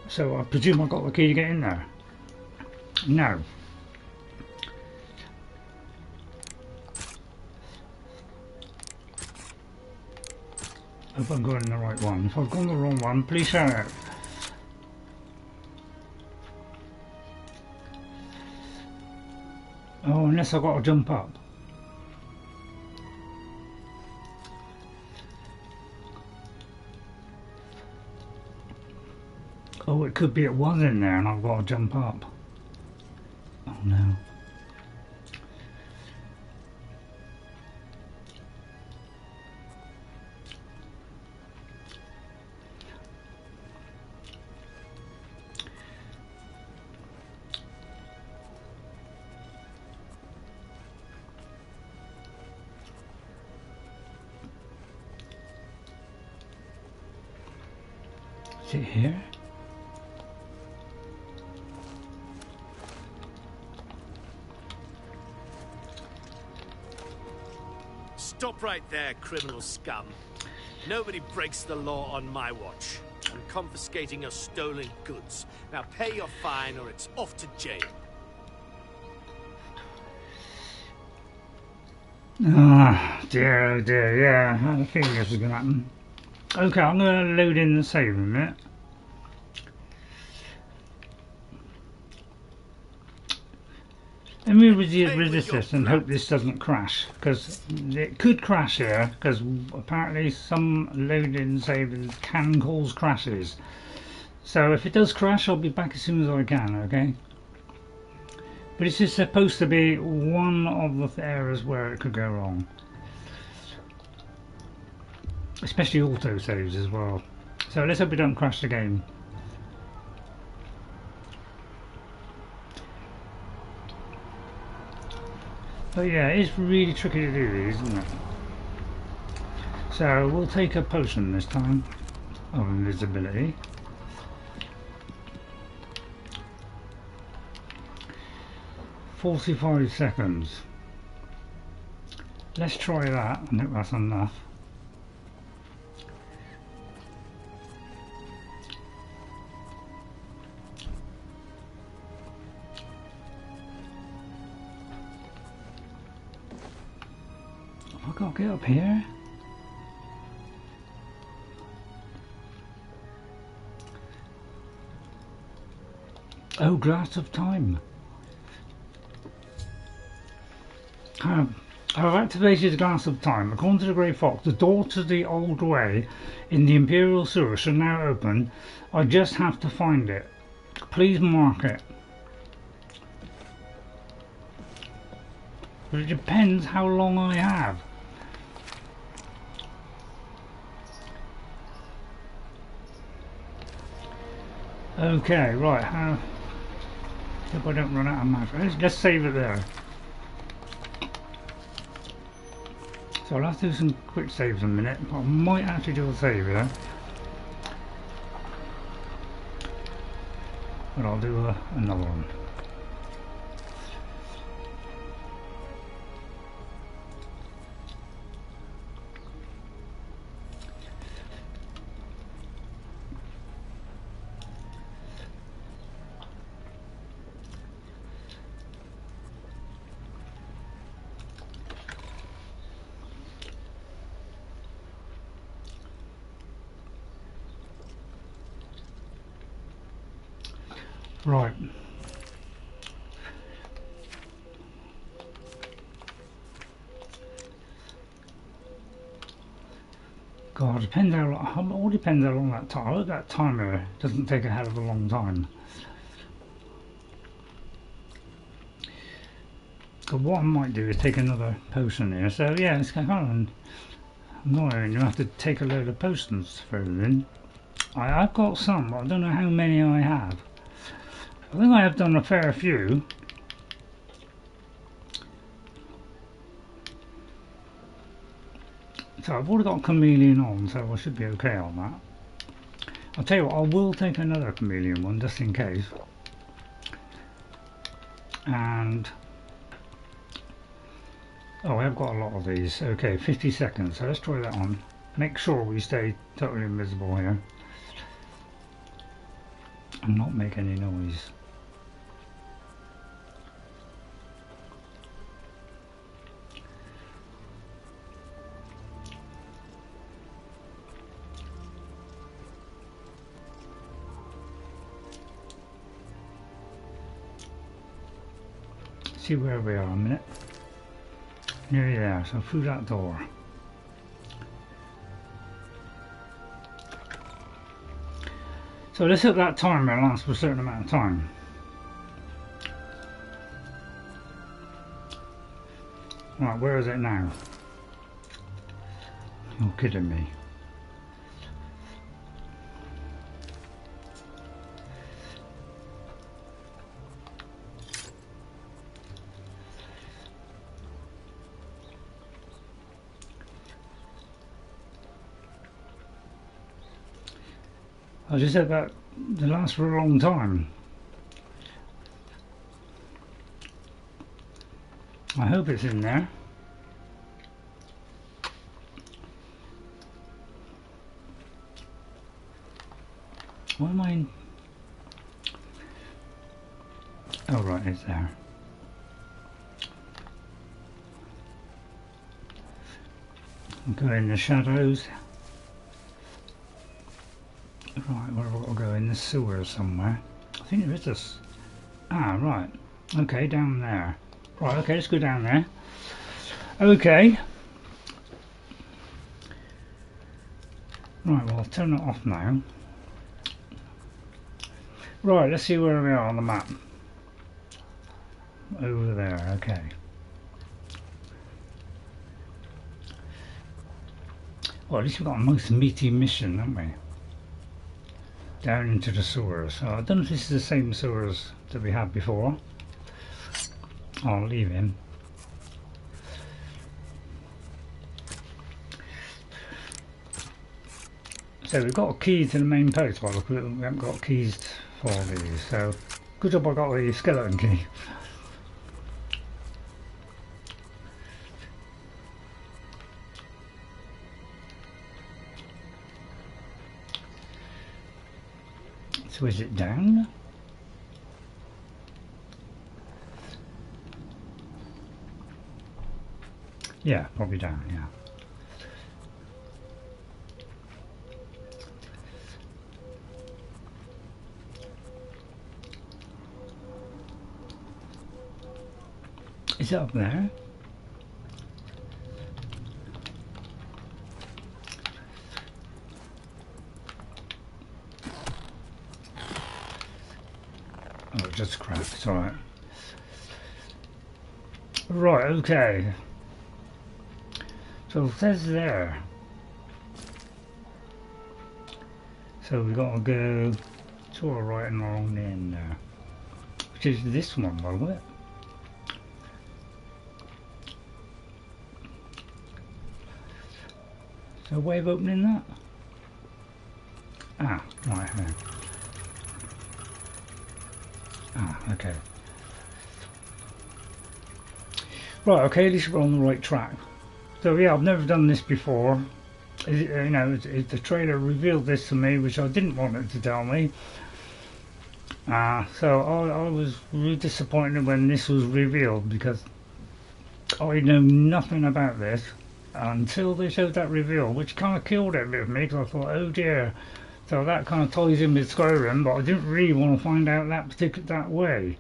[SPEAKER 2] So I presume I got the key to get in there. No. Hope I'm going the right one. If I've gone the wrong one, please shout out. Oh, unless I've got to jump up. Oh, it could be it was in there and I've got to jump up. Oh no. Is it here?
[SPEAKER 7] Stop right there, criminal scum. Nobody breaks the law on my watch. I'm confiscating your stolen goods. Now pay your fine or it's off to jail.
[SPEAKER 2] Oh dear, yeah, I had a feeling this was going to happen. Okay, I'm going to load in the save in a minute. Let me resist this and hope this doesn't crash, because it could crash here, because apparently some loading savings can cause crashes. So if it does crash, I'll be back as soon as I can, okay? But this is supposed to be one of the areas where it could go wrong. Especially auto saves as well. So let's hope we don't crash the game. But yeah, it's really tricky to do these, isn't it? So we'll take a potion this time of invisibility. "45 seconds. Let's try that. I think that's enough. Have I got to get up here? Oh, glass of time. I've activated the glass of time. According to the Grey Fox, the door to the Old Way in the Imperial Sewer should now open. I just have to find it. Please mark it. But it depends how long I have. Okay, right. Hope I don't run out of math. Let's save it there. So I'll have to do some quick saves in a minute, but I might actually do a save here. But I'll do another one. Right. God, depends how all depends how long that time. I hope that timer doesn't take a hell of a long time. But what I might do is take another potion here. So yeah, it's kind of annoying. You have to take a load of potions for everything. I've got some, but I don't know how many I have. I think I have done a fair few. So I've already got chameleon on, so I should be okay on that. I'll tell you what, I will take another chameleon one just in case. And oh, I have got a lot of these. Okay, 50 seconds. So let's try that on. Make sure we stay totally invisible here and not make any noise. See where we are a minute. Nearly there, so through that door. So let's hit that timer lasts for a certain amount of time. Right, where is it now? You're kidding me. I just said that they last for a long time. I hope it's in there. What am I in? Oh right, it's there. I'll go in the shadows. Right, where have I got to go? In the sewer somewhere. I think there is this. Ah, right. Okay, down there. Right, okay, let's go down there. Okay. Right, well, I'll turn it off now. Right, let's see where we are on the map. Over there, okay. Well, at least we've got a most meaty mission, haven't we? Down into the sewers. So I don't know if this is the same sewers that we had before. I'll leave him. So we've got a key to the main post. Well, we haven't got keys for these. So good job I got the skeleton key. So is it down? Yeah, probably down, yeah. Is it up there? Oh, just crap, it's alright. Right, okay. So it says there. So we've got to go sort of right along the end there. Which is this one, by the way. So a way of opening that? Ah, right here. Ah, okay. Right, okay, at least we're on the right track. So yeah, I've never done this before. You know, the trailer revealed this to me, which I didn't want it to tell me. So I was really disappointed when this was revealed, because I know nothing about this until they showed that reveal, which kind of killed it with me, because I thought, oh dear. So that kind of ties in with Skyrim, but I didn't really want to find out that way.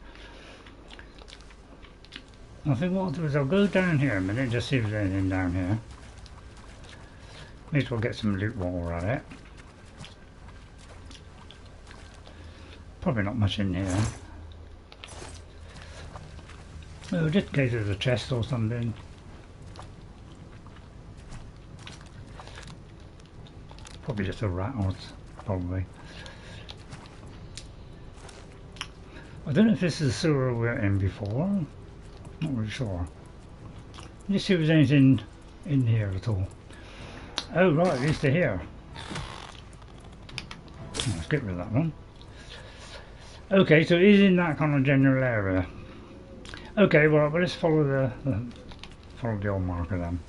[SPEAKER 2] I think what I'll do is I'll go down here a minute, just see if there's anything down here. May as well get some loot while we're at it. Probably not much in here. Well, just go to the chest or something. Probably just a rat or probably. I don't know if this is the sewer we were in before. Not really sure. Let's see if there's anything in here at all. Oh right, at least they're here. Let's get rid of that one. Okay, so it is in that kind of general area. Okay, well let's follow the old marker then.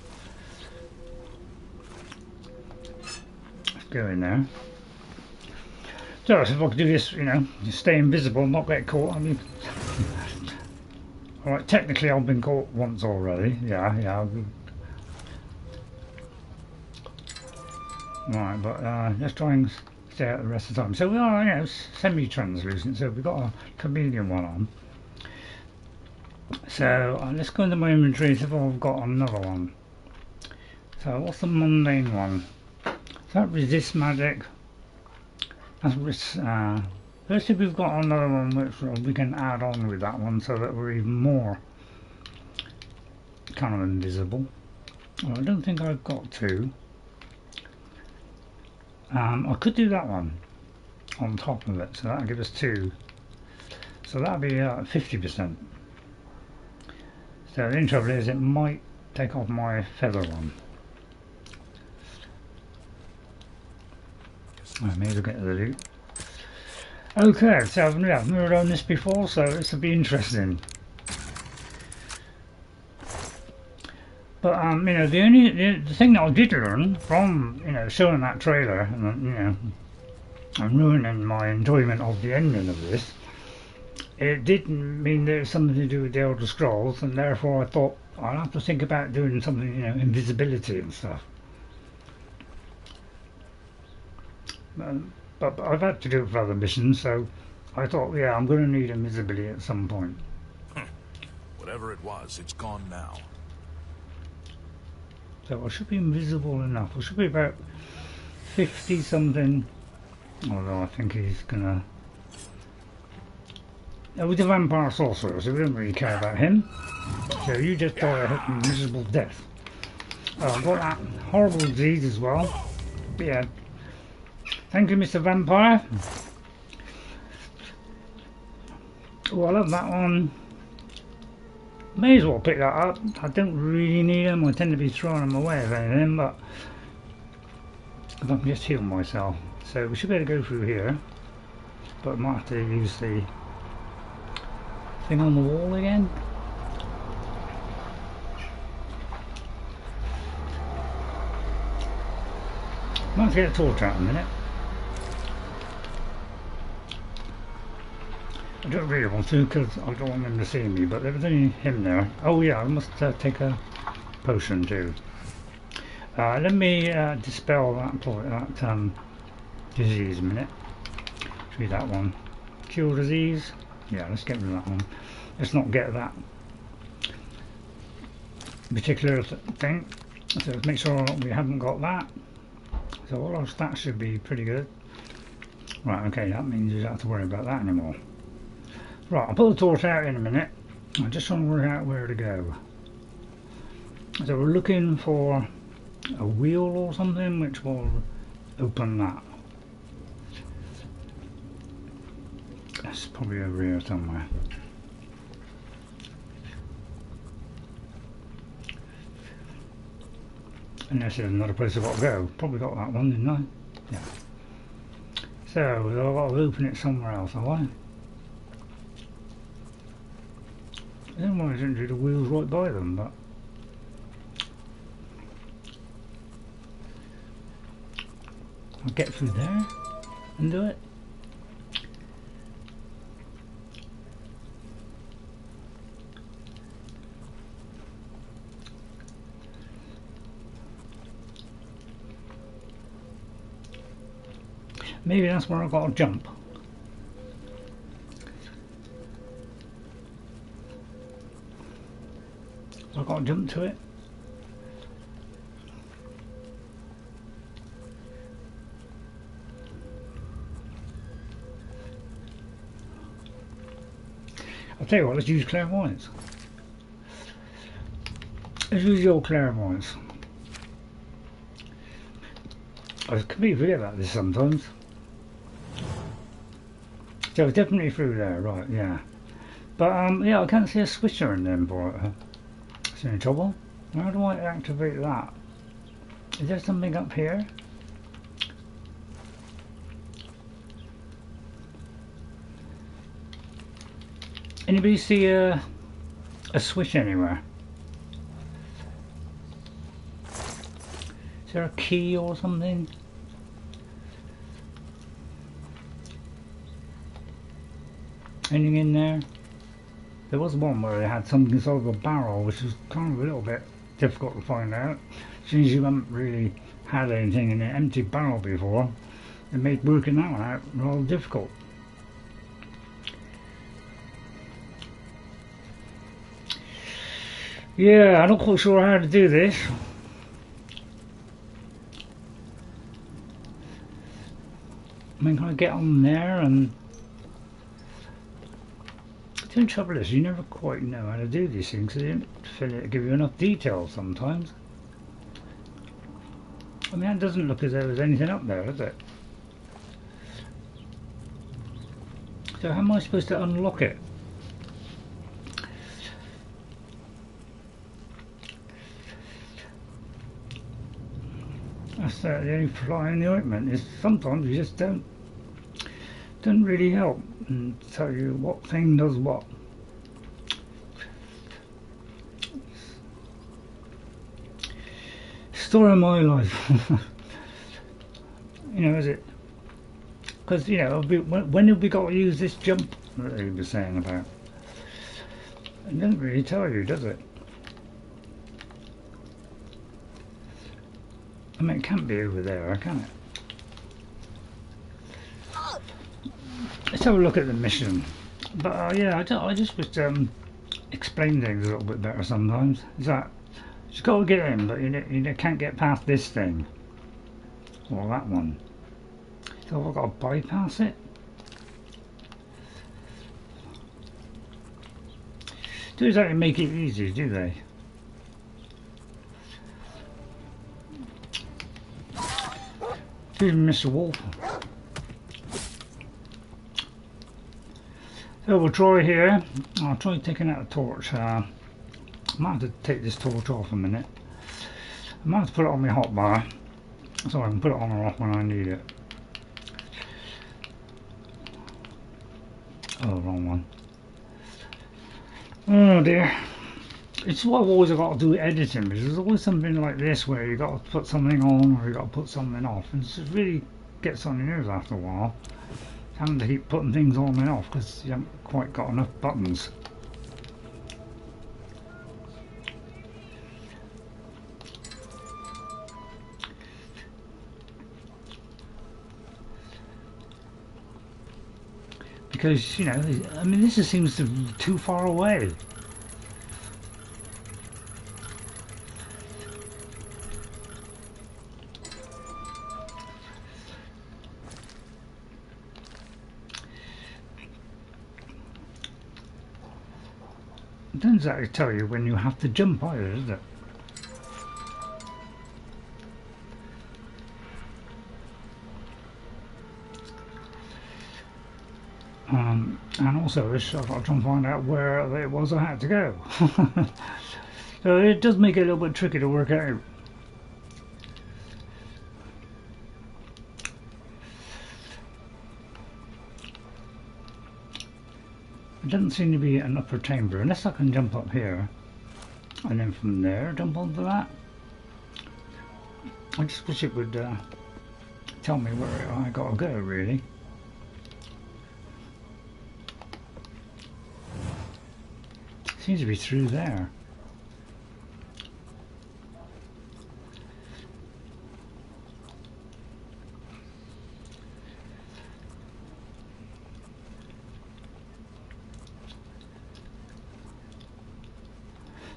[SPEAKER 2] Let's go in there. So if I could do this, you know, just stay invisible, not get caught. I mean, alright, technically I've been caught once already. Yeah. Right, but let's try and stay out the rest of the time. So we are, you know, semi-translucent. So we've got a chameleon one on. So let's go into my inventory and see if I've got another one. So what's the mundane one? Is that resist magic? That's let's see if we've got another one which we can add on with that one so that we're even more kind of invisible. Well, I don't think I've got two. I could do that one on top of it, so that'll give us two. So that'll be 50%. So the only trouble is it might take off my feather one. I may as well get to the loot. Okay, so I've never done this before, so this will be interesting. But you know, the thing that I did learn from, you know, showing that trailer and, you know, and ruining my enjoyment of the ending of this, it didn't mean there's something to do with the Elder Scrolls, and therefore I thought I'll have to think about doing something, you know, invisibility and stuff. But I've had to do it for other missions, so I thought, yeah, I'm going to need invisibility at some point.
[SPEAKER 6] Whatever it was, it's gone now.
[SPEAKER 2] So I should be invisible enough. I should be about 50 something. Although I think he's gonna. With the vampire sorcerer, so we don't really care about him. So you just die a miserable death. I've got that horrible disease as well. But yeah. Thank you, Mr. Vampire. Oh, I love that one. May as well pick that up. I don't really need them. I tend to be throwing them away if anything, but I can just heal myself. So we should be able to go through here, but I might have to use the thing on the wall again. Might have to get a torch out in a minute. I don't really want to because I don't want them to see me, but there was only him there. Oh yeah, I must take a potion too. Let me dispel that disease a minute. Should be that one. Cure disease. Yeah, let's get rid of that one. Let's not get that particular thing. So let's make sure we haven't got that. So all our stats should be pretty good. Right, okay, that means you don't have to worry about that anymore. Right, I'll put the torch out in a minute. I'm just trying to work out where to go. So we're looking for a wheel or something which will open that. That's probably over here somewhere. Unless there's another place I've got to go. Probably got that one, didn't I? Yeah. So I've got to open it somewhere else, have I? I don't know why I didn't do the wheels right by them, but I'll get through there and do it. Maybe that's where I've got to jump. I've got to jump to it. I'll tell you what, let's use clairvoyance. Let's use your clairvoyance. I completely forget about this sometimes. So it's definitely through there, right, yeah. But yeah, I can't see a switcher in them for it. Is there any trouble? How do I activate that? Is there something up here? Anybody see a switch anywhere? Is there a key or something? Anything in there? There was one where they had something inside of a barrel, which was kind of a little bit difficult to find out. Since you haven't really had anything in an empty barrel before, it made working that one out rather difficult. Yeah, I'm not quite sure how to do this. I mean, can I get on there and... The trouble is, you never quite know how to do these things, because they don't give you enough details sometimes. I mean, that doesn't look as though there's anything up there, does it? So how am I supposed to unlock it? That's the only fly in the ointment, is sometimes you just don't really help and tell you what thing does what. Story of my life. You know, is it? Because, you know, when have we got to use this jump that he was saying about? It doesn't really tell you, does it? I mean, it can't be over there, can it? Let's have a look at the mission. But yeah, I just would explain things a little bit better sometimes. Is that you've got to get in, but you can't get past this thing or that one. So I've got to bypass it. Do exactly make it easy, do they? Excuse me, Mr. Wolf. So we'll try here. I'll try taking out the torch. I might have to take this torch off a minute. I might have to put it on my hotbar so I can put it on or off when I need it. Oh, wrong one. Oh dear. It's what I've always got to do editing, because there's always something like this where you got to put something on or you got to put something off, and it just really gets on your nerves after a while. Having to keep putting things on and off because you haven't quite got enough buttons. Because, you know, I mean, this just seems to be too far away. It doesn't exactly tell you when you have to jump either, does it? And also I've got to try and find out where it was I had to go. So it does make it a little bit tricky to work out. It doesn't seem to be an upper chamber, unless I can jump up here and then from there jump onto that. I just wish it would tell me where I gotta go, really. Seems to be through there.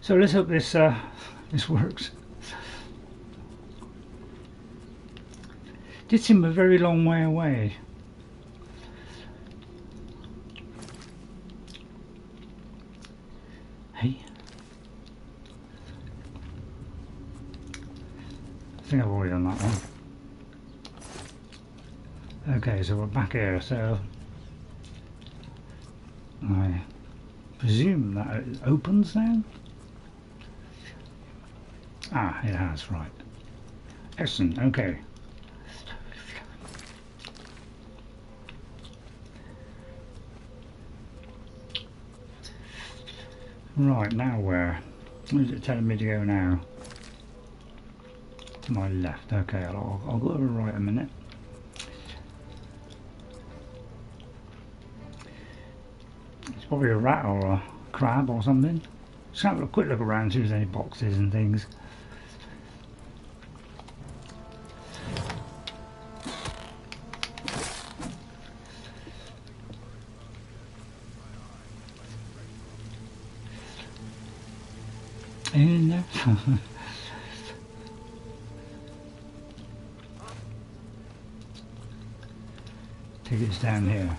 [SPEAKER 2] So let's hope this this works. Did seem a very long way away. that one. Okay, so we're back here, so I presume that it opens now? Ah, it has, right. Excellent, okay. Right, now where? Where is it telling me to go now? To my left, okay, I'll go to the right a minute. It's probably a rat or a crab or something. Just have a quick look around, see if there's any boxes and things. In there. Tickets down here.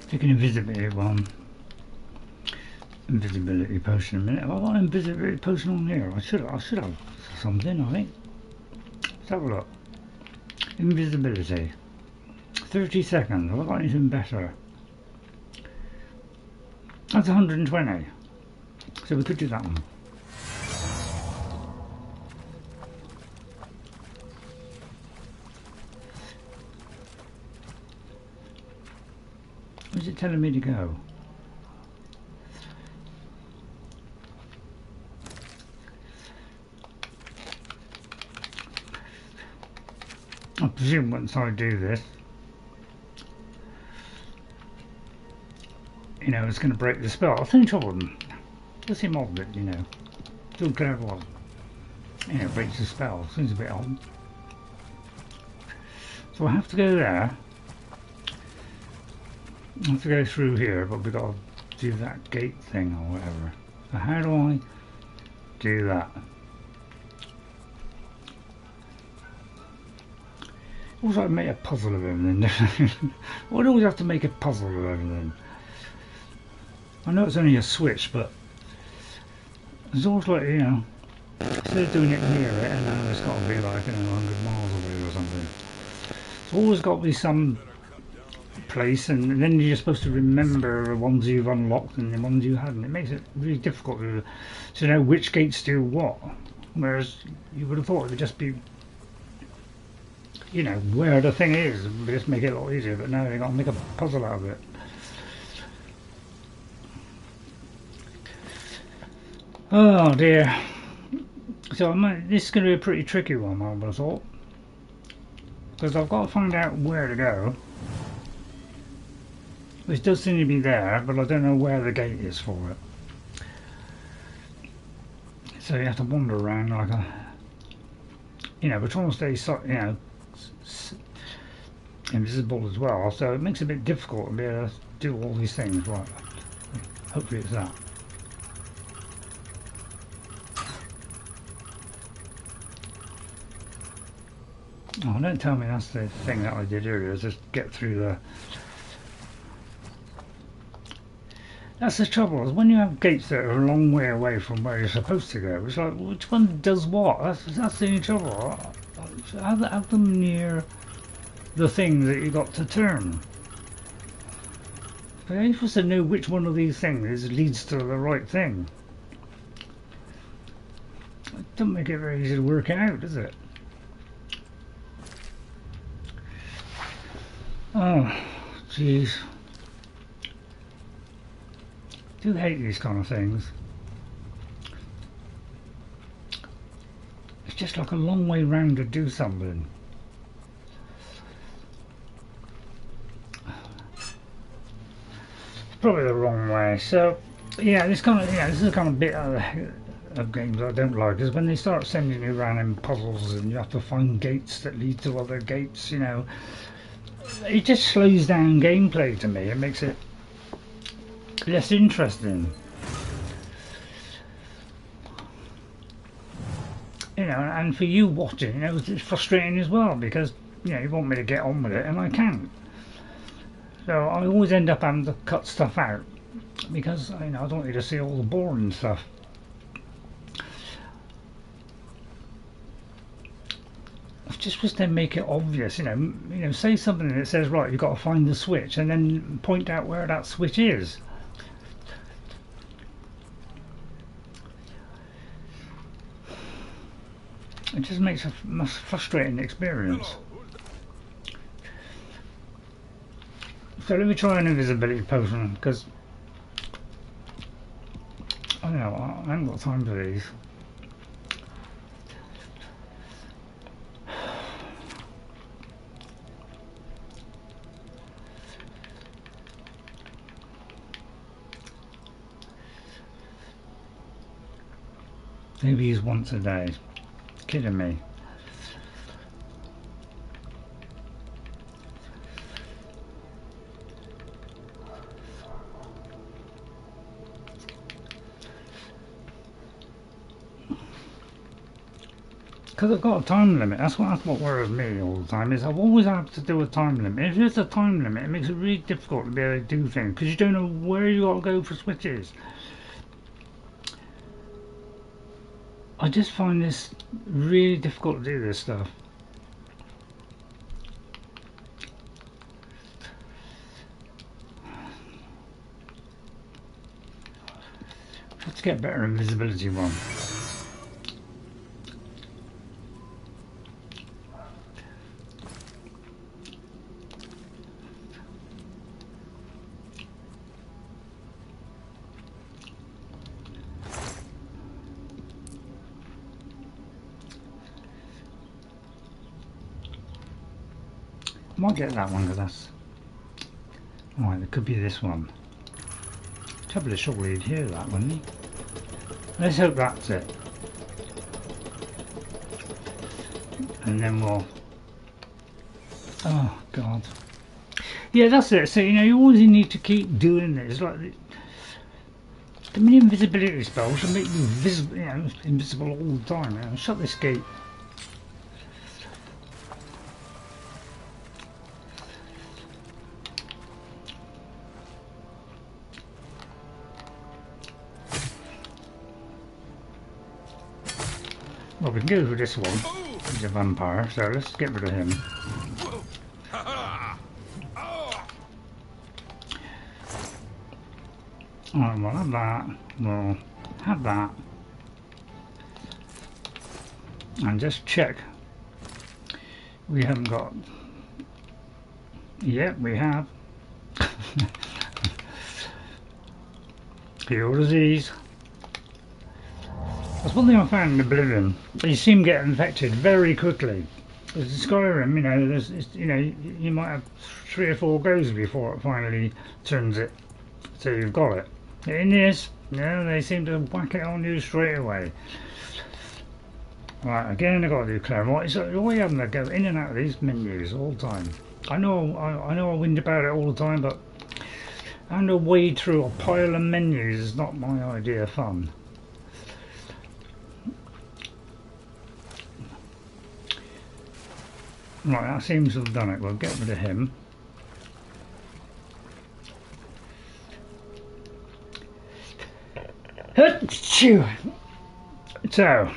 [SPEAKER 2] Take an invisibility potion a minute. Have I got an invisibility potion on here? I should have something, I think. Let's have a look. Invisibility. 30 seconds. Have I got anything better? That's 120. So we could do that one. Where's it telling me to go? I presume once I do this, you know, it's going to break the spell. I think trouble does seem odd that, you know, still clever. You know, breaks the spell. Seems a bit odd. So I have to go there. I have to go through here, but we've got to do that gate thing or whatever. So how do I do that? Also, I make a puzzle of everything. Why do I always have to make a puzzle of everything? I know it's only a switch, but it's always like, you know, instead of doing it near it, and now it's got to be like, you know, 100 miles away or something. It's always got to be some place, and then you're supposed to remember the ones you've unlocked and the ones you hadn't. It makes it really difficult to know which gates do what. Whereas you would have thought it would just be, you know, where the thing is, and just make it a lot easier. But now you've got to make a puzzle out of it. Oh dear. So this is going to be a pretty tricky one, I would have thought, because I've got to find out where to go. Which does seem to be there, but I don't know where the gate is for it. So you have to wander around like a, you know, we're trying to stay, you know, invisible as well. So it makes it a bit difficult to be able to do all these things. Right. Hopefully it's that. Oh, don't tell me that's the thing that I did earlier, just get through the... That's the trouble, is when you have gates that are a long way away from where you're supposed to go, it's like, which one does what? That's the only trouble. Have them near the thing that you got to turn. But you're supposed to know which one of these things leads to the right thing. It doesn't make it very easy to work out, does it? Oh, jeez. I do hate these kind of things. It's just like a long way round to do something. It's probably the wrong way. So, yeah, this kind of, yeah, this is the kind of bit of games I don't like, is when they start sending you around in puzzles and you have to find gates that lead to other gates, you know. It just slows down gameplay to me. It makes it less interesting. You know, and for you watching, you know, it's frustrating as well, because, you know, you want me to get on with it and I can't. So I always end up having to cut stuff out because, you know, I don't want you to see all the boring stuff. just wish they make it obvious, you know, say something that says, right, you've got to find the switch, and then point out where that switch is. It just makes a most frustrating experience. So let me try an invisibility potion, because I don't know, I haven't got time for these. Maybe use once a day. Kidding me. Because I've got a time limit. That's what worries me all the time. Is I've always had to do a time limit. If there's a time limit, it makes it really difficult to be able to do things because you don't know where you got to go for switches. I just find this really difficult to do this stuff. I have to get better invisibility one. Might get that one because that's alright. It could be this one. Trouble is, surely you'd hear that, wouldn't you? Let's hope that's it. And then we'll. Oh God. Yeah, that's it. So you know, you always need to keep doing this. Like the mini invisibility spell should make you visible. You know, invisible all the time. You know, shut this gate. Well, we can go for this one. He's a vampire, so let's get rid of him. Alright, we'll have that. We'll have that. And just check. We haven't got. Yep, we have. Cure disease. That's one thing I found in Oblivion. You seem to get infected very quickly. As in Skyrim, you know, you know, you might have 3 or 4 goes before it finally turns it, so you've got it. In this, you know, they seem to whack it on you straight away. Right, again, I've got to do Claremont. So all you having to go in and out of these menus all the time. I know I whinge about it all the time, but having to wade through a pile of menus is not my idea of fun. Right, that seems to have done it. We'll get rid of him. So,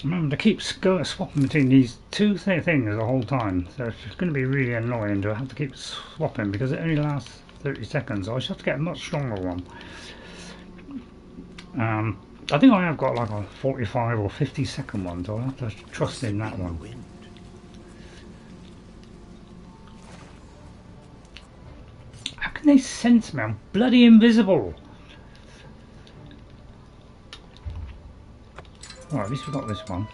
[SPEAKER 2] remember to keep swapping between these 2 things the whole time. So it's going to be really annoying to have to keep swapping because it only lasts 30 seconds. So I should have to get a much stronger one. I think I have got like a 45 or 50 second one, so I'll have to trust in that one. How can they sense me? I'm bloody invisible. Alright, at least we've got this one.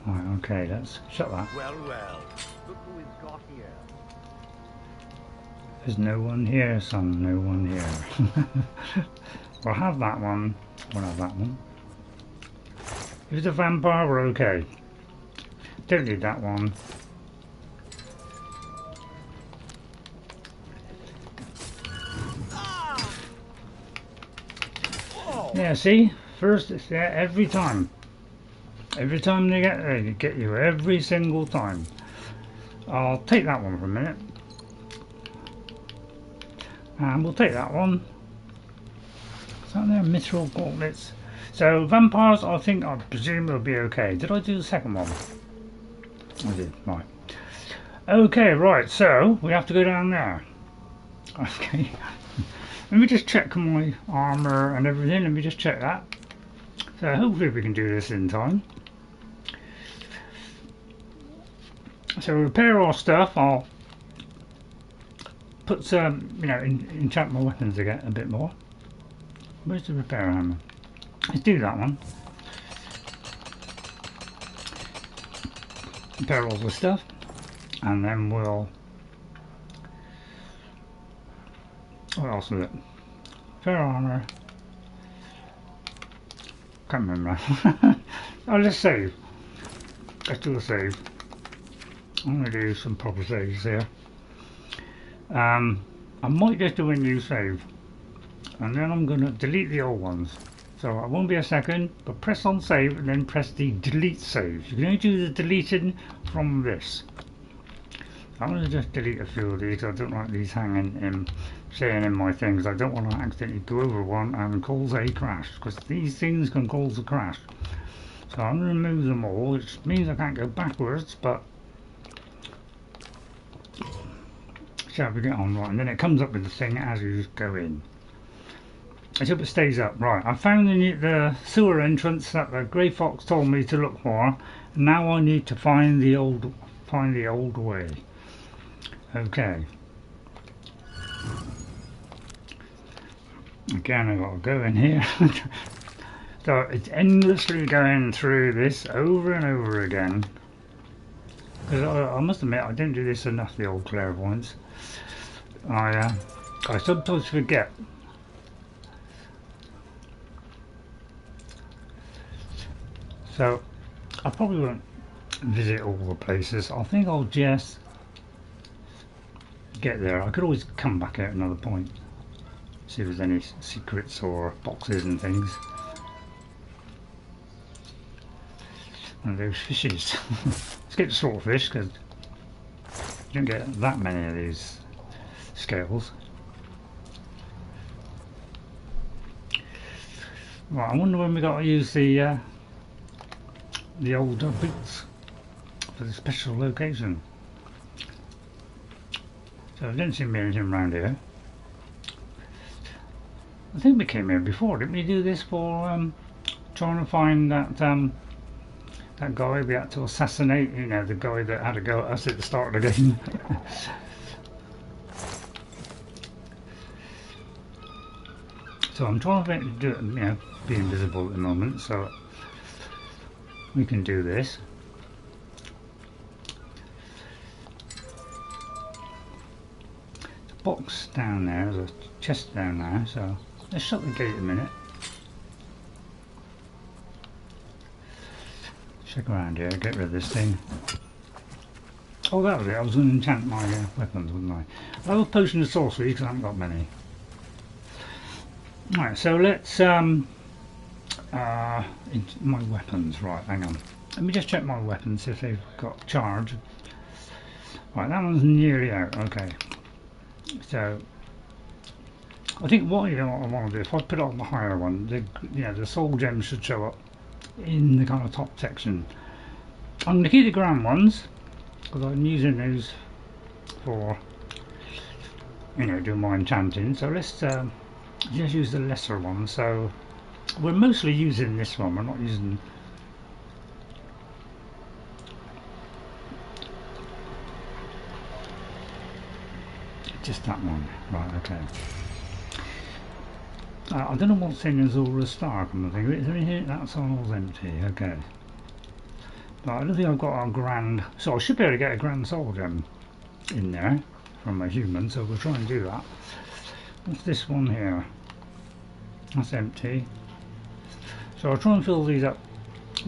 [SPEAKER 2] Alright, okay, let's shut that.
[SPEAKER 8] Well, well. Look who we've got here.
[SPEAKER 2] There's no one here, son. No one here. We'll have that one. We'll have that one. If it's a vampire, we're okay. Don't need that one. Yeah, see? First, it's there every time. Every time they get there, they get you every single time. I'll take that one for a minute. And we'll take that one. Is that there? Mithril gauntlets. So, vampires, I presume will be okay. Did I do the second one? I did, right. Okay, right, so we have to go down there. Okay. Let me just check my armour and everything, let me just check that. So hopefully we can do this in time. So repair our stuff, I'll put some, you know, enchant my weapons again a bit more. Where's the repair hammer? Let's do that one. Repair all the stuff, and then we'll... What else is it? Fair armour. Can't remember. Oh, let's save. Let's do a save. I'm going to do some proper saves here. I might just do a new save, and then I'm going to delete the old ones. So it won't be a second, but press on save and then press the delete save. You can only do the deleting from this. I'm going to just delete a few of these. I don't like these hanging in, saying in my things. I don't want to accidentally go over one and cause a crash, because these things can cause a crash. So I'm going to remove them all, which means I can't go backwards, but shall we get on? Right, and then it comes up with the thing as you go in. I hope it stays up. Right, I found the sewer entrance that the Grey Fox told me to look for. Now I need to find the old way. Okay. Again, I've got to go in here. So it's endlessly going through this over and over again. Because I must admit, I didn't do this enough, the old clairvoyance. I sometimes forget. So I probably won't visit all the places. I think I'll just get there. I could always come back at another point, see if there's any secrets or boxes and things. One of those fishes. Let's get the swordfish, because you don't get that many of these scales. Right, I wonder when we got to use the old boots for the special location. So there didn't seem to be anything around here. I think we came here before, didn't we do this for trying to find that that guy we had to assassinate, you know, the guy that had to go at us at the start of the game. So I'm trying to do it, you know, be invisible at the moment, so we can do this. There's a box down there, there's a chest down there, so let's shut the gate a minute. Check around here, get rid of this thing. Oh, that was it, I was going to enchant my weapons, wouldn't I? I have a potion of sorcery because I haven't got many. Right, so let's my weapons, right, hang on. Let me just check my weapons, see if they've got charge. Right, that one's nearly out, okay. So I think what I want to do, if I put it on the higher one, the soul gems should show up in the kind of top section. I'm going to keep the grand ones because I'm using those for, you know, doing my enchanting. So let's just use the lesser one. So we're mostly using this one, we're not using just that one. Right, okay. I don't know what's in Azura's Star, I think. Is there anything? That's all empty, okay. But I don't think I've got a grand, so I should be able to get a grand soul gem in there from a human, so we'll try and do that. What's this one here? That's empty. So I'll try and fill these up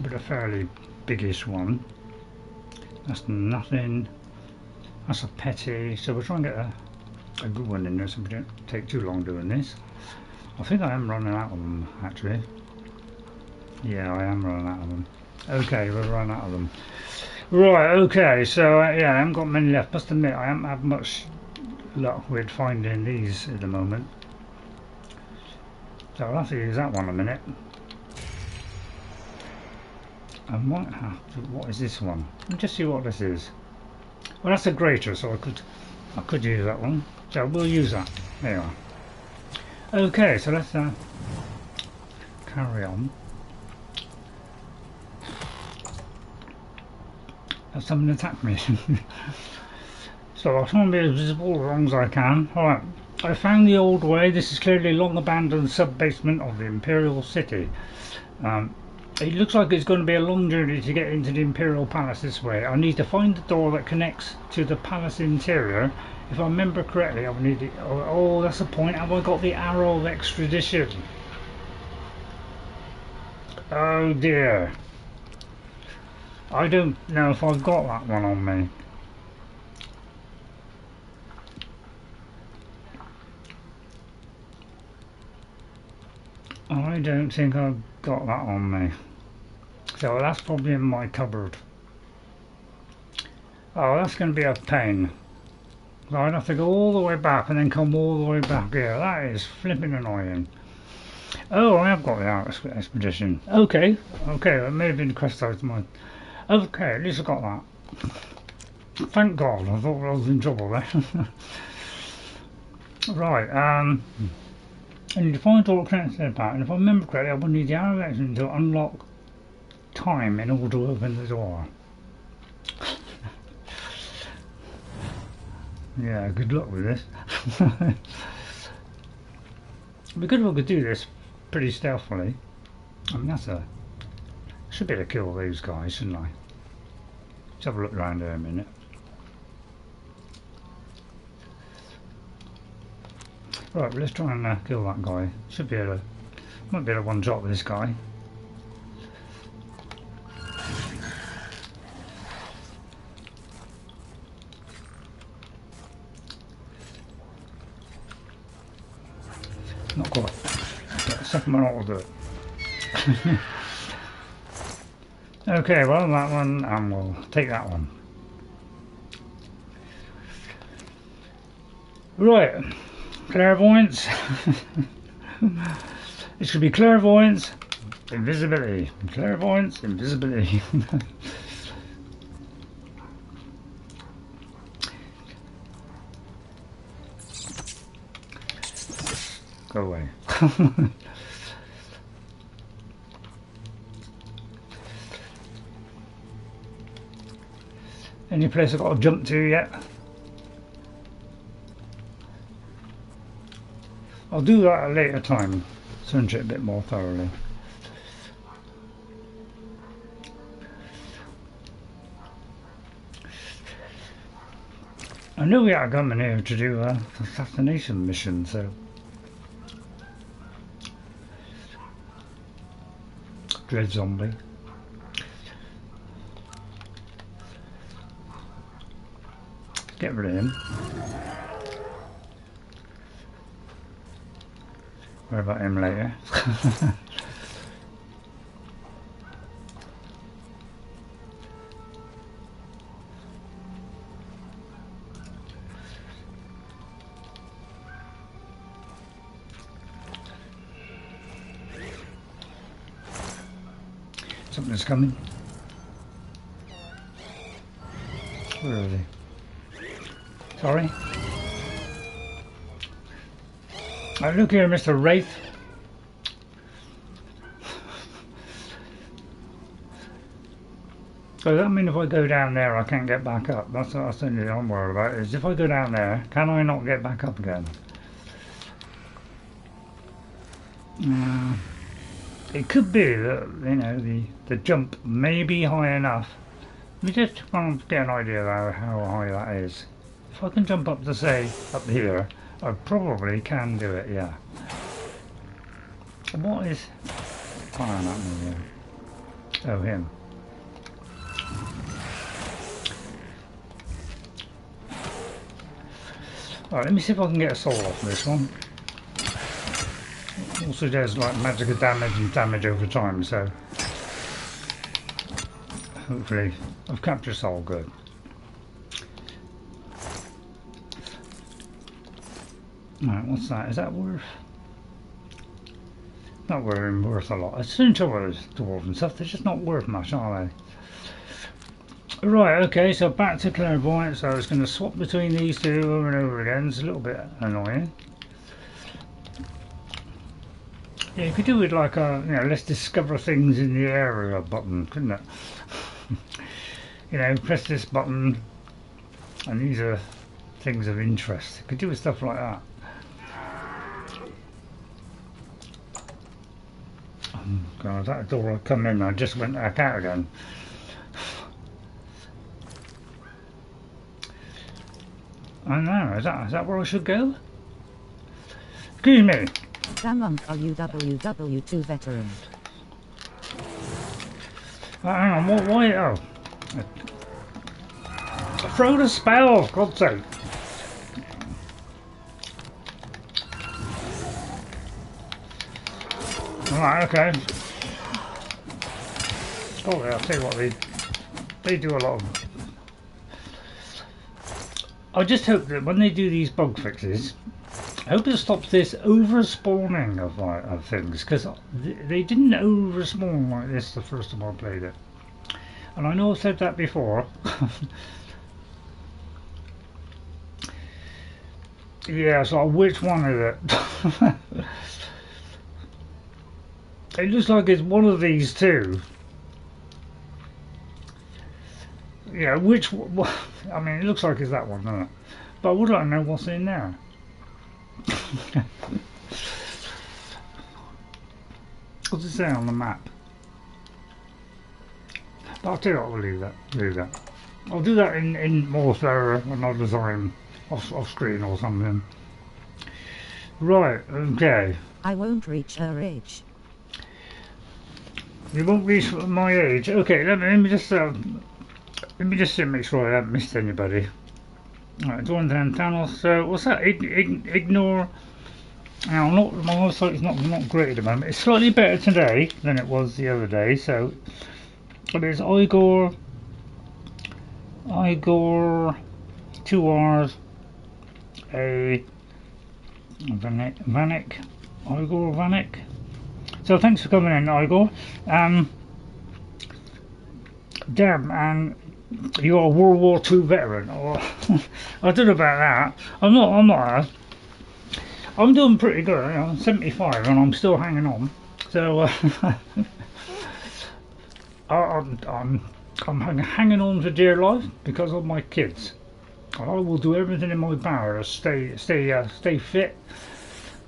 [SPEAKER 2] with a fairly biggish one. That's nothing. That's a petty, so we'll try and get a good one in there so we don't take too long doing this. I think I am running out of them, actually. Yeah, I am running out of them. Okay, we're running out of them. Right, okay, so yeah, I haven't got many left. Must admit, I haven't had much luck with finding these at the moment. So I'll have to use that one a minute. I might have to. What is this one? Let me just see what this is. Well, that's a grater, so I could use that one. So we'll use that. There you are. Okay, so let's carry on. Have someone attack me. So I'll try and be as visible as long as I can. Alright, I found the old way. This is clearly a long abandoned sub-basement of the Imperial City. It looks like it's going to be a long journey to get into the Imperial Palace this way. I need to find the door that connects to the palace interior. If I remember correctly, I will need it. Oh, that's the point. Have I got the arrow of extradition? Oh dear. I don't know if I've got that one on me. I don't think I've got that on me. So that's probably in my cupboard. Oh, that's going to be a pain. So I'd have to go all the way back and then come all the way back here. That is flipping annoying. Oh, I have got the expedition. Okay, that may have been the quest item. Okay, at least I got that. Thank God, I thought I was in trouble there. Right, I need to find all the connections to the pattern, and if I remember correctly, I will need the arrow of action to unlock time in order to open the door. Yeah, good luck with this. It'd be good if I could do this pretty stealthily. I mean, should be able to kill those guys, shouldn't I? Let's have a look around here a minute. Right, well, let's try and kill that guy. Should be able to, might be able to one shot with this guy. Not quite. But the second one will do it. Okay, well, that one, and we'll take that one. Right, clairvoyance. It should be clairvoyance, invisibility. Clairvoyance, invisibility. Go away. Any place I've got to jump to yet? I'll do that at a later time, search it a bit more thoroughly. I knew we had to come in here to do an assassination mission, so dread zombie. Get rid of him. Worry about him later. Something's coming. Where is he? Sorry. Look here, Mr. Wraith. So that means if I go down there, I can't get back up. That's the thing that I'm worried about. Is if I go down there, can I not get back up again? It could be that, you know, the jump may be high enough. Let me just try and get an idea of how high that is. If I can jump up to, say, up here, I probably can do it, yeah. What is firing at me here? Oh, him. Alright, let me see if I can get a soul off this one. Also does like magical damage and damage over time, so hopefully I've captured soul good. Alright, what's that? Is that worth? not really worth a lot. It's soon to those dwarves and stuff. They're just not worth much, are they? Right. Okay. So back to clairvoyance. So I was going to swap between these two over and over again. It's a little bit annoying. Yeah, you could do it like a, you know, let's discover things in the area button, couldn't it? You know, press this button, and these are things of interest. You could do with stuff like that. Oh God, that door had come in, I just went back out again. I know, is that where I should go? Excuse me.
[SPEAKER 1] Damn WWW2 veteran.
[SPEAKER 2] Hang on, why? Oh. Throw the spell, for God's sake. Alright, okay. Oh, yeah, I'll tell you what, they do a lot of... I just hope that when they do these bug fixes, I hope it stops this over-spawning of things, because they didn't over-spawn like this the first time I played it. And I know I've said that before. Yeah, so which one is it? It looks like it's one of these two. Yeah, which one? I mean, it looks like it's that one, doesn't it? But I would like to know what's in there. What's it say on the map? But I'll tell you what, we'll leave that. I'll do that in more thorough another time, off screen or something. Right, okay.
[SPEAKER 1] I won't reach her age.
[SPEAKER 2] You won't reach my age. Okay, let me just make sure I haven't missed anybody. Alright, go on down Thanos. So what's that? Ignore. Now, my eyesight is not great at the moment. It's slightly better today than it was the other day. So there's Igor, 2 R's, a Vanek, Igor Vanek. So thanks for coming in, Igor. Damn, and you're a World War II veteran. Oh, I don't know about that. I'm doing pretty good. You know, I'm 75 and I'm still hanging on. So I'm hanging on for dear life because of my kids. I will do everything in my power to stay fit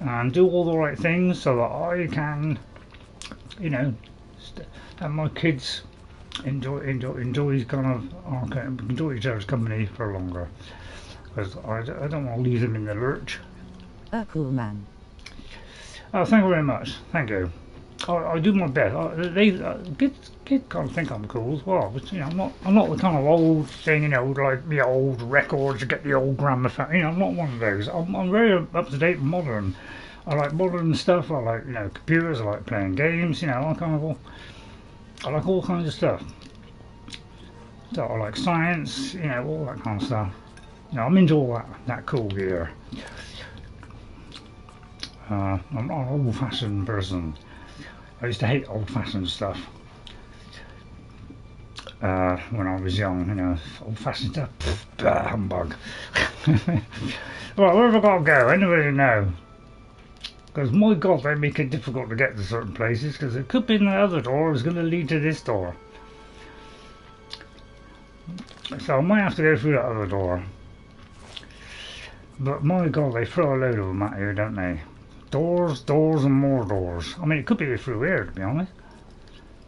[SPEAKER 2] and do all the right things so that I can, you know, have my kids enjoy each other's company for longer. Because I don't want to leave them in the lurch.
[SPEAKER 1] A cool man.
[SPEAKER 2] Oh, thank you very much. Thank you. I do my best. Kids kind of think I'm cool as well, but you know, I'm not the kind of old thing, you know, like the old records, you get the old gramophone. You know, I'm not one of those. I'm very up to date and modern. I like modern stuff. I like, you know, computers. I like playing games. You know, I like all kinds of stuff. So I like science. You know, all that kind of stuff. You know, I'm into all that cool gear. I'm not an old-fashioned person. I used to hate old-fashioned stuff when I was young, you know, old-fashioned stuff, humbug. Right, where have I got to go? Anybody know? Because my God, they make it difficult to get to certain places, because it could be in the other door, it's going to lead to this door. So I might have to go through that other door. But my God, they throw a load of them at you, don't they? Doors, and more doors. I mean, it could be through here, to be honest.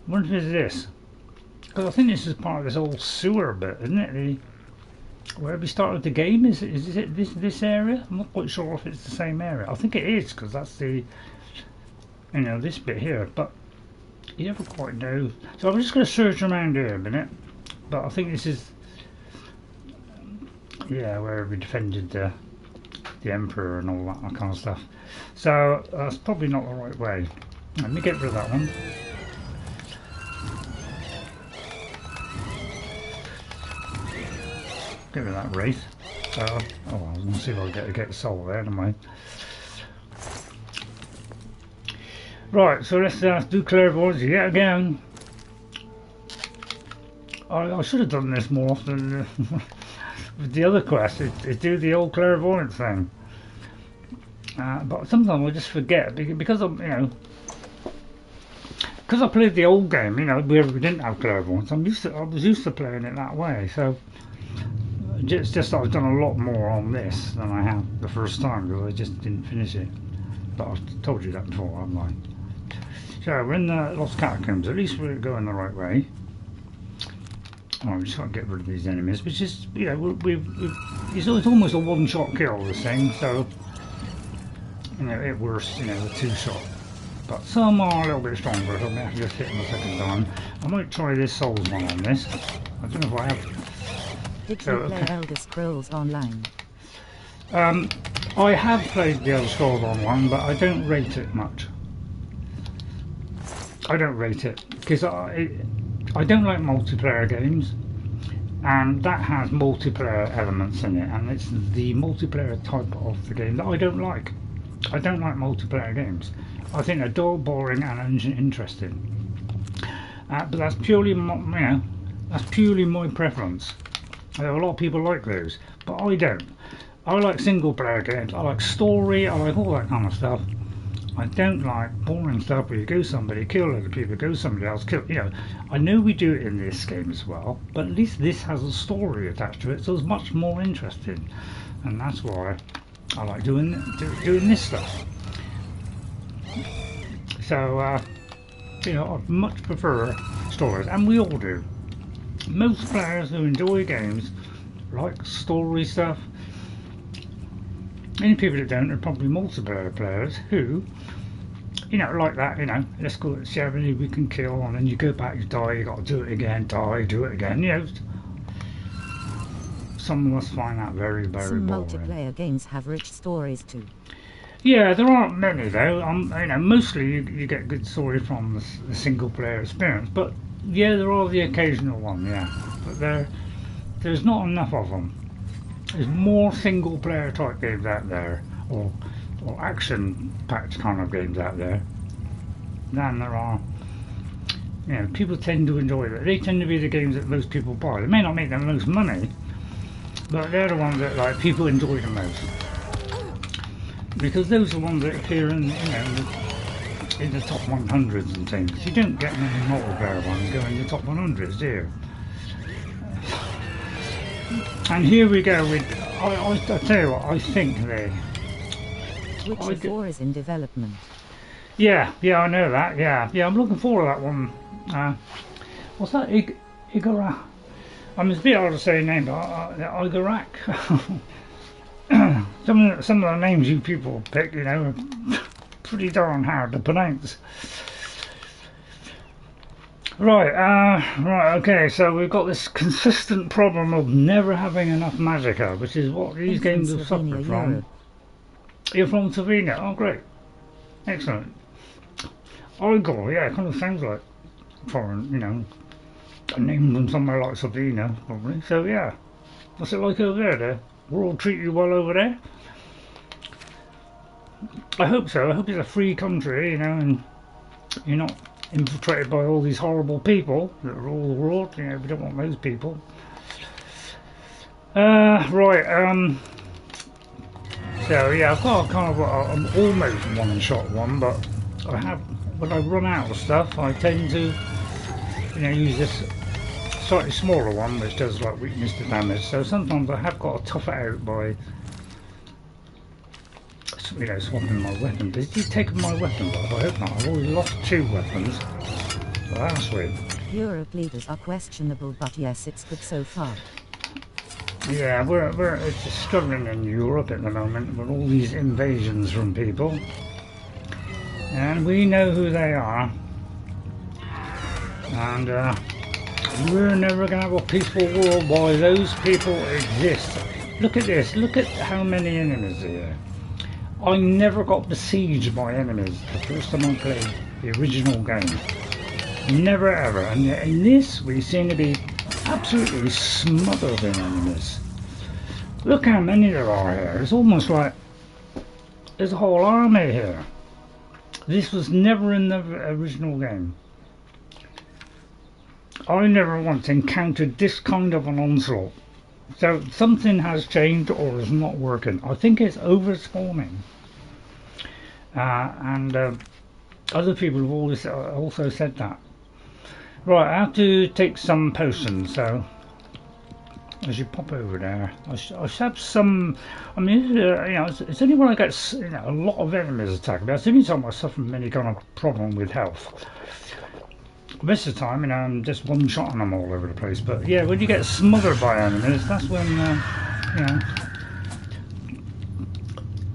[SPEAKER 2] I wonder if it's this. Because I think this is part of this old sewer bit, isn't it? Where we started the game, is it this area? I'm not quite sure if it's the same area. I think it is, because that's the, you know, this bit here. But you never quite know. So I'm just going to search around here a minute. But I think this is, yeah, where we defended the Emperor and all that kind of stuff. So that's probably not the right way. Let me get rid of that one. Get rid of that wraith. Oh, I was going to see if I get a soul there, never mind. Right, so let's do clairvoyance yet again. I should have done this more often with the other quest, is do the old clairvoyance thing. But sometimes I just forget because I'm, you know, because I played the old game, you know, where we didn't have clairvoyance. I was used to playing it that way. So it's just that I've done a lot more on this than I have the first time because I just didn't finish it. But I've told you that before, haven't I? So we're in the Lost Catacombs. At least we're going the right way. Oh, we just got to get rid of these enemies, which is, you know, it's almost a one-shot kill, this thing. So, you know, it works, you know, a two-shot. But some are a little bit stronger, so I may have to just hit them a second time. I might try this Souls one on this. I don't know if I have.
[SPEAKER 1] Did you play Elder Scrolls Online?
[SPEAKER 2] I have played the Elder Scrolls Online, but I don't rate it much. I don't rate it because I don't like multiplayer games, and that has multiplayer elements in it, and it's the multiplayer type of the game that I don't like. I don't like multiplayer games. I think they're dull, boring, and uninteresting. But that's purely, that's purely my preference. A lot of people like those, but I don't. I like single-player games. I like story. I like all that kind of stuff. I don't like boring stuff where you go somebody, kill other people, go somebody else, kill. You know, I know we do it in this game as well, but at least this has a story attached to it, so it's much more interesting, and that's why I like doing this stuff. So, you know, I much prefer stories, and we all do. Most players who enjoy games like story stuff. Any people that don't are probably multiplayer players who, you know, like that, you know, let's go see how many we can kill, and then you go back, you die, you got to do it again, die, do it again, you know. Some of us find that very, very boring.
[SPEAKER 1] Some multiplayer games have rich stories too.
[SPEAKER 2] Yeah, there aren't many though. You know, mostly you get good story from the single player experience, but yeah, there are the occasional one, yeah, but there's not enough of them. There's more single player type games out there, or action packed kind of games out there, than there are. You know, people tend to enjoy that. They tend to be the games that most people buy. They may not make the most money, but they're the ones that like people enjoy the most, because those are the ones that appear in, you know, in the top 100s and things. You don't get many multiplayer ones go in the top 100s, do you? And here we go with, I tell you what, I think they...
[SPEAKER 1] Witcher 4 is in development.
[SPEAKER 2] Yeah, I know that, yeah, I'm looking forward to that one. What's that, Igora? I mean, it's a bit hard to say the name, but Igorak. Some of the names you people pick, you know, are pretty darn hard to pronounce. Right, okay, so we've got this consistent problem of never having enough magicka, which is what these games have suffered from. You're from Slovenia? Oh, great. Excellent. Igor, yeah, it kind of sounds like foreign, you know, a name from somewhere like Slovenia, probably. So, yeah. What's it like over there? We'll all treat you well over there? I hope so. I hope it's a free country, you know, and you're not infiltrated by all these horrible people that are all the world. You know, we don't want those people. So yeah, I've got kind of an almost one-shot one, but I have, when I run out of stuff, I tend to, you know, use this slightly smaller one, which does like weakness to damage. So sometimes I have got to tough it out by, you know, swapping my weapon. Did he take my weapons off? I hope not. I've already lost 2 weapons. Well, that's sweet.
[SPEAKER 1] Europe leaders are questionable, but yes, it's good so far.
[SPEAKER 2] Yeah, we're it's struggling in Europe at the moment with all these invasions from people, and we know who they are, and we're never going to have a peaceful world while those people exist. Look at this. Look at how many enemies are here. I never got besieged by enemies the first time I played the original game. Never ever. And yet in this we seem to be absolutely smothered in enemies. Look how many there are here. It's almost like there's a whole army here. This was never in the original game. I never once encountered this kind of an onslaught. So something has changed or is not working. I think it's overspawning. And other people have always also said that. Right, I have to take some potions, so as you pop over there, I should have some. I mean, you know, it's only when I get a lot of enemies attacking me. That's the only time I suffer from any kind of problem with health. Most of the time, you know, I'm just one-shotting them all over the place. But yeah, when you get smothered by enemies, that's when, you know,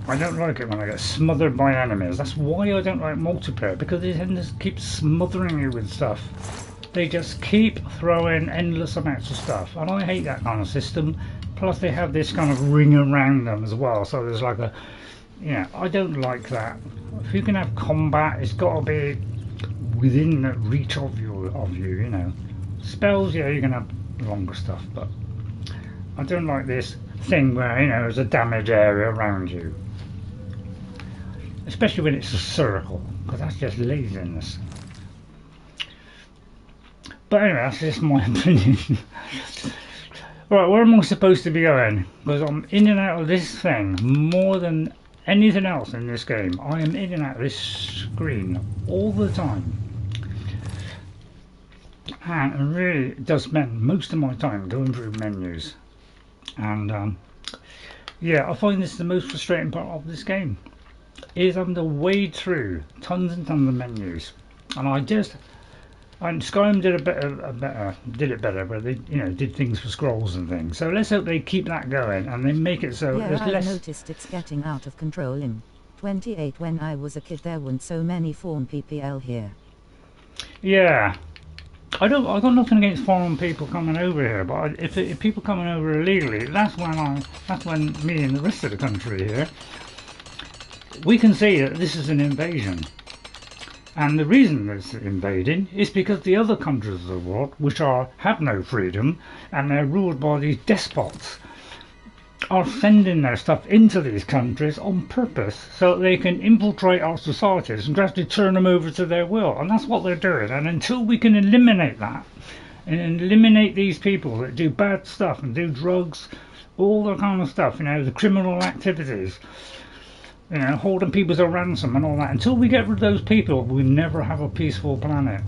[SPEAKER 2] I don't like it when I get smothered by enemies. That's why I don't like multiplayer, because they tend to keep smothering you with stuff. They just keep throwing endless amounts of stuff, and I hate that kind of system. Plus they have this kind of ring around them as well, so there's like a, you know, I don't like that. If you can have combat, it's got to be within the reach of you, you know. Spells, yeah, you can have longer stuff, but I don't like this thing where, you know, there's a damage area around you. Especially when it's a circle, because that's just laziness. But anyway, that's just my opinion. Right, where am I supposed to be going? Because I'm in and out of this thing more than anything else in this game. I am in and out of this screen all the time. And it really does spend most of my time going through menus. And yeah, I find this the most frustrating part of this game. Is having to wade through tons and tons of menus. And Skyrim did did it better, where they, you know, did things for scrolls and things. So let's hope they keep that going and they make it so there's less.
[SPEAKER 1] I noticed it's getting out of control. In 28, when I was a kid, there weren't so many foreign PPL here.
[SPEAKER 2] Yeah, I got nothing against foreign people coming over here, but if people coming over illegally, that's when me and the rest of the country here, we can see that this is an invasion. And the reason it's invading is because the other countries of the world, which have no freedom and they're ruled by these despots, are sending their stuff into these countries on purpose so that they can infiltrate our societies and gradually turn them over to their will. And that's what they're doing. And until we can eliminate that and eliminate these people that do bad stuff and do drugs, all that kind of stuff, you know, the criminal activities, you know, holding people as a ransom and all that. Until we get rid of those people, we never have a peaceful planet.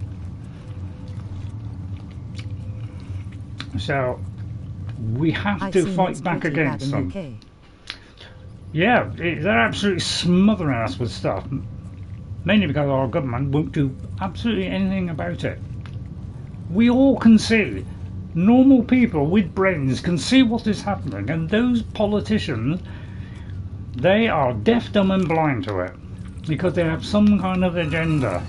[SPEAKER 2] So we have to fight back against them. Yeah, they're absolutely smothering us with stuff. Mainly because our government won't do absolutely anything about it. We all can see. Normal people with brains can see what is happening, and those politicians, they are deaf, dumb and blind to it because they have some kind of agenda.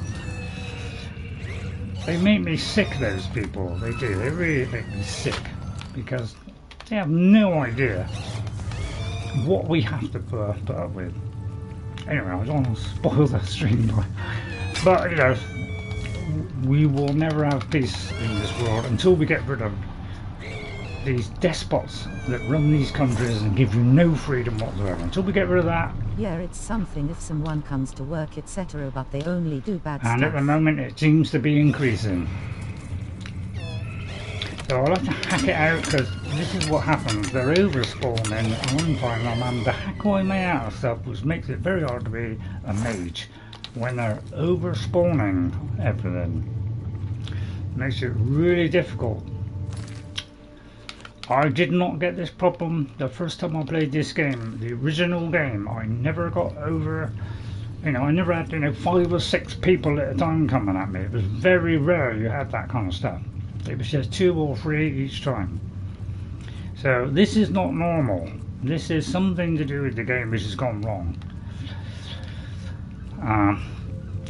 [SPEAKER 2] They make me sick, those people. They do. They really make me sick because they have no idea what we have to put up with. Anyway, I don't want to spoil the stream, but you know, we will never have peace in this world until we get rid of these despots that run these countries and give you no freedom whatsoever. Until we get rid of that.
[SPEAKER 1] Yeah, it's something if someone comes to work, etc., but they only do bad stuff.
[SPEAKER 2] And at the moment it seems to be increasing. So I'll have to hack it out, because this is what happens. They're overspawning, and I'm finding I'm having to hack my way out of stuff, which makes it very hard to be a mage when they're overspawning everything. Makes it really difficult. I did not get this problem the first time I played this game, the original game. I never got over, you know, I never had, you know, 5 or 6 people at a time coming at me. It was very rare you had that kind of stuff. It was just 2 or 3 each time. So this is not normal. This is something to do with the game which has gone wrong.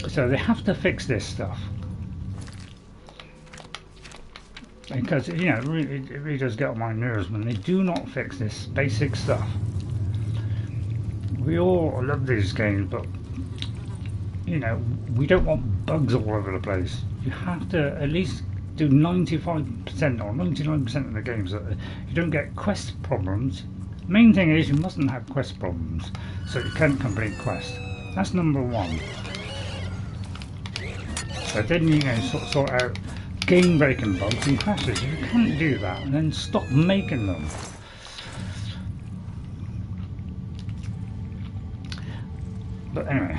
[SPEAKER 2] So they have to fix this stuff. Because, you know, it really does get on my nerves when they do not fix this basic stuff. We all love these games, but, you know, we don't want bugs all over the place. You have to at least do 95% or 99% of the games that you don't get quest problems. Main thing is you mustn't have quest problems, so you can complete quests. That's number 1. So then you know sort out game breaking bugs and crashes. You can't do that and then stop making them. But anyway.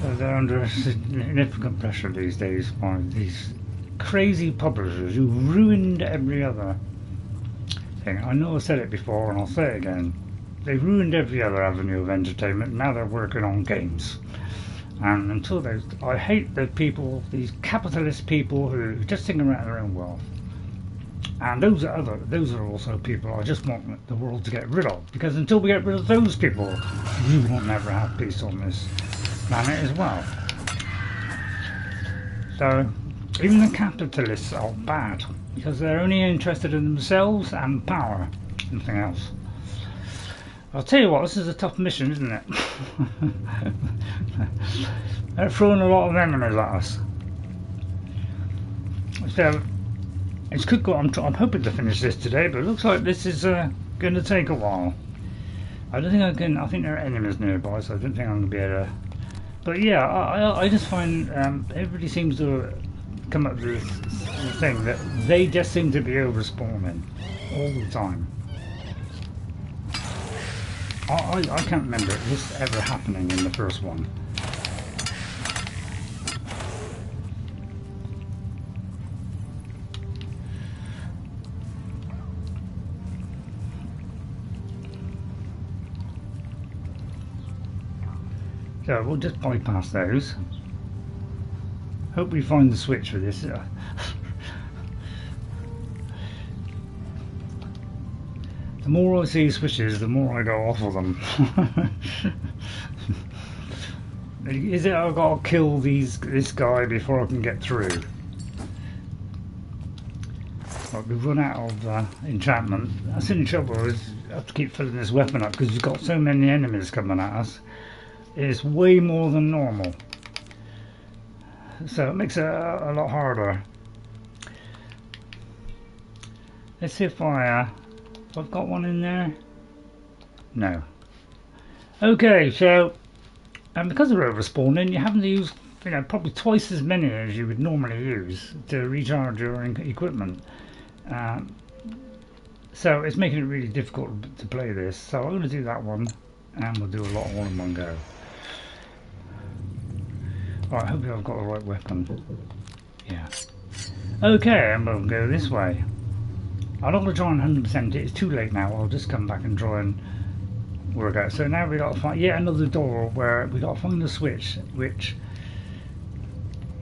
[SPEAKER 2] So they're under significant pressure these days by these crazy publishers who ruined every other thing. I know I said it before and I'll say it again. They've ruined every other avenue of entertainment. Now they're working on games. And until those, I hate the people, these capitalist people who just think around their own wealth. And those are also people I just want the world to get rid of. Because until we get rid of those people, we will never have peace on this planet as well. So even the capitalists are bad because they're only interested in themselves and power, nothing else. I'll tell you what, this is a tough mission, isn't it? They're throwing a lot of enemies at us. So it's good. I'm hoping to finish this today, but it looks like this is going to take a while. I don't think I can. I think there are enemies nearby, so I don't think I'm going to be able to. But yeah, I just find everybody seems to come up with this thing that they just seem to be overspawning all the time. I can't remember this ever happening in the first one. So we'll just bypass those. Hope we find the switch for this. The more I see switches, the more I go off of them. Is it I've got to kill this guy before I can get through? Right, we've run out of enchantment. That's the only trouble, is I have to keep filling this weapon up because we've got so many enemies coming at us. It's way more than normal. So it makes it a lot harder. Let's see if I've got one in there. No. Okay, so and because they're overspawning, you're having to use, you know, probably twice as many as you would normally use to recharge your equipment. So it's making it really difficult to play this. So I'm going to do that one, and we'll do a lot all in one go. Right, hopefully I've got the right weapon. Yeah. Okay, I'm going to go this way. I don't want to try and 100% it. It's too late now. I'll just come back and try and work out. So now we got to find yet another door where we got to find the switch, which,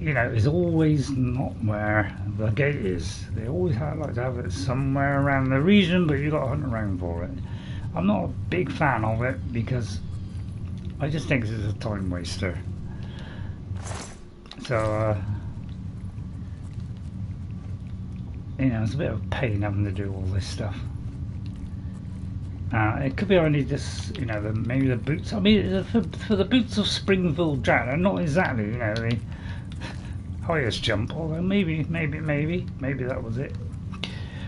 [SPEAKER 2] you know, is always not where the gate is. They always like to have it somewhere around the region, but you got to hunt around for it. I'm not a big fan of it because I just think this is a time waster. So you know, it's a bit of a pain having to do all this stuff. It could be only just, you know, maybe the boots. I mean, for the boots of Springheel Jack, they're not exactly, you know, the highest jump. Although maybe that was it.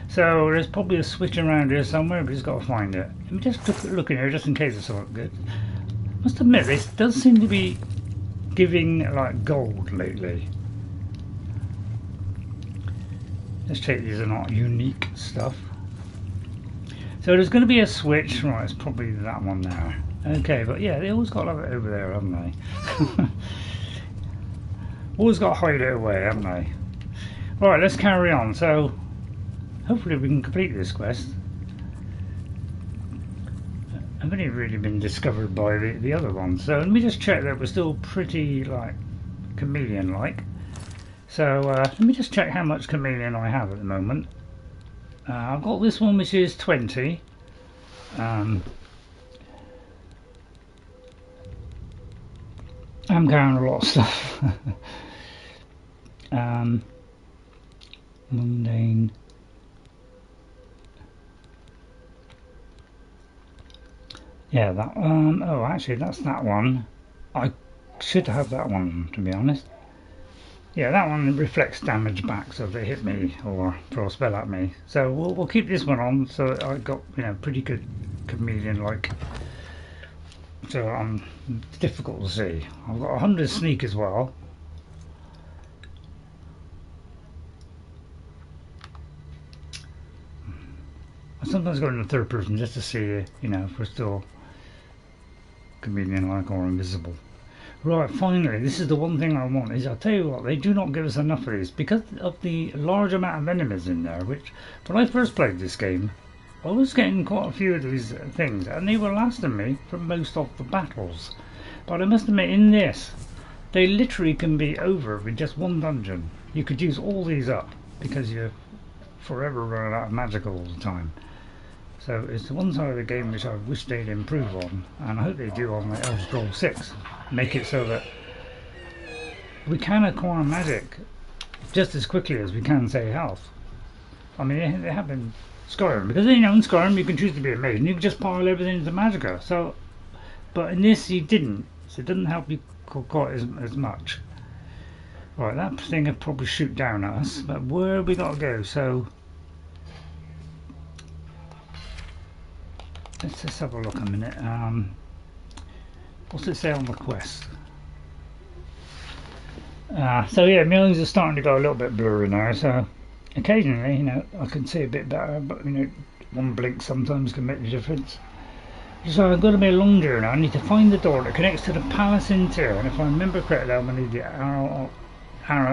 [SPEAKER 2] So there's probably a switch around here somewhere, but just got to find it. Let me just look in here just in case it's something good. I must admit, this does seem to be giving like gold lately. Let's check these are not unique stuff. So there's going to be a switch, right? It's probably that one there. Okay, but yeah, they always got to have it over there, haven't they? Always got to hide it away, haven't they? Right, let's carry on. So hopefully we can complete this quest. I've only really been discovered by the other ones. So let me just check that we're still pretty like chameleon-like. So let me just check how much chameleon I have at the moment. I've got this one which is 20. I'm carrying a lot of stuff. Mundane. Yeah, that one. Oh, actually, that's that one. I should have that one, to be honest. Yeah, that one reflects damage back, so if they hit me or throw a spell at me. So we'll keep this one on, so I got, you know, pretty good chameleon-like So it's difficult to see. I've got 100 sneak as well. I sometimes go in the third person just to see, you know, if we're still comedian-like or invisible. Right, finally, this is the one thing I want, is I'll tell you what, they do not give us enough of these, because of the large amount of enemies in there, which, when I first played this game, I was getting quite a few of these things, and they were lasting me for most of the battles. But I must admit, in this, they literally can be over with just one dungeon. You could use all these up, because you're forever running out of magic all the time. So it's the one side of the game which I wish they'd improve on, and I hope they do on the Elder Scrolls 6. Make it so that we can acquire magic just as quickly as we can, say, health. I mean, they have in Skyrim, because you know in Skyrim you can choose to be a mage and you can just pile everything into magicka. So, but in this you didn't, so it doesn't help you quite as much. Right, that thing would probably shoot down at us, but where have we got to go? So let's just have a look a minute. What's it say on the quest? So yeah, my eyes are starting to go a little bit blurry now, so occasionally, you know, I can see a bit better, but you know, one blink sometimes can make the difference. So I've got to be a long journey. I need to find the door that connects to the palace interior, and if I remember correctly, I'm going to need the arrow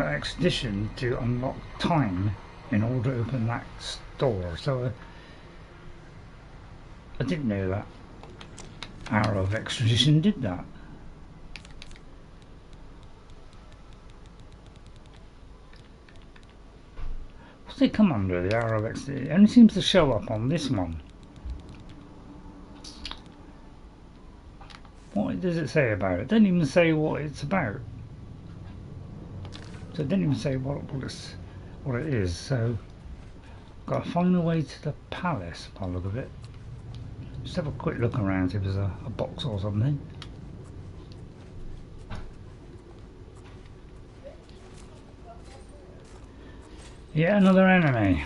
[SPEAKER 2] expedition to unlock time in order to open that door. So I didn't know that Arrow of Extradition did that. What's it come under, the Arrow of Extradition? It only seems to show up on this one. What does it say about it? It doesn't even say what it's about. So it didn't even say what it is. So got to find a way to the palace by the look of it. Just have a quick look around, see if there's a box or something. Yeah, another enemy.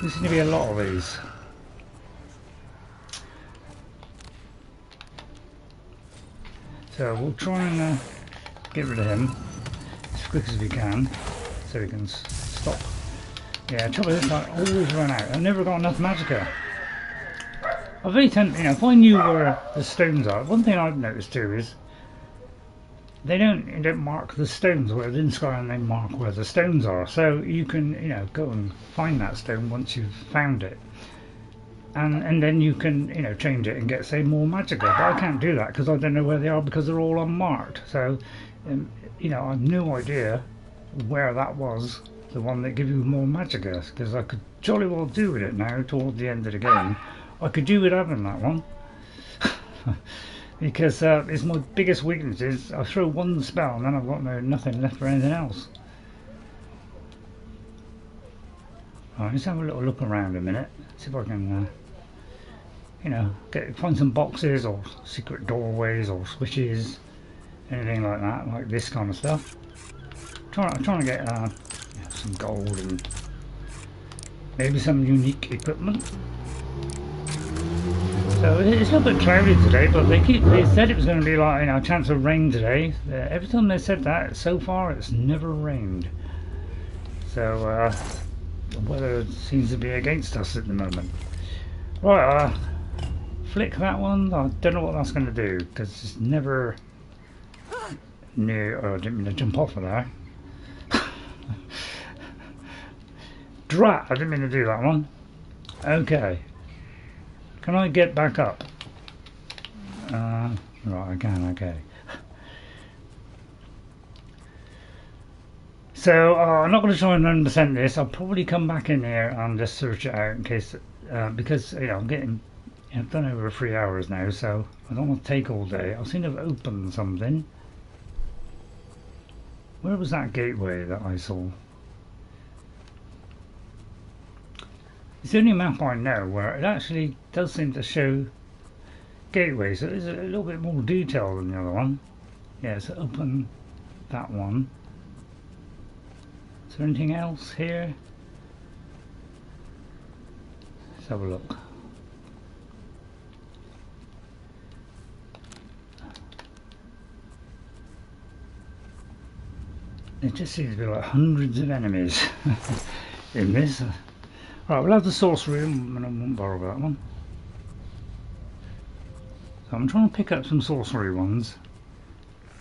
[SPEAKER 2] There seems to be a lot of these. So we'll try and get rid of him as quick as we can, so we can stop. Yeah, trouble is I always run out. I've never got enough magicka. I very tend, you know, if I knew where the stones are. One thing I've noticed too is they don't mark the stones, whereas in Skyrim they mark where the stones are. So you can, you know, go and find that stone once you've found it, and then you can, you know, change it and get, say, more magicka. But I can't do that because I don't know where they are because they're all unmarked. So, you know, I've no idea where that was. The one that gives you more magicka, because I could jolly well do with it now towards the end of the game. I could do with having that one because it's my biggest weakness is I throw one spell and then I've got nothing left for anything else. Alright, let's have a little look around a minute, see if I can you know, find some boxes or secret doorways or switches, anything like that, like this kind of stuff. I'm trying to get some gold and maybe some unique equipment. So it's a little bit cloudy today, but they said it was going to be like, you know, a chance of rain today. Every time they said that, so far it's never rained. So the weather seems to be against us at the moment. Right, flick that one. I don't know what that's going to do because it's never near. Oh, I didn't mean to jump off of there. Drat, I didn't mean to do that one. Okay. Can I get back up? Right, I can, okay. So, I'm not going to try and 100% this. I'll probably come back in here and just search it out in case, because, you know, I've done over 3 hours now, so I don't want to take all day. I've seen it open something. Where was that gateway that I saw? It's the only map I know where it actually does seem to show gateways. So it's a little bit more detail than the other one. Yeah, so open that one. Is there anything else here? Let's have a look. It just seems to be like hundreds of enemies in this. Right, we'll have the sorcery and I won't borrow that one. So I'm trying to pick up some sorcery ones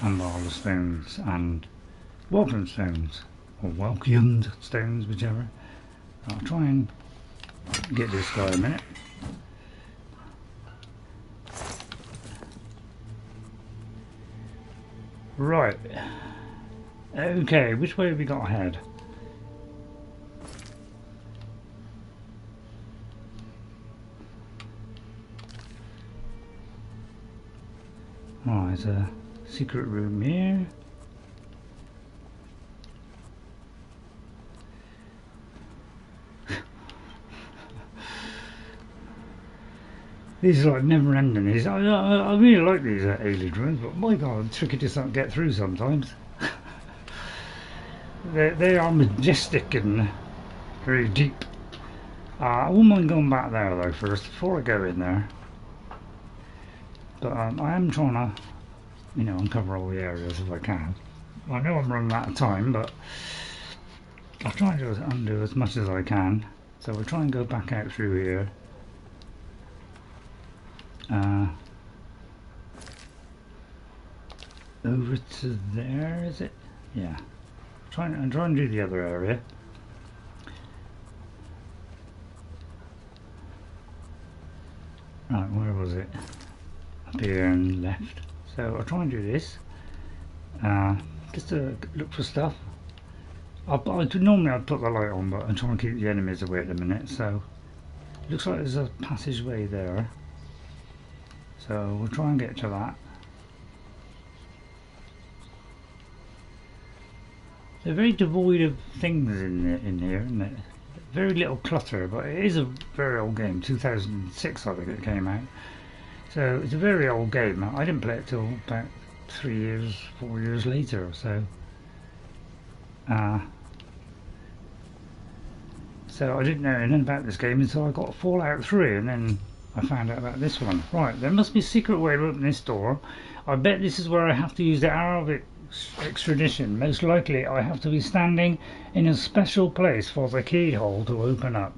[SPEAKER 2] and marvelous stones and welcome stones or welcomed stones, whichever. I'll try and get this guy a minute. Right. Okay, which way have we got ahead? Oh, there's a secret room here. These are like never ending. These I really like these alien rooms, but my god, tricky to get through sometimes. they are majestic and very deep. I wouldn't mind going back there though first before I go in there. But I am trying to, you know, uncover all the areas if I can. I know I'm running out of time, but I'll try and undo as much as I can. So we'll try and go back out through here. Over to there, is it? Yeah. I'm trying to do the other area. Right, where was it? Up here and left. So I'll try and do this. Just to look for stuff. Normally I'd put the light on, but I'm trying to keep the enemies away at the minute. So looks like there's a passageway there. So we'll try and get to that. They're very devoid of things in here, isn't it? Very little clutter, but it is a very old game. 2006 I think it came out. So it's a very old game. I didn't play it till about 4 years later or so. So I didn't know anything about this game until I got Fallout 3, and then I found out about this one. Right, there must be a secret way to open this door. I bet this is where I have to use the Arrow of Extradition. Most likely I have to be standing in a special place for the keyhole to open up.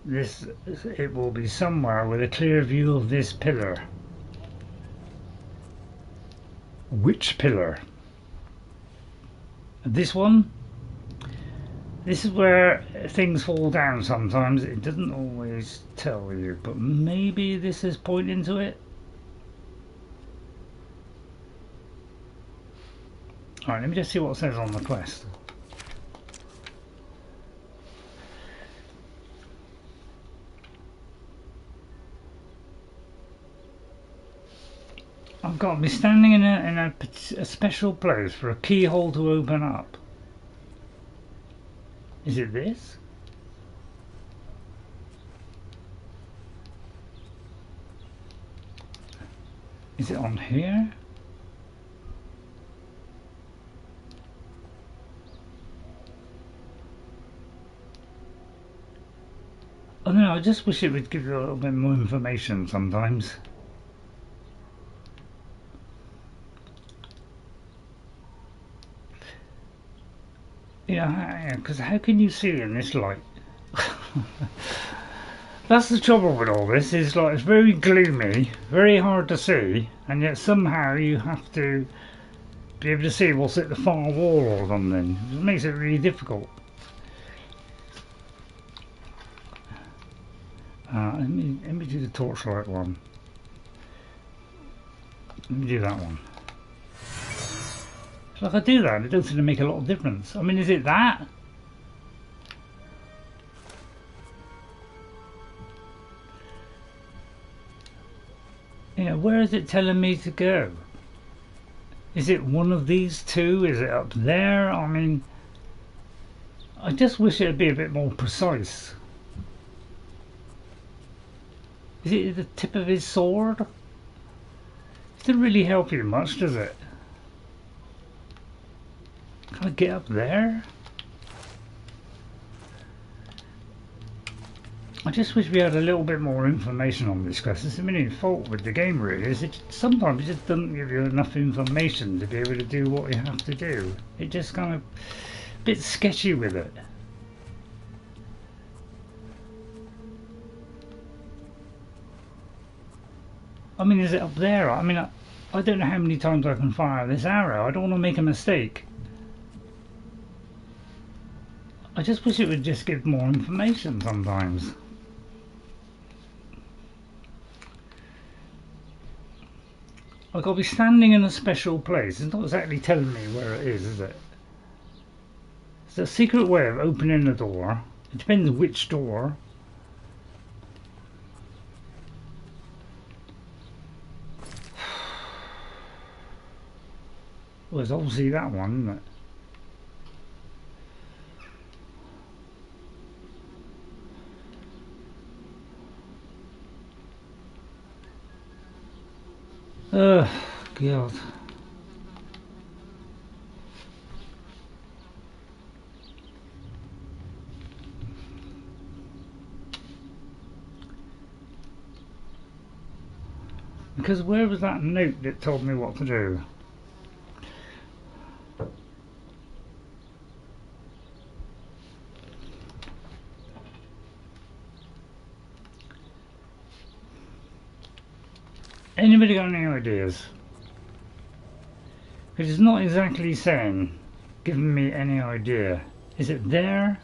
[SPEAKER 2] It will be somewhere with a clear view of this pillar. Which pillar? This one? This is where things fall down sometimes. It doesn't always tell you, but maybe this is pointing to it. Alright, let me just see what it says on the quest. I've got to be standing in a special place for a keyhole to open up. Is it this? Is it on here? I don't know, I just wish it would give you a little bit more information sometimes. Yeah, because how can you see in this light? That's the trouble with all this, is like it's very gloomy, very hard to see, and yet somehow you have to be able to see what's at the far wall or something. It makes it really difficult. Let me do the torchlight one. Let me do that one. So if I do that, it doesn't make a lot of difference. I mean, is it that? You know, where is it telling me to go? Is it one of these two? Is it up there? I mean, I just wish it'd be a bit more precise. Is it the tip of his sword? It doesn't really help you much, does it? Can I get up there? I just wish we had a little bit more information on this quest. It's the main fault with the game really, is it sometimes it just doesn't give you enough information to be able to do what you have to do. It just kind of a bit sketchy with it. I mean, is it up there? I mean, I don't know how many times I can fire this arrow. I don't want to make a mistake. I just wish it would just give more information sometimes. Like, I'll be standing in a special place. It's not exactly telling me where it is it? It's a secret way of opening the door. It depends which door. Well, it's obviously that one, isn't it? God. Because where was that note that told me what to do? Anybody got any ideas? Because it's not exactly saying, giving me any idea. Is it there?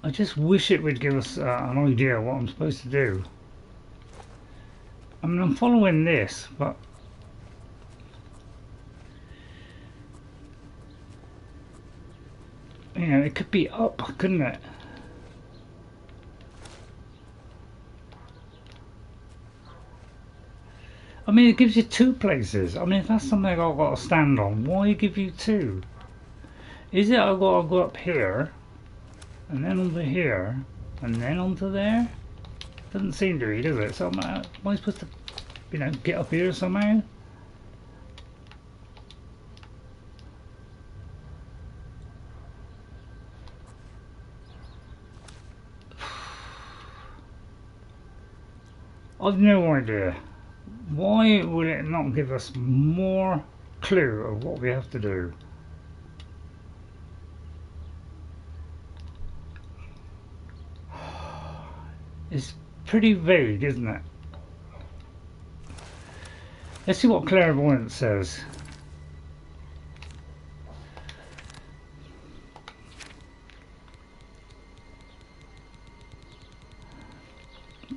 [SPEAKER 2] I just wish it would give us an idea of what I'm supposed to do. I mean, I'm following this, but you know, it could be up, couldn't it? I mean, it gives you two places. I mean, if that's something I've got to stand on, why give you two? Is it I've got to go up here, and then onto here, and then onto there? Doesn't seem to be, does it? So am I supposed to, you know, get up here somehow? I've no idea. Why would it not give us more clue of what we have to do? It's pretty vague, isn't it? Let's see what clairvoyance says.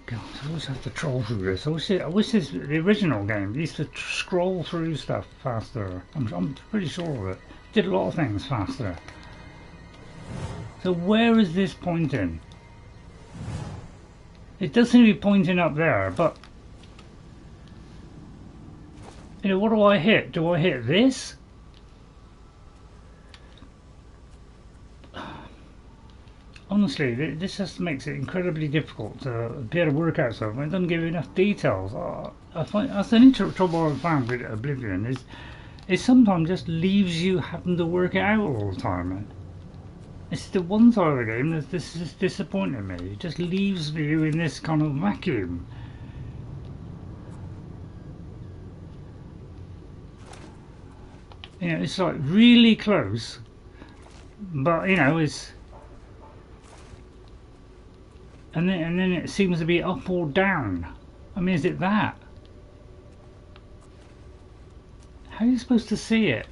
[SPEAKER 2] God, I always have to troll through this. I wish this, the original game used to scroll through stuff faster. I'm pretty sure of it. Did a lot of things faster. So where is this pointing? It does seem to be pointing up there, but you know, what do I hit? Do I hit this? Honestly, this just makes it incredibly difficult to be able to work out something. It doesn't give you enough details. I find that's the only trouble I've found with Oblivion is it sometimes just leaves you having to work it out all the time. It's the one side of the game that this is disappointing me. It just leaves you in this kind of vacuum. You know, it's like really close, but you know, it's and then it seems to be up or down. I mean, is it that? How are you supposed to see it?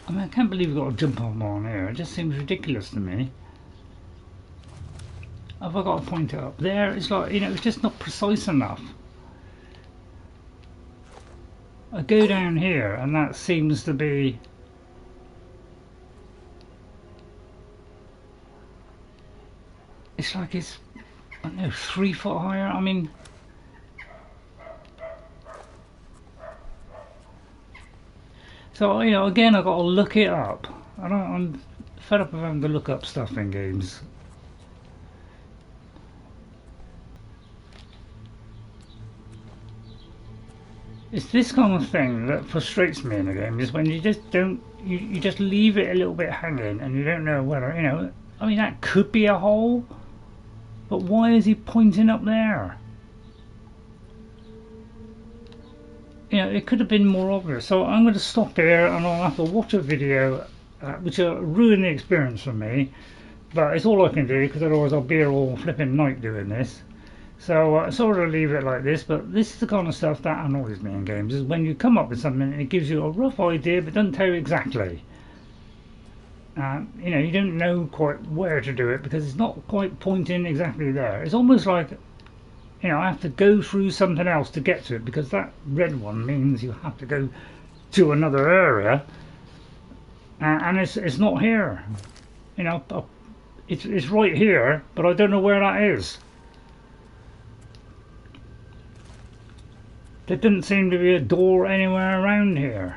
[SPEAKER 2] I mean, I can't believe we've got to jump on here. It just seems ridiculous to me. Have I got to point it up there? It's like, you know, it's just not precise enough. I go down here and that seems to be... It's like it's, I don't know, 3 foot higher. I mean... So, you know, again, I've got to look it up. I'm fed up of having to look up stuff in games. It's this kind of thing that frustrates me in a game, is when you just don't, you just leave it a little bit hanging and you don't know whether, you know, I mean, that could be a hole, but why is he pointing up there? You know, it could have been more obvious. So I'm going to stop here and I'll have to watch a video, which will ruin the experience for me, but it's all I can do, because otherwise I'll be here all flipping night doing this. So sort of leave it like this, but this is the kind of stuff that annoys me in games, is when you come up with something and it gives you a rough idea but doesn't tell you exactly. You know, you don't know quite where to do it because it's not quite pointing exactly there. It's almost like, you know, I have to go through something else to get to it, because that red one means you have to go to another area, and it's not here. You know, it's right here, but I don't know where that is. There didn't seem to be a door anywhere around here,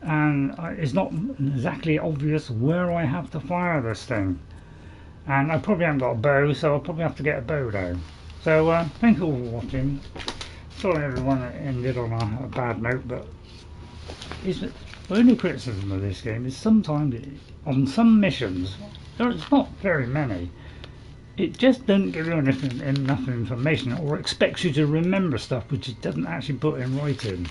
[SPEAKER 2] and it's not exactly obvious where I have to fire this thing, and I probably haven't got a bow, so I'll probably have to get a bow down. So thank you all for watching. Sorry everyone that ended on a bad note, but the only criticism of this game is sometimes on some missions, there's not very many, it just doesn't give you enough information, or expects you to remember stuff which it doesn't actually put in writing.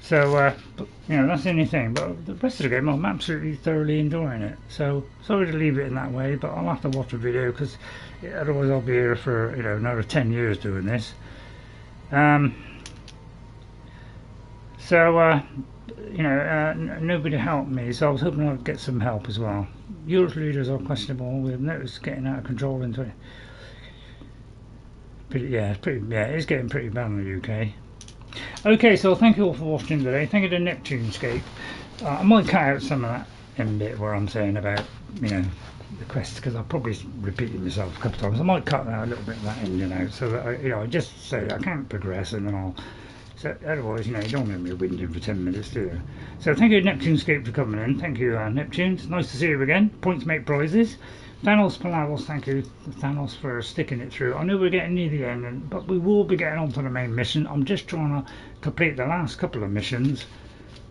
[SPEAKER 2] So, but, you know, that's the only thing. But the rest of the game, I'm absolutely thoroughly enjoying it. So, sorry to leave it in that way, but I'll have to watch a video, because otherwise I'll be here for, you know, another 10 years doing this. You know, nobody helped me, so I was hoping I'd get some help as well. Europe leaders are questionable. We've noticed getting out of control into it. It's getting pretty bad in the UK. Okay, so thank you all for watching today. Thank you to Neptunescape. I might cut out some of that in bit where I'm saying about, you know, the quests, because I've probably repeated myself a couple of times. I might cut out a little bit of that engine out, so that I just say I can't progress, and then I'll. So otherwise, you know, you don't want me winding for 10 minutes, do you? So thank you, Neptunescape, for coming in. Thank you, Neptune. It's nice to see you again. Points make prizes. Thanos Palavos, thank you, Thanos, for sticking it through. I know we're getting near the end, but we will be getting on to the main mission. I'm just trying to complete the last couple of missions.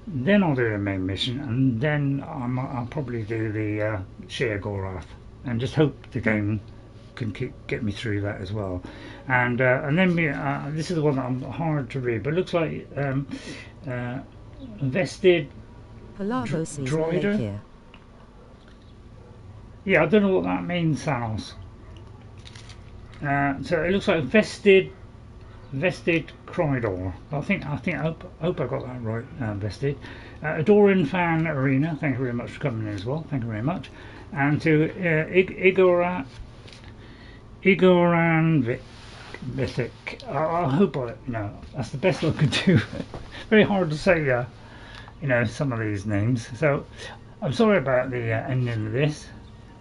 [SPEAKER 2] Then I'll do the main mission, and then I'll probably do the Sheagoraths, and just hope the game can get me through that as well. And then this is the one that I'm hard to read, but it looks like vested droider. Yeah, I don't know what that means, Thanos. So it looks like vested corridor. I hope I got that right. Vested. Adoran Fan Arena. Thank you very much for coming in as well. Thank you very much. And to Igoran Vithic. I hope that's the best I could do. Very hard to say, you know, some of these names. So I'm sorry about the ending of this.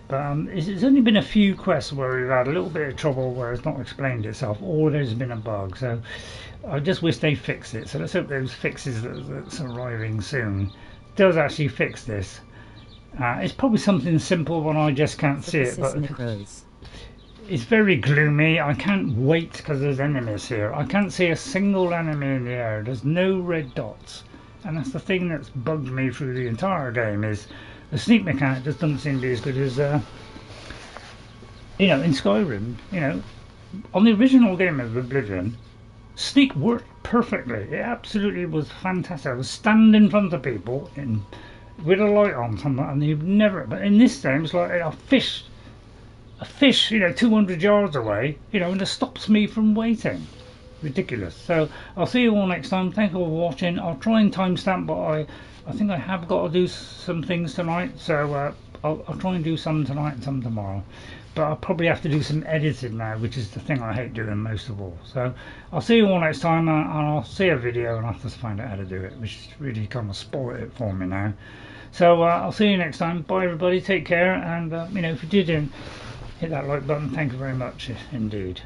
[SPEAKER 2] But it's only been a few quests where we've had a little bit of trouble where it's not explained itself, or there's been a bug. So I just wish they fixed it. So let's hope those fixes that's arriving soon does actually fix this. It's probably something simple when I just can't see it, but it's very gloomy. I can't wait because there's enemies here. I can't see a single enemy in the air. There's no red dots, and that's the thing that's bugged me through the entire game. Is the sneak mechanic just doesn't seem to be as good as you know, in Skyrim. You know, on the original game of Oblivion, sneak worked perfectly. It absolutely was fantastic. I was standing in front of people with a light on somewhere, and you've never. But in this game, it's like a fish, you know, 200 yards away. You know, and it stops me from waiting. Ridiculous. So I'll see you all next time. Thank you all for watching. I'll try and timestamp, but I think I have got to do some things tonight, so I'll try and do some tonight and some tomorrow. But I'll probably have to do some editing now, which is the thing I hate doing most of all. So I'll see you all next time, and I'll see a video and I'll have to find out how to do it, which really kind of spoiled it for me now. So I'll see you next time. Bye everybody, take care, and you know, if you did hit that like button, thank you very much indeed.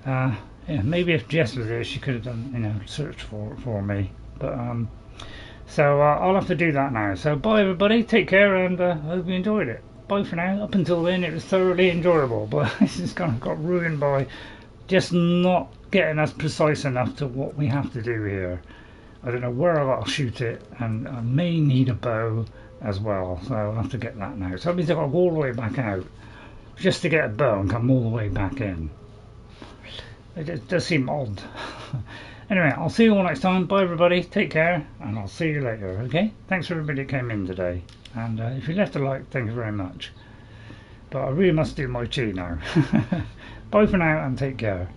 [SPEAKER 2] Yeah, maybe if Jess was there, she could have done, you know, search for me, but so I'll have to do that now. So bye everybody, take care, and I hope you enjoyed it. Bye for now. Up until then it was thoroughly enjoyable, but this has kind of got ruined by just not getting us precise enough to what we have to do here. I don't know where I got to shoot it, and I may need a bow as well, so I'll have to get that now. So that means I've got to go all the way back out just to get a bow and come all the way back in. It does seem odd. Anyway, I'll see you all next time. Bye everybody, take care, and I'll see you later, okay? Thanks for everybody that came in today, and if you left a like, thank you very much. But I really must do my tea now. Bye for now and take care.